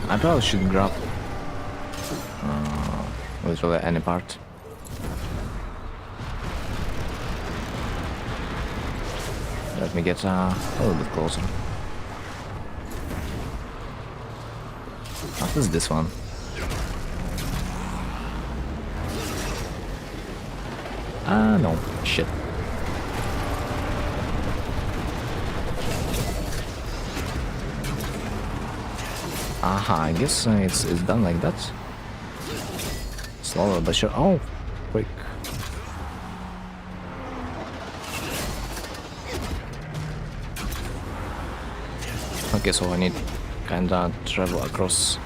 I probably should grab literally any part. Let me get a little bit closer. What is this one? Ah, no. Shit. Aha, I guess it's done like that. Slower but sure. Oh, quick. Okay, so I need kinda travel across.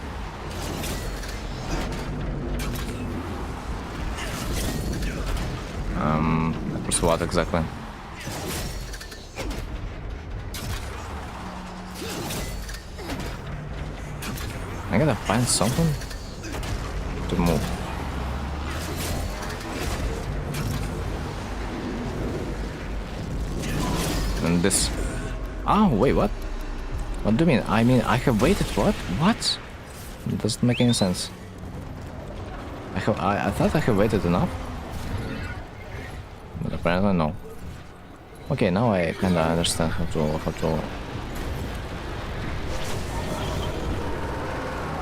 Across what exactly? I gotta find something to move. And this. Oh, wait, what? What do you mean? I mean, I have waited. What? What? It doesn't make any sense. I thought I have waited enough. But apparently no. Okay, now I kinda understand how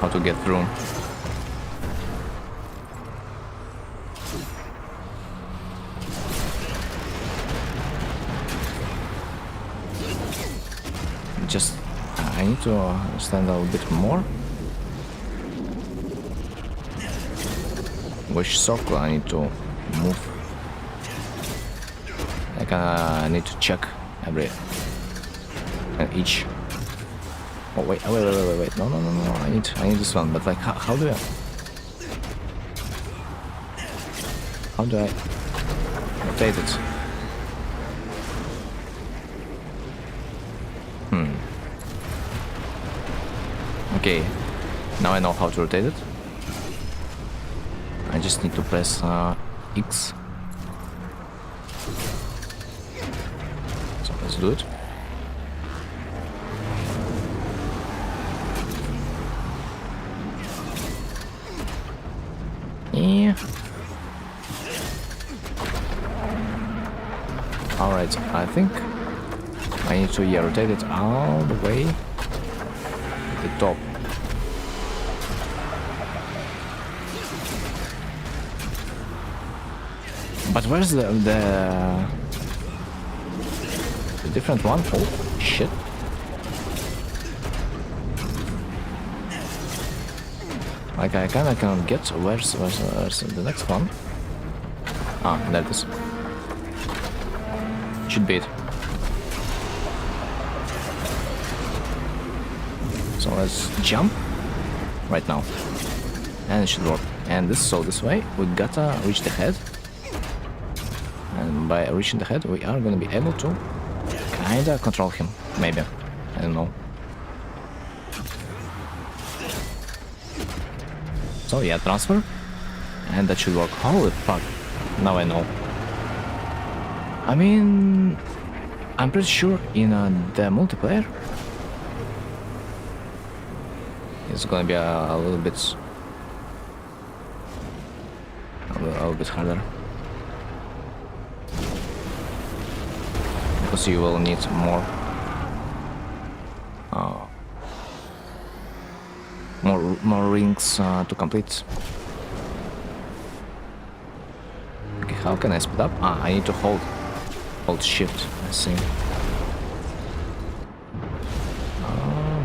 to get through. Just I need to understand a little bit more. Which circle I need to move. I need to check every and each. Oh wait, no, I need this one, but like how do I rotate it? Okay, now I know how to rotate it. I just need to press X. So let's do it. Yeah. Alright, I think I need to rotate it all the way to the top. But where's the different one? Oh shit! Like I kinda cannot get where's the next one? Ah, there it is. Should be it. So let's jump right now, and it should work. And this way we gotta reach the head. And by reaching the head, we are gonna be able to kinda control him. Maybe. I don't know. So yeah, transfer. And that should work. Holy fuck. Now I know. I mean, I'm pretty sure in the multiplayer it's gonna be a little bit harder. Because you will need more rings to complete. Okay, how can I speed up? I need to hold shift. I see.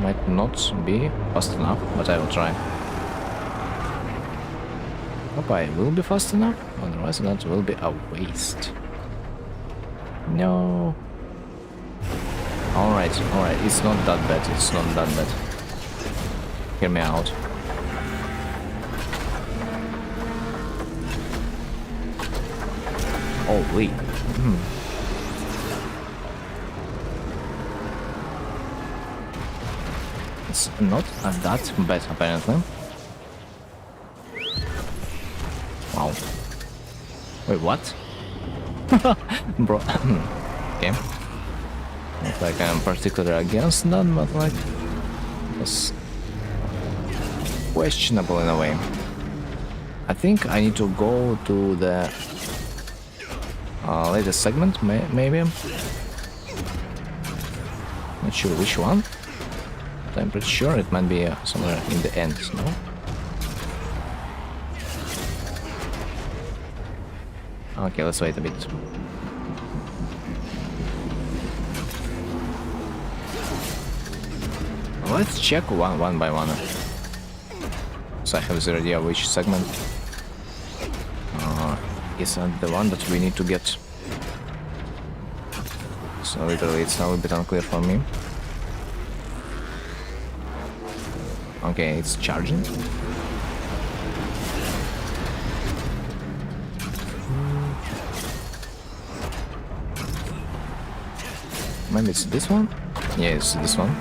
Might not be fast enough, but I will try. Hope I will be fast enough, otherwise that will be a waste. No. Alright, it's not that bad, it's not that bad. Hear me out. Holy. It's not that bad, apparently. Wow. Wait, what? Bro. Okay. Not like I'm particularly against that, but like it's questionable in a way. I think I need to go to the latest segment, maybe. Not sure which one, but I'm pretty sure it might be somewhere in the end, no? Okay, let's wait a bit. Let's check one by one. So I have the idea which segment is the one that we need to get. So literally it's a little bit unclear for me. Okay, it's charging. Maybe it's this one? Yeah, it's this one.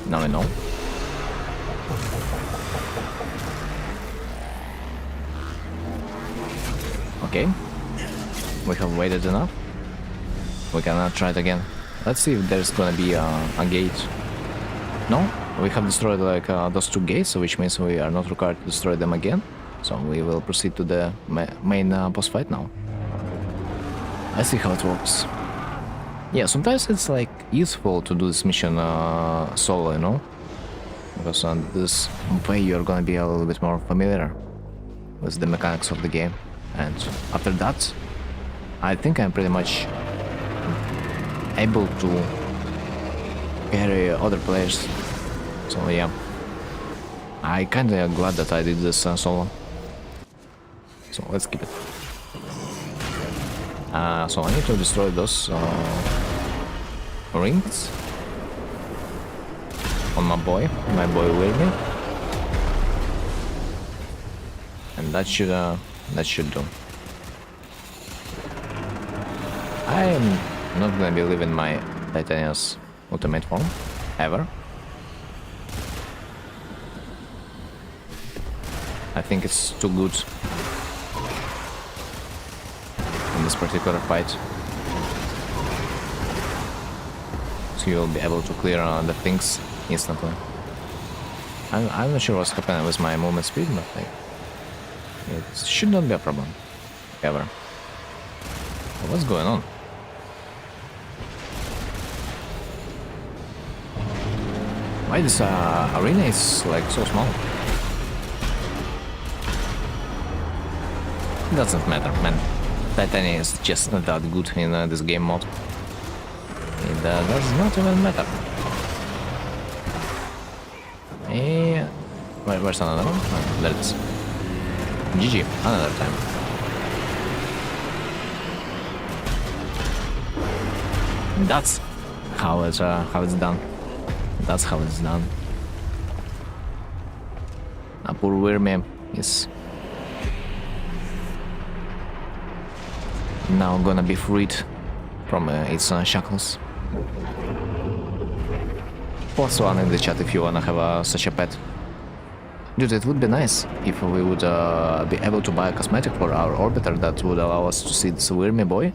Now I know. Okay. We have waited enough. We can try it again. Let's see if there's gonna be a gate. No? We have destroyed like those two gates, which means we are not required to destroy them again. So we will proceed to the main boss fight now. I see how it works. Yeah, sometimes it's like useful to do this mission solo, you know? Because on this way you're gonna be a little bit more familiar with the mechanics of the game. And after that, I think I'm pretty much able to carry other players. So yeah, I kinda glad that I did this solo. So let's keep it. So I need to destroy those rings on my boy Wilmy, and that should do. I am not gonna be leaving my Titania's ultimate form ever. I think it's too good in this particular fight, so you'll be able to clear the things instantly. I'm not sure what's happening with my movement speed, but like, it should not be a problem ever. But what's going on? Why this arena is like so small? It doesn't matter, man. Titania is just not that good in this game mode. It does not even matter. Where's another one? Oh, there it is. GG, another time. That's how it's done. That's how it's done. A poor Wyrmie is now gonna be freed from its shackles. Post one in the chat if you wanna have such a pet. Dude, it would be nice if we would be able to buy a cosmetic for our orbiter that would allow us to see this Wyrmy boy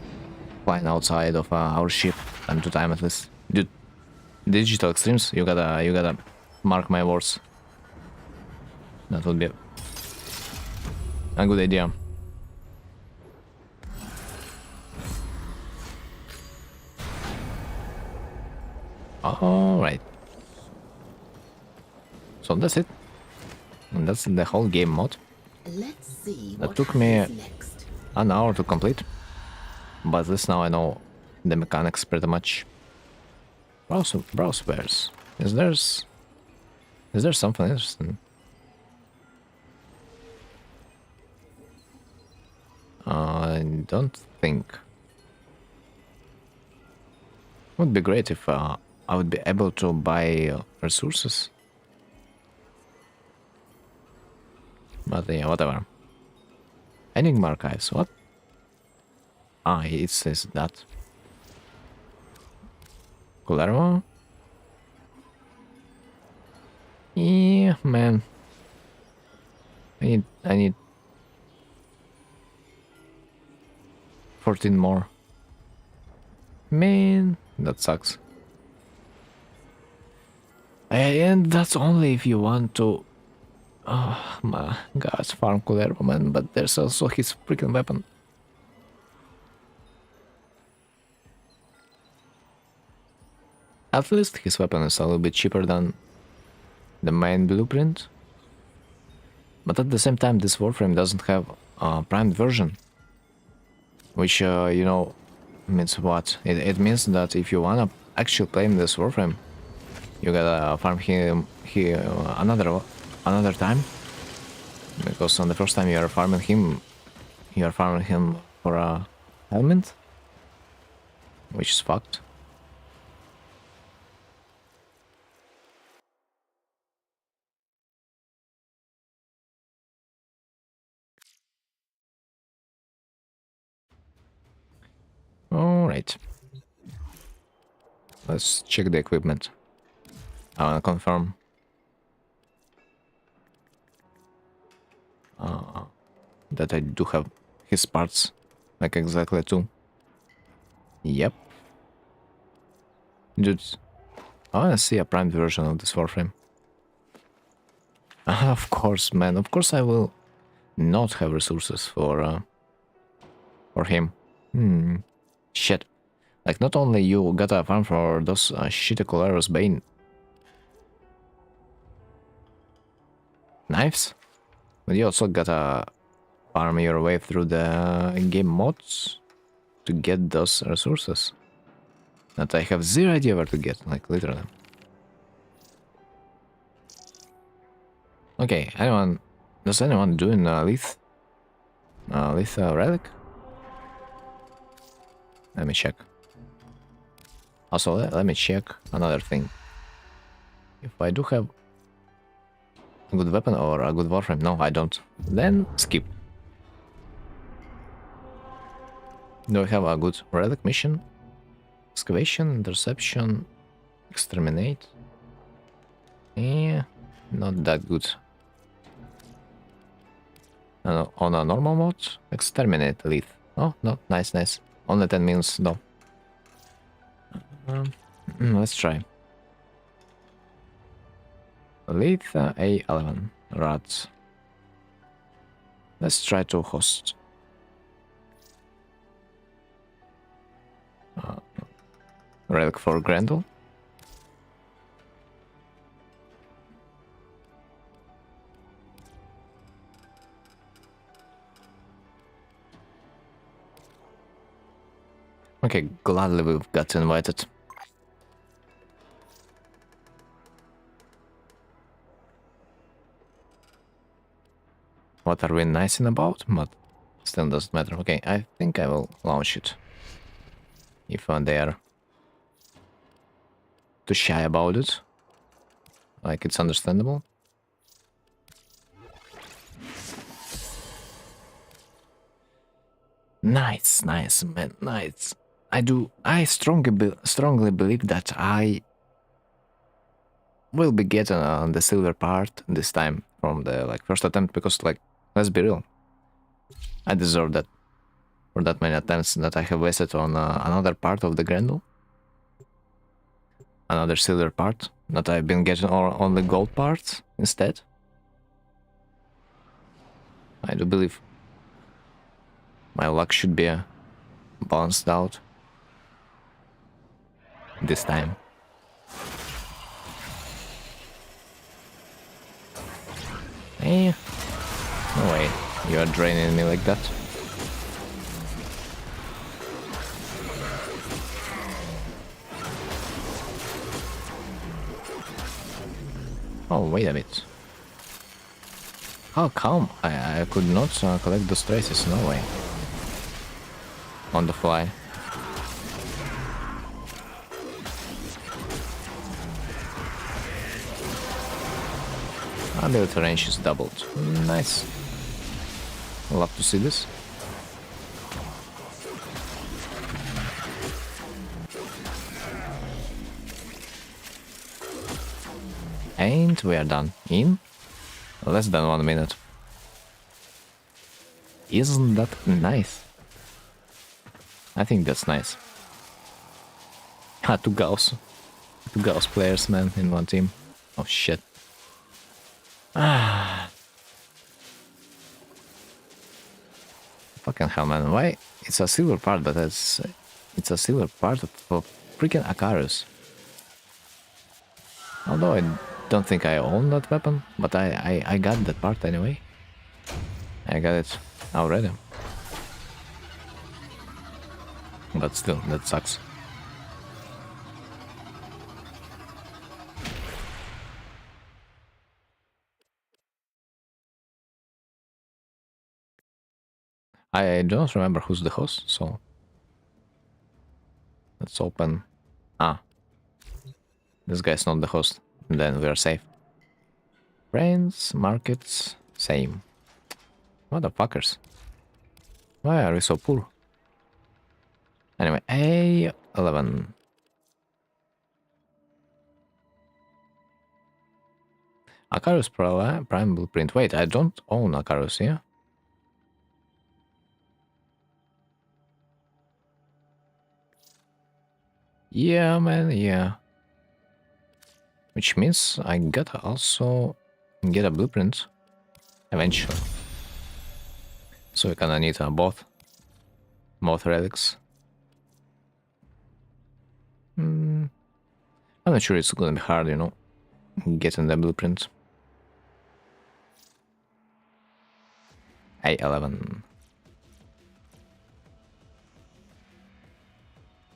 flying outside of our ship time to time at least. Dude, digital extremes, you gotta mark my words. That would be a good idea. Alright. So that's it. And that's the whole game mode. Let's see That what took me happens next. an hour to complete. But at least now I know the mechanics pretty much. Browse wares. Is there something interesting? I don't think. Would be great if I would be able to buy resources. But yeah, whatever. Enigma archives, what? Ah, it says that. Kulero? Yeah, man. I need 14 more. Man, that sucks. And that's only if you want to... Oh my god, farm Kulero, man, but there's also his freaking weapon. At least his weapon is a little bit cheaper than the main blueprint. But at the same time, this warframe doesn't have a primed version. Which, you know, means what? It means that if you wanna actually play this warframe, you gotta farm him here another time. Because on the first time you are farming him for a helmet. Which is fucked. Alright. Let's check the equipment. I wanna confirm. That I do have his parts. Like exactly 2. Yep. Dude, I wanna see a primed version of this warframe. Of course, man. Of course I will not have resources for him. Shit. Like, not only you gotta farm for those shitty Kulero's Bane knives, but you also gotta farm your way through the game mods to get those resources that I have zero idea where to get, like, literally. Okay, does anyone do in Lith relic? Let me check. Also, let me check another thing. If I do have a good weapon or a good warframe, no, I don't. Then skip. Do I have a good relic mission? Excavation, interception, exterminate. Yeah, not that good. On a normal mode, exterminate Lith. Oh, no, nice, nice. Only 10 minutes though. Let's try. Lith A11 rats. Let's try to host. Relic for Grendel. Okay, gladly we've got invited. What are we nicing about? But still doesn't matter. Okay, I think I will launch it. If they are too shy about it. Like, it's understandable. Nice, nice, man, nice. I strongly believe that I will be getting on the silver part this time from the like first attempt, because like, let's be real, I deserve that for that many attempts that I have wasted on another part of the Grendel, another silver part that I've been getting on the gold parts instead. I do believe my luck should be balanced out this time. Eh, no way, you are draining me like that. Oh, wait a minute. How come I could not collect those traces? No way. On the fly. Ability range is doubled. Nice. Love to see this. And we are done. In less than 1 minute. Isn't that nice? I think that's nice. Ah, two Gauss. Two Gauss players, man, in one team. Oh shit. Ah. Fucking hell, man. Why? It's a silver part, but it's a silver part of freaking Acarus. Although I don't think I own that weapon, but I got that part anyway. I got it already. But still, that sucks. I don't remember who's the host, so let's open. Ah, this guy's not the host. Then we are safe. Friends, markets, same. Motherfuckers. Why are we so poor? Anyway, A11. Acarus Prime Blueprint. Wait, I don't own Acarus, yeah? Yeah, man, yeah. Which means I gotta also get a blueprint eventually. So we kinda need both relics. I'm not sure it's gonna be hard, you know, getting the blueprint. A11.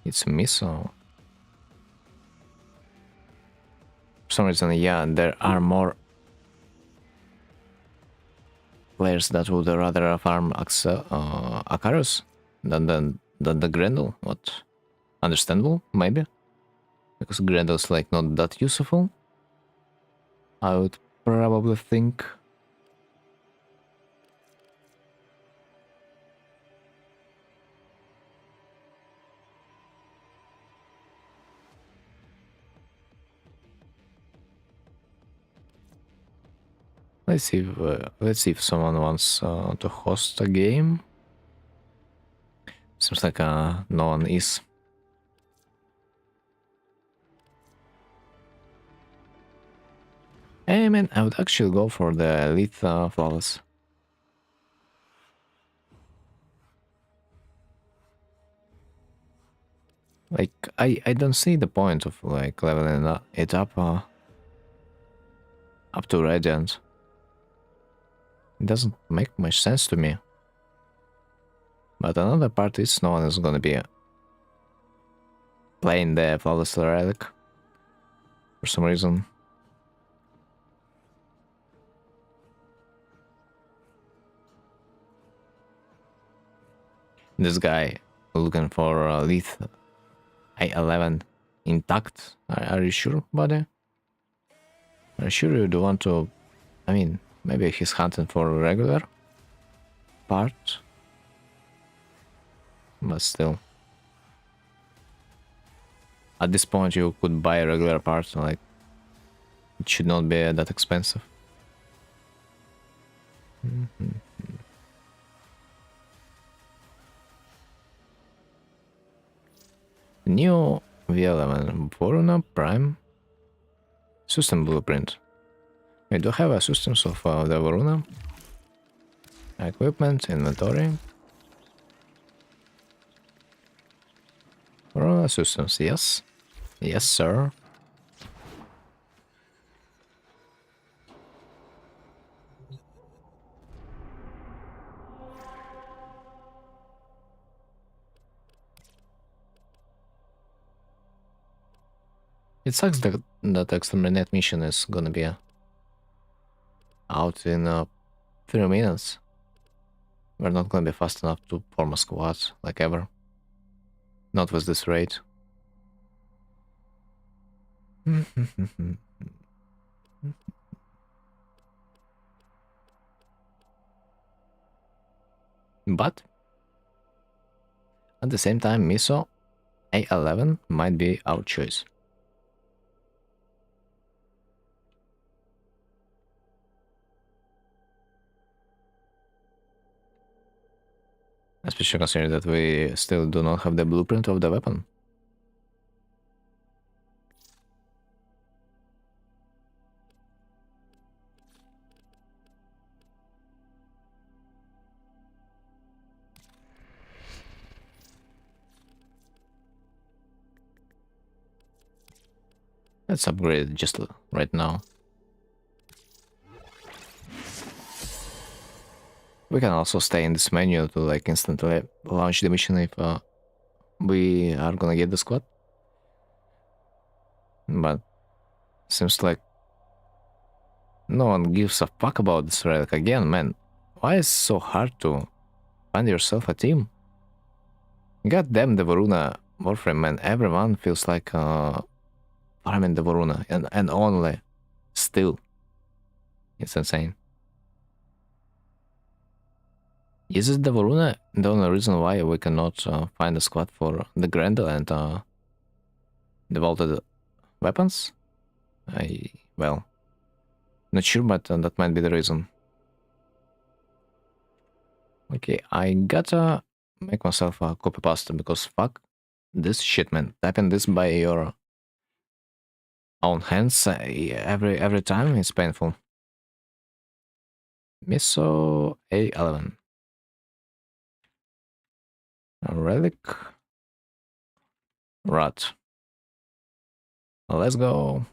It's miso. For some reason, yeah, there are more players that would rather farm Acarus than the Grendel. What? Understandable, maybe? Because Grendel's like not that useful, I would probably think. Let's see if someone wants to host a game. Seems like no one is. Hey man, I would actually go for the elite flawless. Like I don't see the point of like leveling it up to Radiant. It doesn't make much sense to me. But another part is no one is gonna be playing the flawless relic for some reason. This guy looking for elite A11 intact. Are you sure, buddy? Are you sure you don't want to? I mean, maybe he's hunting for a regular part, but still. At this point, you could buy a regular part. Like, it should not be that expensive. New V11 Voruna Prime System Blueprint. We do have a systems of the Voruna. Equipment, inventory. Voruna systems, yes. Yes, sir. It sucks that that exterminate mission is gonna be out in 3 minutes. We're not gonna be fast enough to form a squad, like ever. Not with this rate. But at the same time, Miso A11 might be our choice. Especially considering that we still do not have the blueprint of the weapon. Let's upgrade it just right now. We can also stay in this menu to like instantly launch the mission if we are gonna get the squad. But seems like no one gives a fuck about this relic again, man. Why is it so hard to find yourself a team? God damn the Varuna warframe, man. Everyone feels like farming the Varuna and only still. It's insane. Is it the Varuna the only reason why we cannot find a squad for the Grendel and the vaulted weapons? Well, not sure, but that might be the reason. Okay, I gotta make myself a copy pasta because fuck this shit, man. Typing this by your own hands every time is painful. Miso A11. A relic. Rat. Let's go.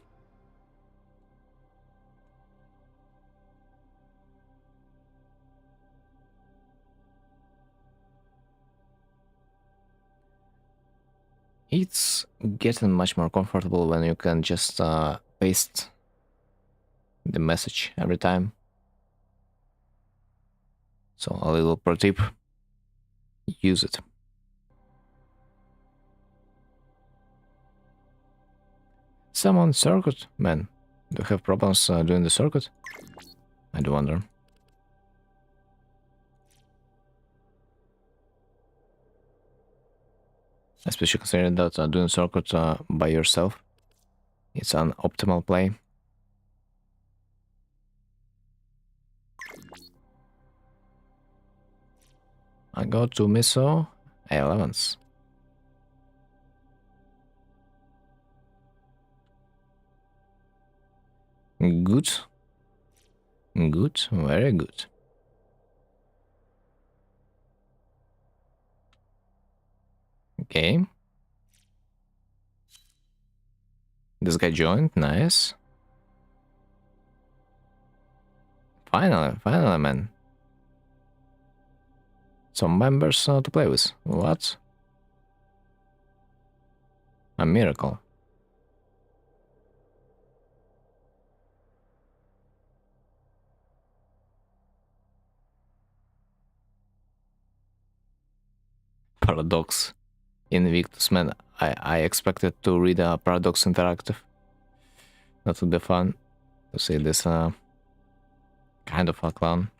It's getting much more comfortable when you can just paste the message every time. So a little pro tip, use it. Someone circuit, man. Do you have problems doing the circuit? I do wonder. Especially considering that doing circuit by yourself, it's an optimal play. I go to Miso A11s. Good. Good, very good. Okay. This guy joined, nice. Finally, man. Some members to play with. What? A miracle. Paradox. Invictus, man. I expected to read a Paradox Interactive. That would be fun to see this kind of a clown.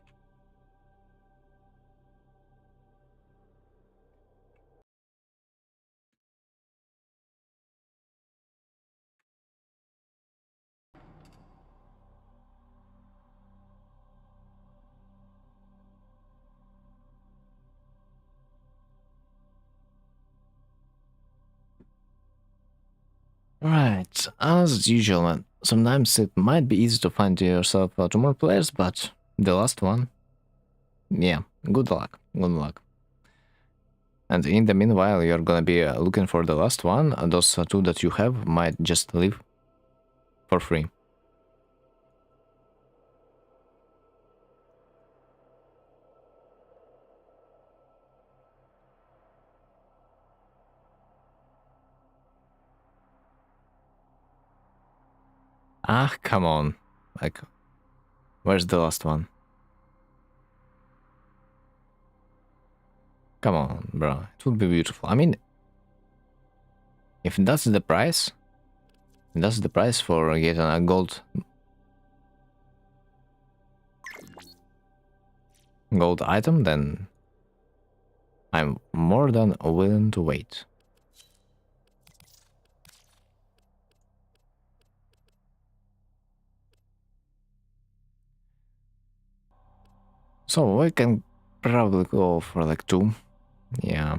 Right, as usual, man. Sometimes it might be easy to find yourself two more players, but the last one, yeah, good luck, good luck. And in the meanwhile, you're gonna be looking for the last one, and those two that you have might just leave for free. Ah, come on. Like, where's the last one? Come on, bro. It would be beautiful. I mean, if that's the price, that's the price for getting a gold item, then I'm more than willing to wait. So we can probably go for like two. Yeah,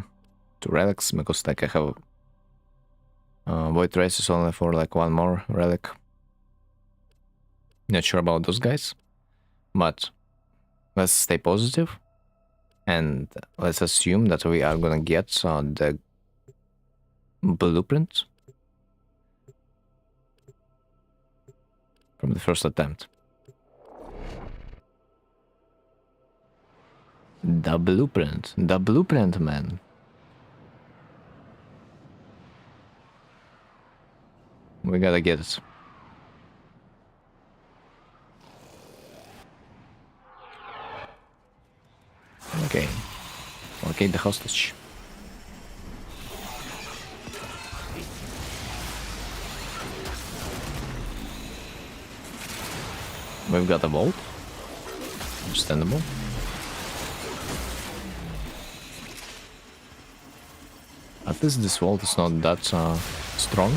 two relics, because like I have void races only for like one more relic. Not sure about those guys, but let's stay positive and let's assume that we are gonna get the blueprint from the first attempt. The blueprint, man. We gotta get it. Okay. Locate the hostage. We've got a vault. Understandable. At least this vault is not that strong,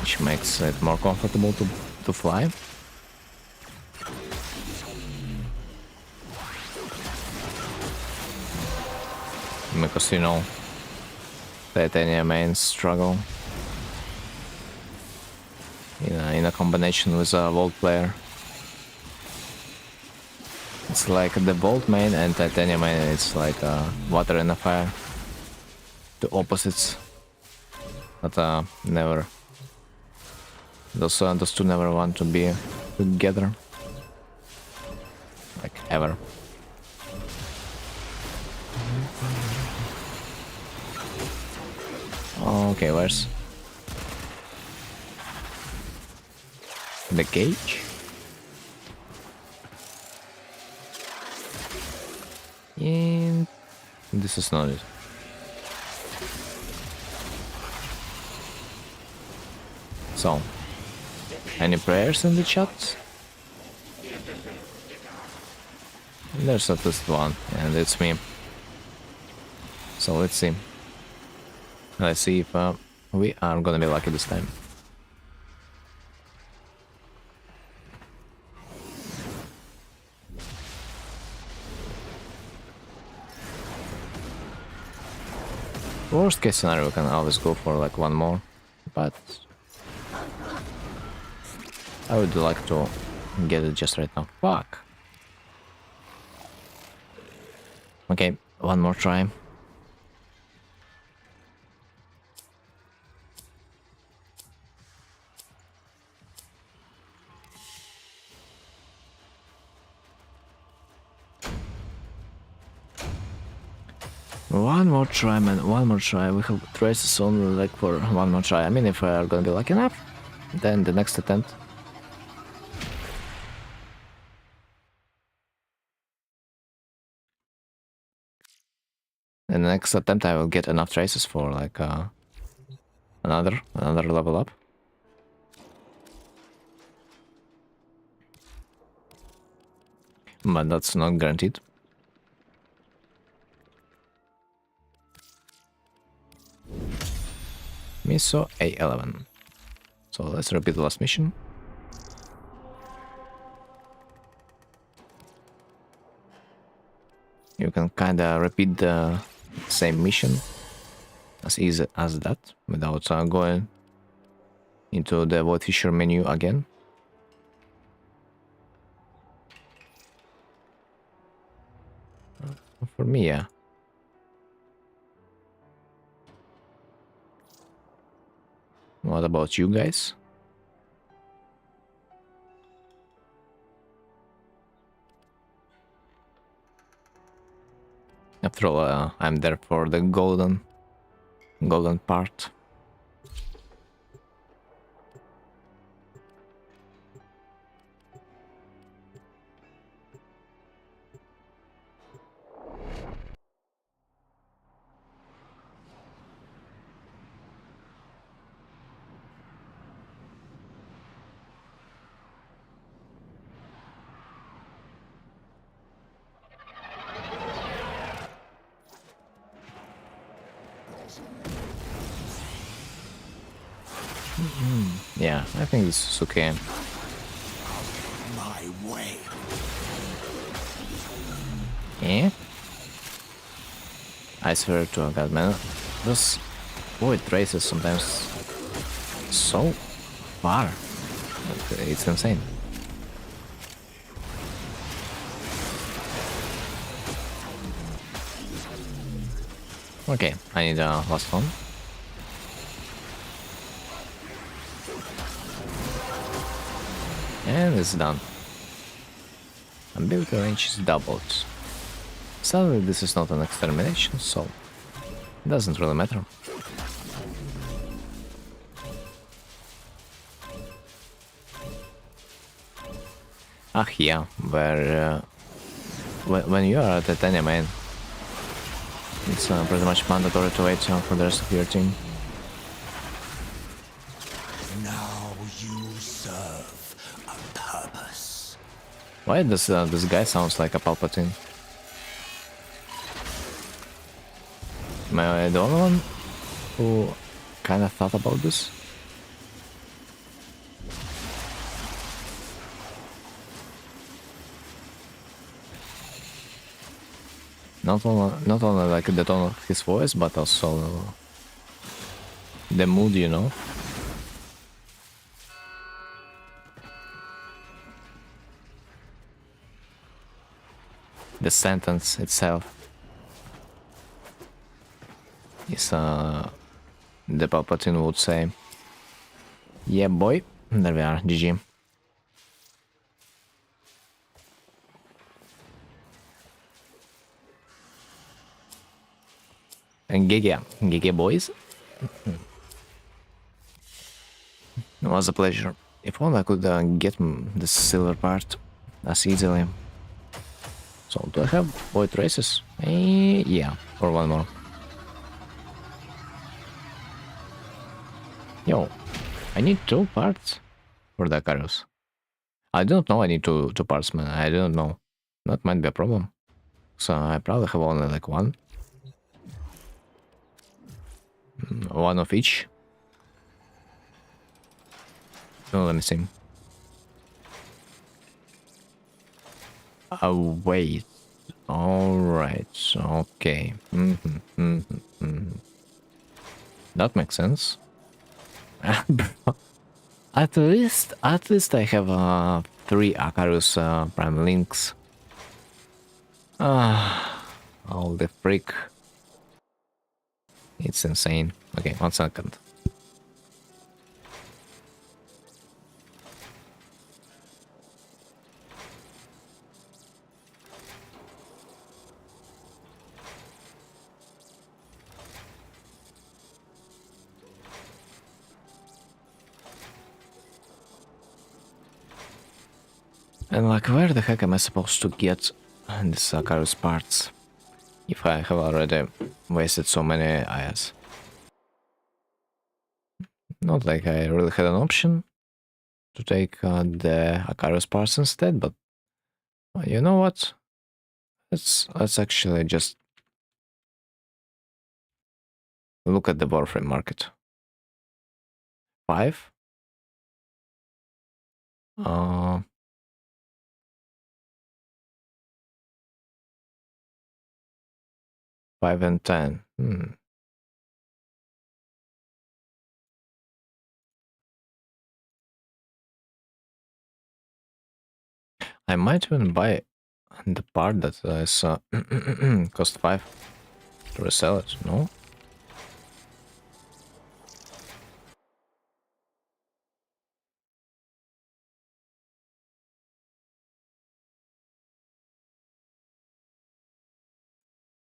which makes it more comfortable to fly. Because, you know, titanium mains struggle in a combination with a vault player. It's like the vault main and titanium main, it's like water and a fire. The opposites. But never. Those two never want to be together. Like ever. Okay, where's the cage? And this is not it. So, any prayers in the chat? There's at least one, and it's me. So let's see. Let's see if we are gonna be lucky this time. Worst case scenario, we can always go for like one more, but I would like to get it just right now. Fuck. Okay, one more try. One more try, man, one more try. We have traces only like for one more try. I mean, if we are gonna be lucky enough, then the next attempt. In the next attempt, I will get enough traces for like another level up. But that's not guaranteed. Miso A11. So let's repeat the last mission. You can kinda repeat the same mission as easy as that without going into the Void Fisher menu again. For me, yeah. What about you guys? After all, I'm there for the golden part. Yeah, I think this is okay. My way. Yeah. I swear to God, man, those void traces sometimes so far. It's insane. Okay, I need a last one. And it's done. Ability range is doubled. Sadly, this is not an extermination, so it doesn't really matter. Ah, yeah, where when you are at Titania main, it's pretty much mandatory to wait for the rest of your team. Now you serve a purpose. Why does this guy sounds like a Palpatine? Am I the only one who kind of thought about this? Not only like the tone of his voice, but also the mood, you know. The sentence itself is the Palpatine would say, "Yeah, boy." There we are, GG. And GG boys. It was a pleasure. If only I could get the silver part as easily. So, do I have void races? Yeah, or one more. Yo, I need 2 parts for the Icarus. I don't know I need two parts, man. I don't know. That might be a problem. So I probably have only like one. One of each. Oh, let me see. Wait. Alright, okay. That makes sense. at least I have 3 Icarus Prime Links. Oh, the freak. It's insane. Okay, 1 second. And like, where the heck am I supposed to get these Icarus parts if I have already wasted so many IS? Not like I really had an option to take the Icarus parts instead, but you know what? Let's actually just look at the warframe market. 5? Uh, 5 and 10. I might even buy the part that is cost 5 to resell it, no?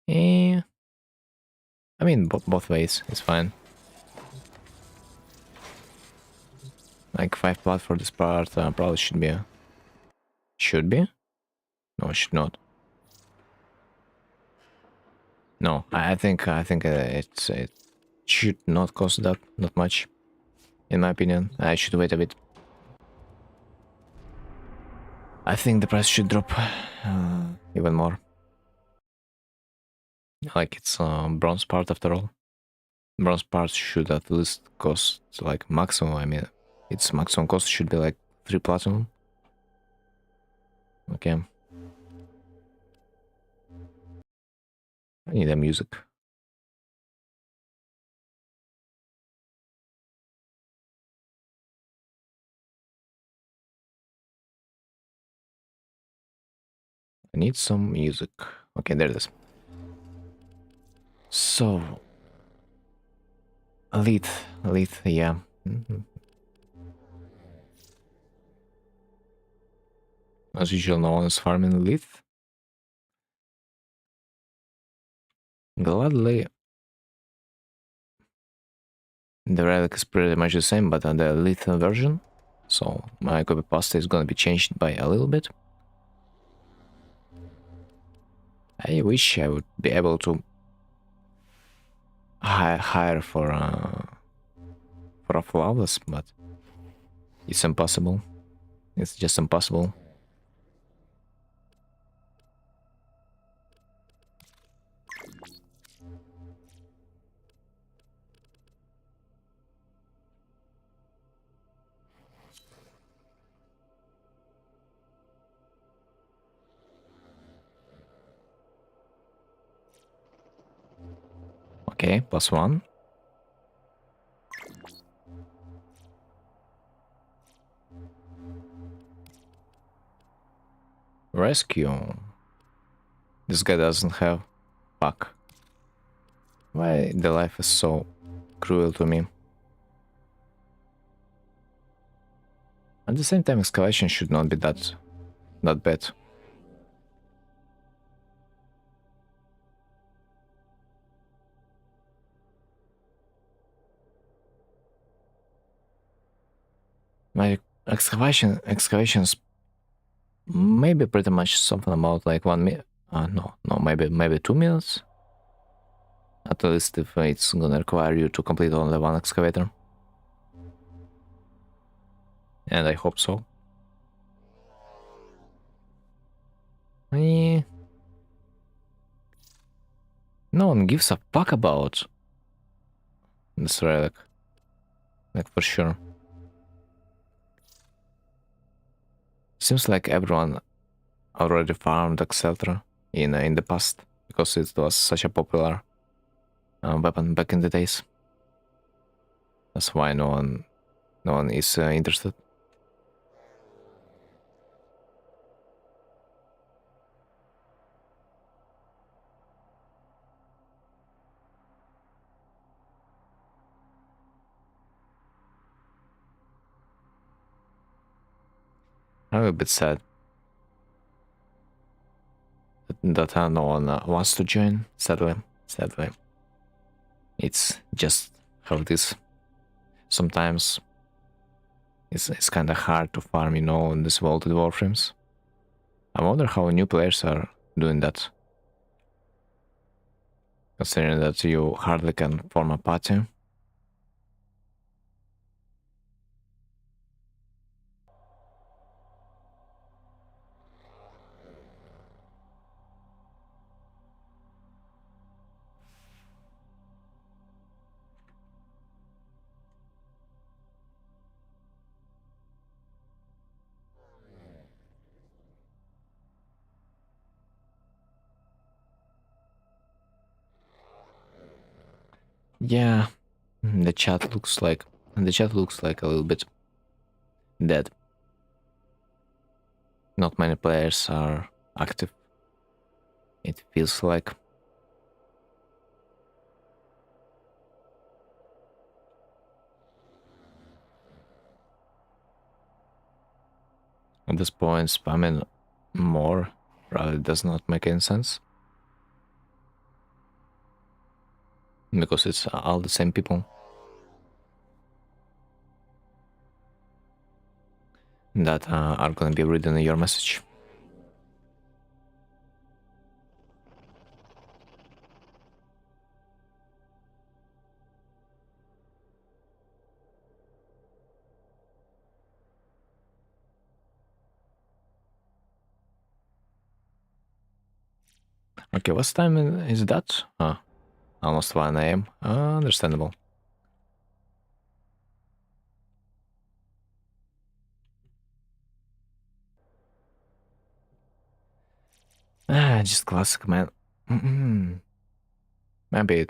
Eh, I mean, both ways, it's fine. Like 5 plat for this part probably should be. Should be? No, it should not. No, I think it should not cost that much. In my opinion, I should wait a bit. I think the price should drop even more. Like it's bronze part after all. Bronze parts should at least cost like maximum. I mean, its maximum cost should be like 3 platinum. Okay. I need a music. I need some music. Okay, there it is. So, elite, yeah. As usual, no one is farming elite. Gladly. The relic is pretty much the same, but on the elite version. So my copy pasta is gonna be changed by a little bit. I wish I would be able to hire for a flawless, but it's impossible. It's just impossible. Okay, +1. Rescue. This guy doesn't have fuck. Why the life is so cruel to me? At the same time, excavation should not be that bad. My excavations maybe pretty much something about like 1 minute. No, maybe 2 minutes. At least if it's gonna require you to complete only one excavator. And I hope so. Eh, no one gives a fuck about this relic. Like for sure. Seems like everyone already farmed etc. in the past because it was such a popular weapon back in the days. That's why no one is interested. I'm a bit sad that no one wants to join. Sadly. It's just how it is. Sometimes it's kind of hard to farm, in these vaulted warframes. I wonder how new players are doing that. Considering that you hardly can form a party. Yeah, the chat looks like a little bit dead. Not many players are active. It feels like. At this point, spamming more probably does not make any sense. Because it's all the same people that are gonna be reading your message. Okay, what time is that? Almost 1 a.m. Understandable. Just classic, man. Maybe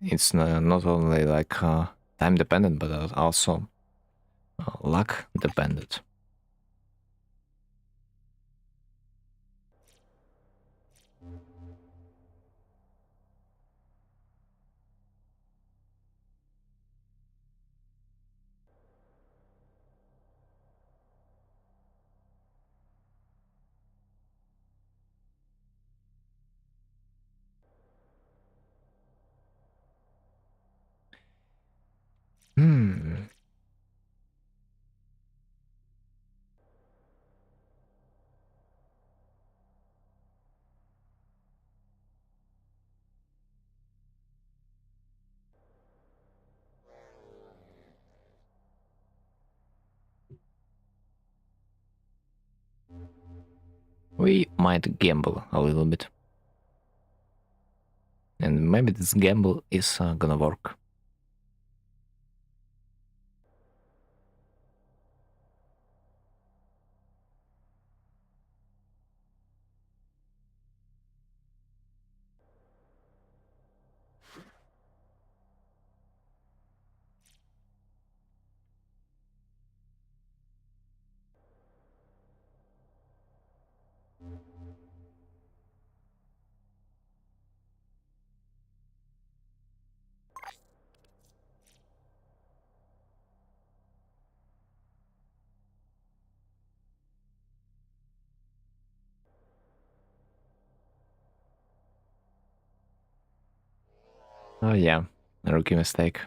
it's not only like time dependent, but also luck dependent. Hmm. We might gamble a little bit. And maybe this gamble is gonna work. Oh yeah, a rookie mistake.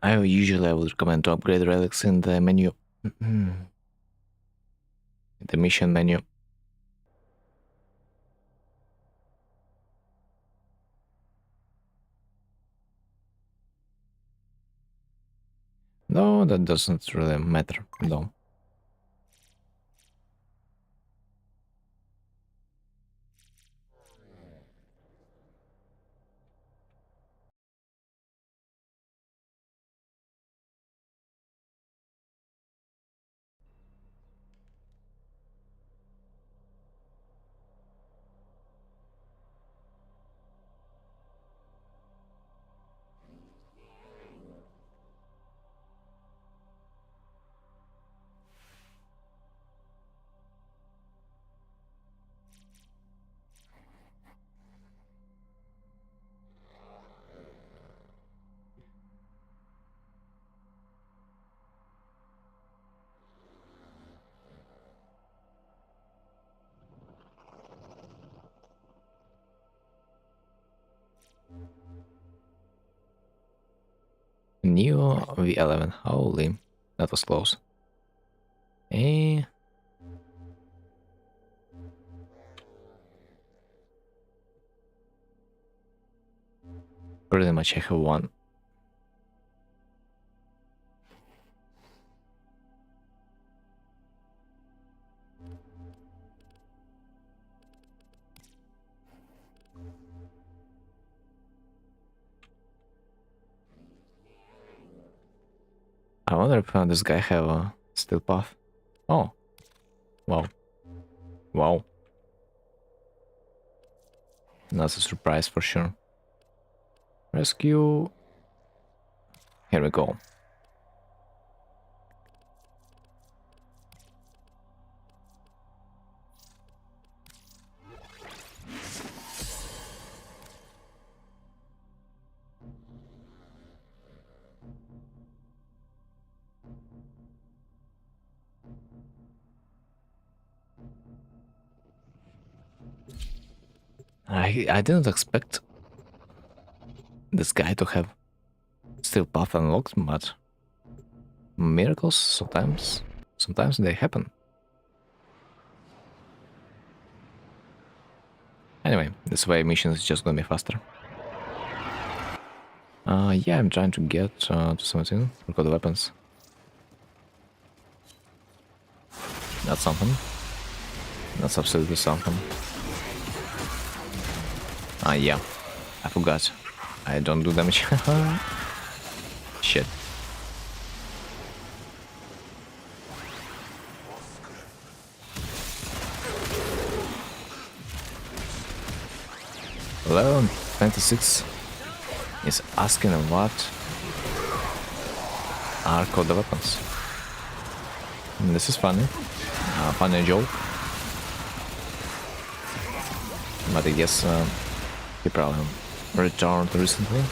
I would recommend to upgrade relics in the menu. The mission menu. No, that doesn't really matter, though. Neo V11. Holy, that was close. Eh. Pretty much I have one. wonder if this guy have a steel path. Oh. Wow. Wow. That's a surprise for sure. Rescue. Here we go. I didn't expect this guy to have steel path unlocked, but miracles sometimes they happen. Anyway, this way mission is just gonna be faster. Yeah, I'm trying to get to 17 for the weapons. That's something. That's absolutely something. Yeah, I forgot. I don't do damage. Shit. Level 26 is asking what are called the weapons. And this is funny. Funny joke. But I guess he probably returned recently.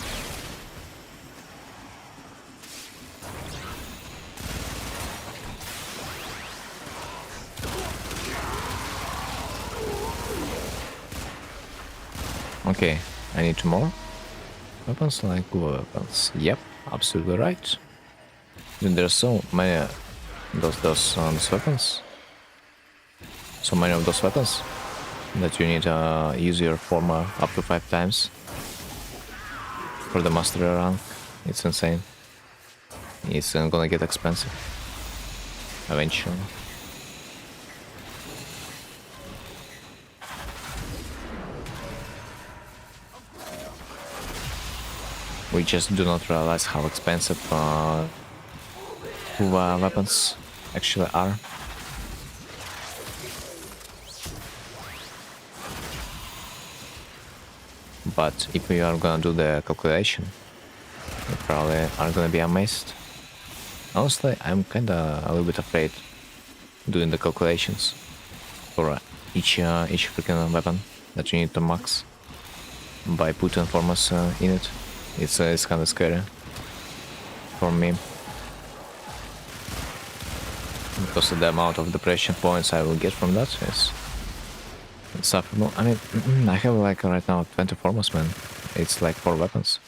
Okay, I need two more weapons, like weapons. Yep, absolutely right. Dude, there's so many those weapons. So many of those weapons that you need to use your former up to 5 times for the mastery rank. It's insane. It's gonna get expensive eventually. We just do not realize how expensive weapons actually are. But if we are gonna do the calculation, we probably are gonna be amazed. Honestly, I'm kinda a little bit afraid doing the calculations for each freaking weapon that you need to max by putting formers in it. It's kind of scary for me because of the amount of depression points I will get from that is insufferable. I mean, I have like right now 20 formers, man. It's like 4 weapons,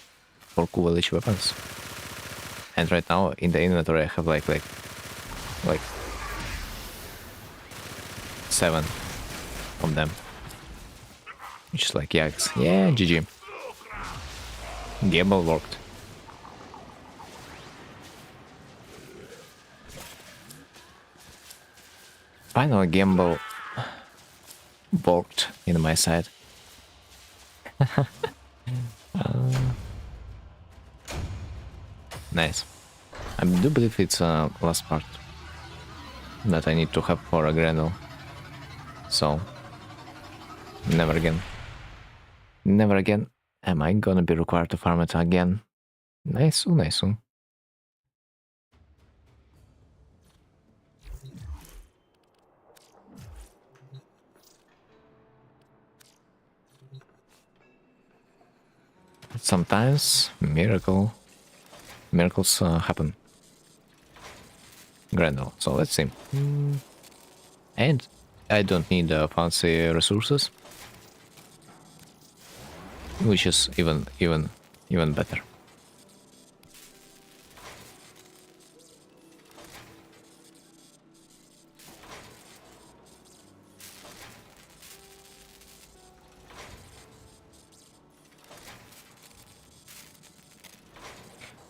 4 cool each weapons, and right now in the inventory I have like 7 of them, which is like yikes. Yeah, GG. Gamble worked. Finally, gamble worked in my side. Nice. I do believe it's last part that I need to have for a Grendel. So, never again. Never again am I gonna be required to farm it again. Nice, nice. Sometimes miracles happen. Grendel. So let's see. And I don't need fancy resources, which is even better.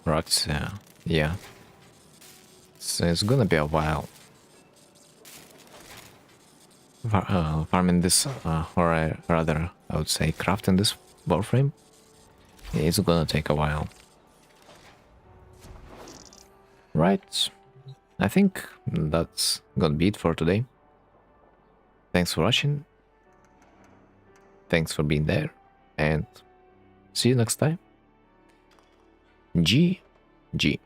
Rocks, yeah. So it's gonna be a while farming this, or rather, I would say crafting this warframe. It's gonna take a while. Alright, I think that's gonna be it for today. Thanks for watching, thanks for being there, and see you next time. GG.